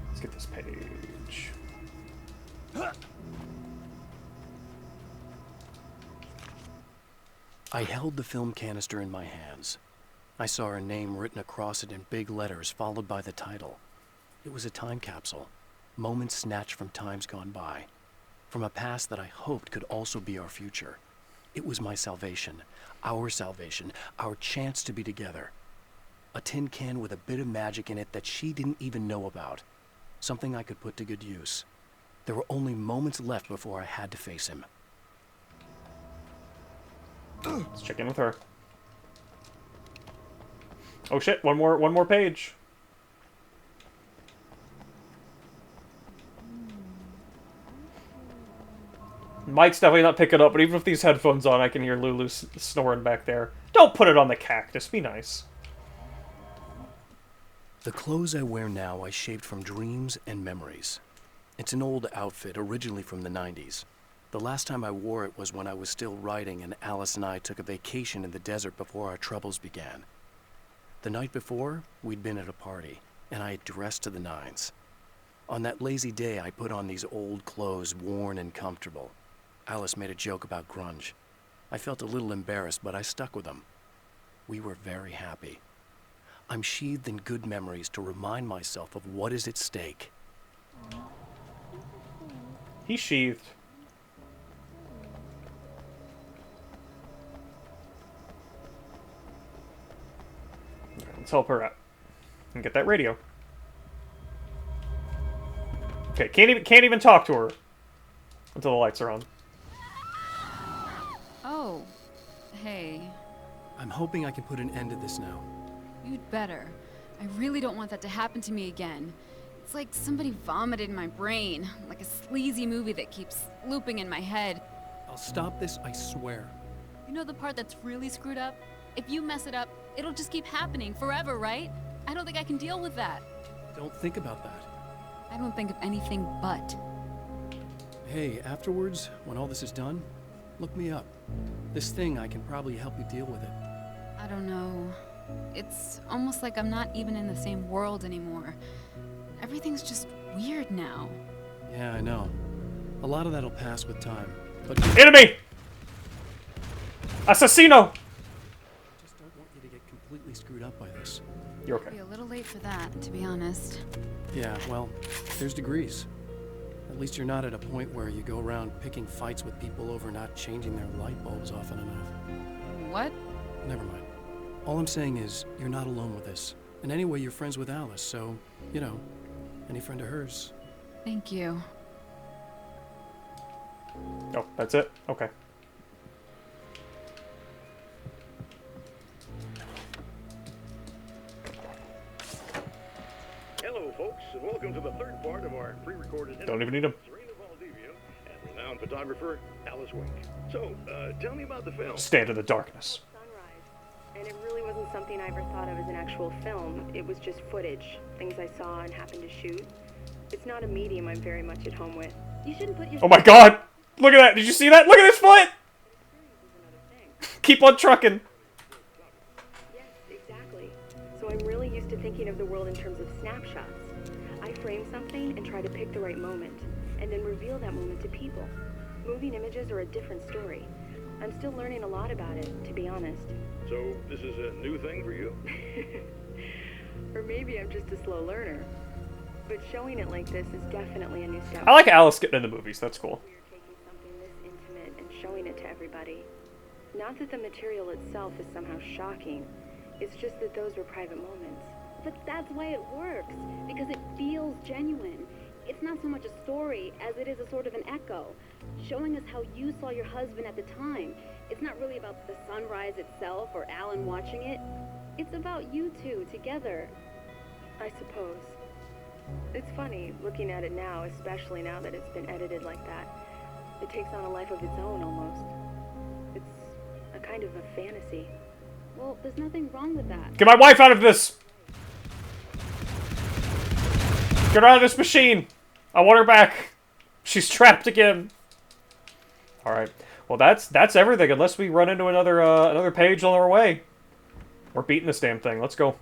Let's get this page. I held the film canister in my hands. I saw her name written across it in big letters, followed by the title. It was a time capsule, moments snatched from times gone by, from a past that I hoped could also be our future. It was my salvation, our chance to be together. A tin can with a bit of magic in it that she didn't even know about. Something I could put to good use. There were only moments left before I had to face him. Let's check in with her. Oh shit, one more page. Mike's definitely not picking up, but even with these headphones on, I can hear Lulu snoring back there. Don't put it on the cactus, be nice. The clothes I wear now I shaped from dreams and memories. It's an old outfit, originally from the 90s. The last time I wore it was when I was still writing and Alice and I took a vacation in the desert before our troubles began. The night before, we'd been at a party, and I had dressed to the nines. On that lazy day, I put on these old clothes, worn and comfortable. Alice made a joke about grunge. I felt a little embarrassed, but I stuck with them. We were very happy. I'm sheathed in good memories to remind myself of what is at stake. He's sheathed. Let's help her out and get that radio. Okay, can't even talk to her until the lights are on. Oh, hey. I'm hoping I can put an end to this now. You'd better. I really don't want that to happen to me again. It's like somebody vomited in my brain, like a sleazy movie that keeps looping in my head. I'll stop this, I swear. You know the part that's really screwed up? If you mess it up, it'll just keep happening forever, right? I don't think I can deal with that. Don't think about that. I don't think of anything but. Hey, afterwards, when all this is done, look me up. This thing, I can probably help you deal with it. I don't know. It's almost like I'm not even in the same world anymore. Everything's just weird now. Yeah, I know. A lot of that'll pass with time, but... Enemy! Assassino! I just don't want you to get completely screwed up by this. You're okay. Be a little late for that, to be honest. Yeah, well, there's degrees. At least you're not at a point where you go around picking fights with people over not changing their light bulbs often enough. What? Never mind. All I'm saying is, you're not alone with this. And anyway, you're friends with Alice, so, you know, any friend of hers. Thank you. Oh, that's it? Okay. Hello, folks, and welcome to the third part of our pre-recorded... Don't even need them. And renowned photographer, Alice Wink. So, tell me about the film. Stand in the darkness. And it really wasn't something I ever thought of as an actual film. It was just footage, things I saw and happened to shoot. It's not a medium I'm very much at home with. You shouldn't put your... Oh my god! Look at that! Did you see that? Look at his foot! Keep on trucking! Yes, exactly. So I'm really used to thinking of the world in terms of snapshots. I frame something and try to pick the right moment, and then reveal that moment to people. Moving images are a different story. I'm still learning a lot about it, to be honest. So, this is a new thing for you? Or maybe I'm just a slow learner. But showing it like this is definitely a new step. I like Alice getting into movies, that's cool. We're taking something this intimate and showing it to everybody. Not that the material itself is somehow shocking. It's just that those were private moments. But that's why it works, because it feels genuine. It's not so much a story as it is a sort of an echo, showing us how you saw your husband at the time. It's not really about the sunrise itself or Alan watching it. It's about you two together. I suppose. It's funny, looking at it now, especially now that it's been edited like that. It takes on a life of its own, almost. It's a kind of a fantasy. Well, there's nothing wrong with that. Get my wife out of this! Get her out of this machine! I want her back! She's trapped again! Alright. Well, that's everything, unless we run into another page on our way. We're beating this damn thing. Let's go.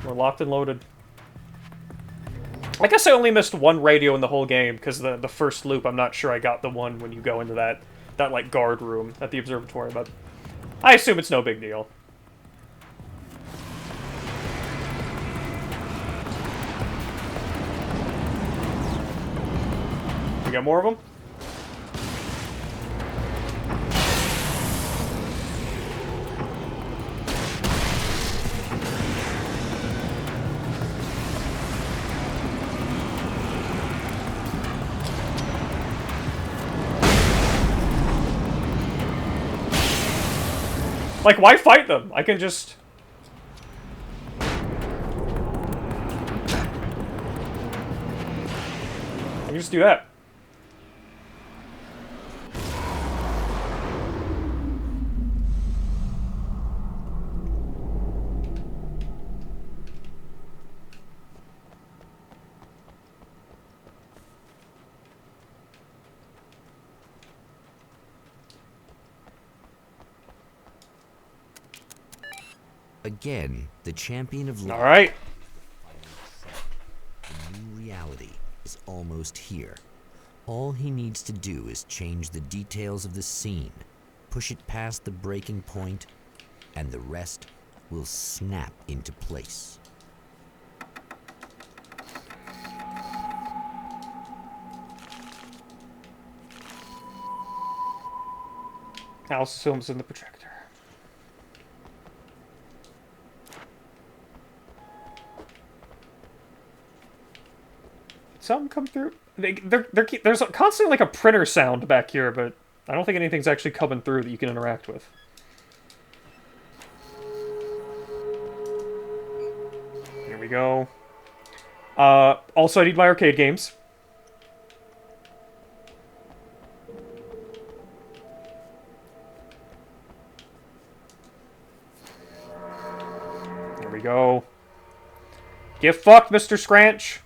We're locked and loaded. I guess I only missed one radio in the whole game, because the first loop, I'm not sure I got the one when you go into that like, guard room at the observatory, but I assume it's no big deal. We got more of them? Like, why fight them? I can just... I can just do that. Again, the champion of light. All right. The new reality is almost here. All he needs to do is change the details of the scene, push it past the breaking point, and the rest will snap into place. House films in the projector. Something come through? There's constantly like a printer sound back here, but I don't think anything's actually coming through that you can interact with. Here we go. Also, I need my arcade games. Here we go. Get fucked, Mr. Scranch.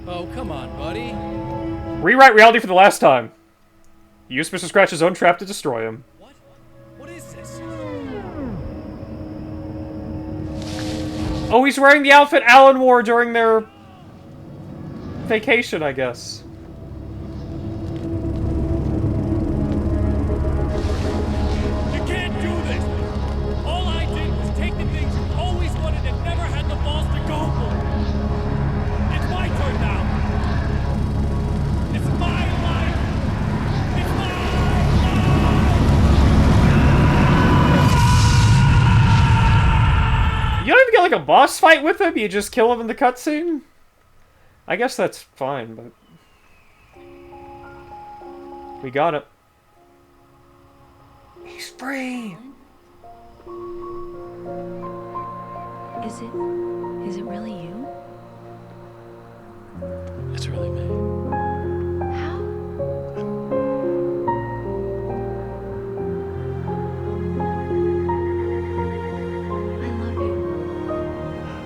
Oh, come on, buddy. Rewrite reality for the last time. Use Mr. Scratch's own trap to destroy him. What is this? Oh, he's wearing the outfit Alan wore during their vacation, I guess. You can't do this! All I did was take the things you always wanted and never had the balls to go for. It's my turn now. It's my life. It's my You don't even get like a boss fight with him? You just kill him in the cutscene? I guess that's fine, but... We got it. He's free! Is it really you? It's really me.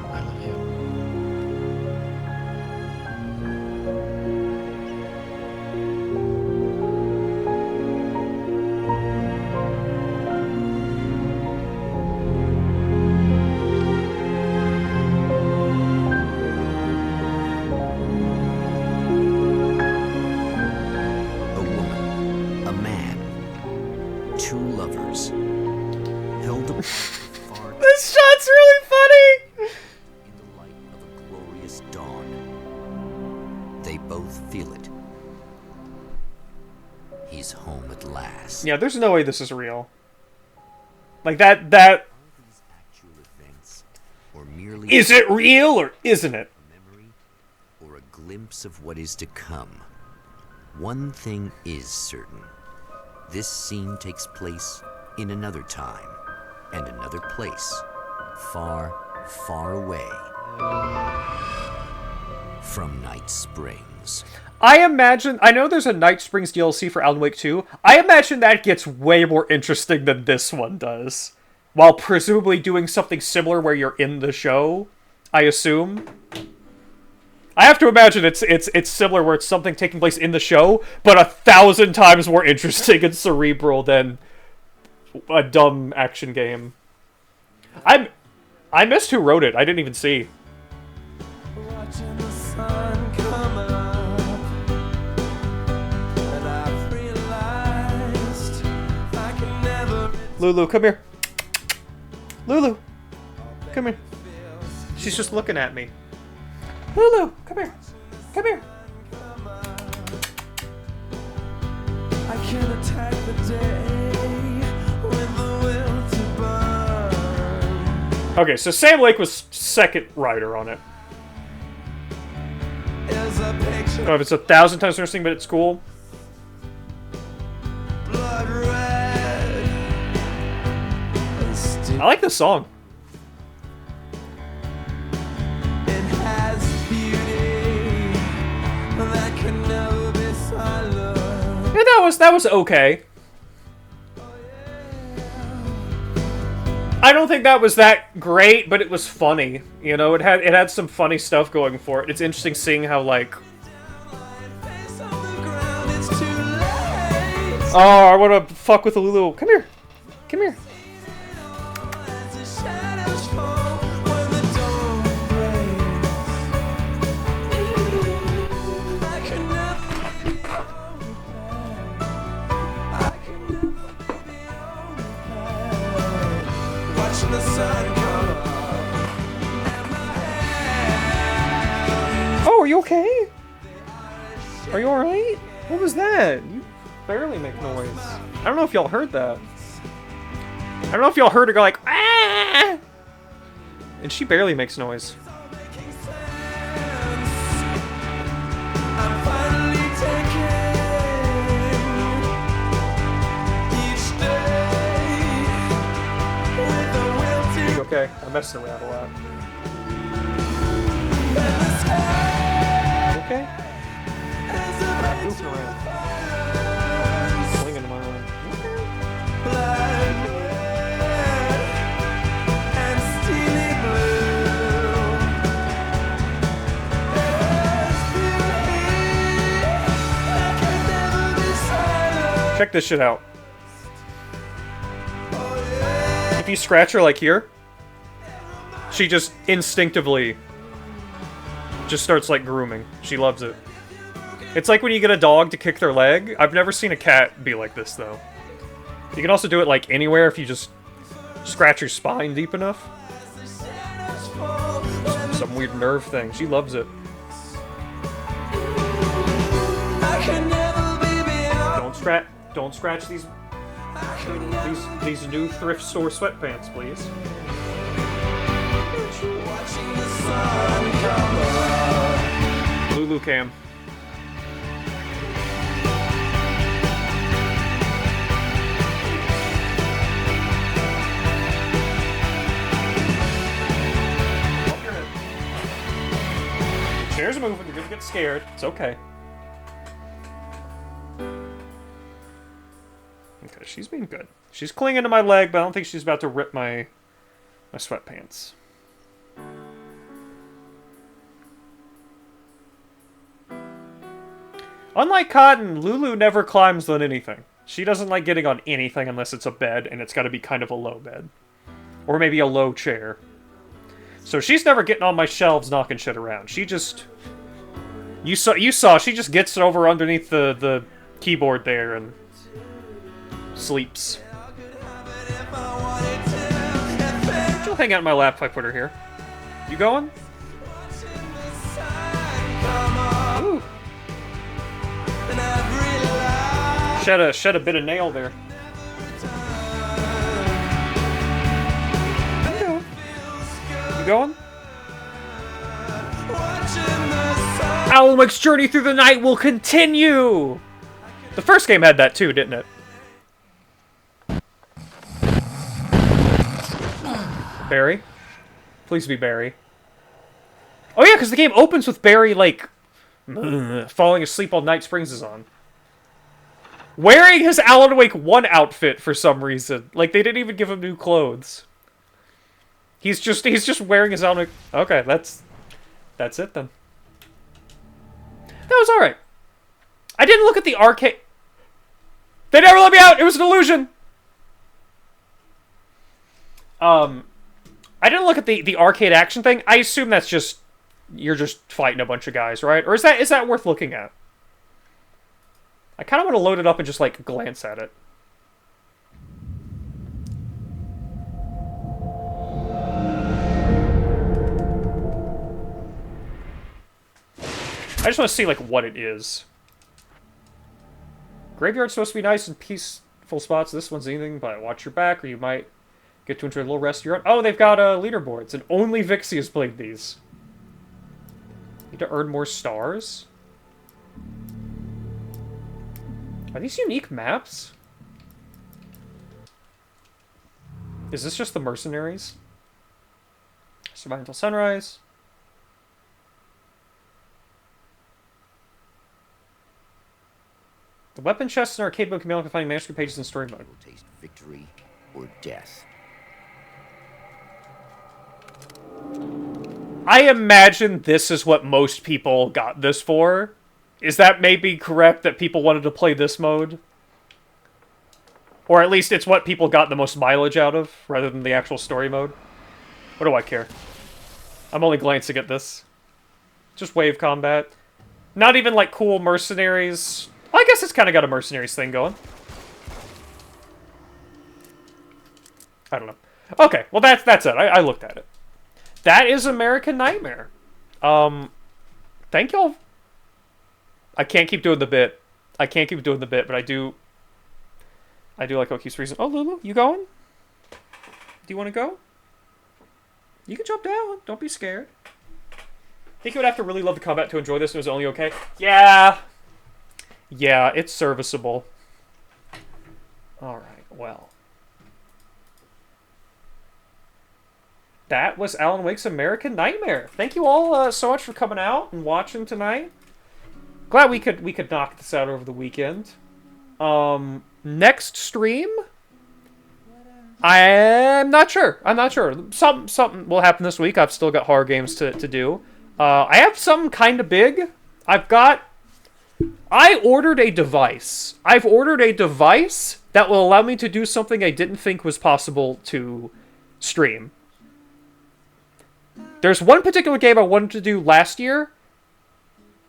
I love you. I love you. A woman, a man, two lovers, held apart far This shot's really funny! in the light of a glorious dawn. They both feel it. He's home at last. Yeah, there's no way this is real. Like, that... Actual events, or merely Is it real, or isn't it? a memory, or a glimpse of what is to come. One thing is certain. This scene takes place in another time and another place, far, far away from Night Springs. I know there's a Night Springs DLC for Alan Wake 2. I imagine that gets way more interesting than this one does. While presumably doing something similar where you're in the show, I assume. I have to imagine it's similar where it's something taking place in the show, but 1,000 times more interesting and cerebral than a dumb action game. I missed who wrote it. I didn't even see. Watching the sun come up, and I've realized I can never. Lulu, come here. Lulu, come here. She's just looking at me. Lulu, come here. Come here. I can attack the day with the will to burn. Okay, so Sam Lake was second writer on it. Is a I picture don't know if it's 1,000 times interesting, but it's cool. blood red. And still I like this song. it has beauty that can never be silent. Yeah, that was okay. I don't think that was that great, but it was funny. You know, it had some funny stuff going for it. It's interesting seeing how, like... Face on the ground, it's too late. Oh, I want to fuck with Lulu. Come here. Come here. As the shadows fall when the dawn breaks, I can never be I can never be watching the sun come up and my hands. Oh, are you okay? Are you alright? What was that? You barely make noise. I don't know if y'all heard that. I don't know if y'all heard her go like, ah! And she barely makes noise. Making sense. I'm finally taking each day with the will to You okay? I'm messing around a lot. and the sky You okay? is a Goofing around. Swinging to my own. blood red and steely blue. There's beauty that can never be silent. Check this shit out. Oh yeah. If you scratch her like here, she just instinctively just starts like grooming. She loves it. It's like when you get a dog to kick their leg. I've never seen a cat be like this though. You can also do it like anywhere if you just scratch your spine deep enough. Some weird nerve thing. She loves it. I can never be beyond. Don't scratch these new thrift store sweatpants, please. Watching the sun come up. Lulu cam. Bump your head. Chairs are moving, you're gonna get scared. It's okay. Okay, she's being good. She's clinging to my leg, but I don't think she's about to rip my sweatpants. Unlike Cotton, Lulu never climbs on anything. She doesn't like getting on anything unless it's a bed, and it's got to be kind of a low bed. Or maybe a low chair. So she's never getting on my shelves knocking shit around. She just... You saw, she just gets over underneath the keyboard there and sleeps. She'll hang out in my lap if I put her here. You going? Ooh. Shed a bit of nail there. You going? Alan Wake's journey through the night will continue! The first game had that too, didn't it? Barry? Please be Barry. Oh yeah, because the game opens with Barry, like, falling asleep while Night Springs is on. Wearing his Alan Wake 1 outfit for some reason. Like, they didn't even give him new clothes. He's just wearing his Alan Wake... Okay, that's it then. That was alright. I didn't look at the arcade... They never let me out! It was an illusion! I didn't look at the arcade action thing. I assume that's just... You're just fighting a bunch of guys, right? Or is that worth looking at? I kind of want to load it up and just, like, glance at it. I just want to see, like, what it is. Graveyard's supposed to be nice and peaceful spots. This one's anything but watch your back, or you might get to enjoy a little rest of your own. Oh, they've got leaderboards, and only Vixie has played these. Need to earn more stars? Are these unique maps? Is this just the mercenaries? Survive until sunrise. The weapon chests in arcade mode can be unlocked by finding manuscript pages in story mode. Taste victory or death. I imagine this is what most people got this for. Is that maybe correct, that people wanted to play this mode? Or at least it's what people got the most mileage out of, rather than the actual story mode? What do I care? I'm only glancing at this. Just wave combat. Not even like cool mercenaries. Well, I guess it's kind of got a mercenaries thing going. I don't know. Okay, well that's it. I looked at it. That is American Nightmare. Thank y'all. I can't keep doing the bit. I can't keep doing the bit, but I do like Oki's reason. Oh, Lulu, you going? Do you want to go? You can jump down. Don't be scared. Think you would have to really love the combat to enjoy this and it was only okay? Yeah. Yeah, it's serviceable. Alright, well. That was Alan Wake's American Nightmare. Thank you all so much for coming out and watching tonight. Glad we could knock this out over the weekend. Next stream? I'm not sure. I'm not sure. Something will happen this week. I've still got horror games to do. I have something kind of big. I ordered a device. I've ordered a device that will allow me to do something I didn't think was possible to stream. There's one particular game I wanted to do last year,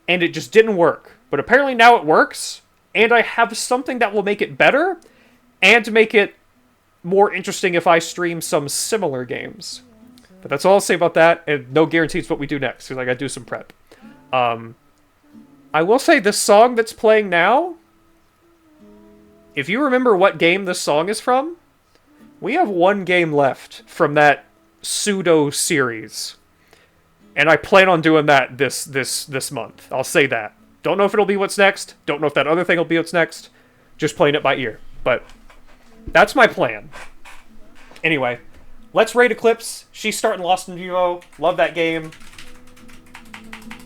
and it just didn't work. But apparently now it works, and I have something that will make it better, and make it more interesting if I stream some similar games. But that's all I'll say about that, and no guarantees what we do next, because I gotta do some prep. I will say this song that's playing now, if you remember what game this song is from, we have one game left from that pseudo series. And I plan on doing that this month. I'll say that. Don't know if it'll be what's next. Don't know if that other thing will be what's next. Just playing it by ear. But that's my plan. Anyway, let's raid Eclipse. She's starting Lost in Vivo. Love that game.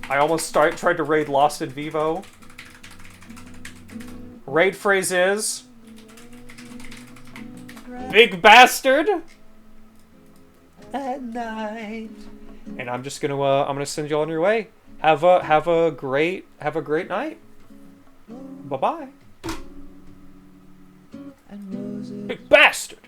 I almost tried to raid Lost in Vivo. Raid phrase is... Big bastard! At night. And I'm just gonna send you on your way. Have a great night. Bye bye. Big bastard.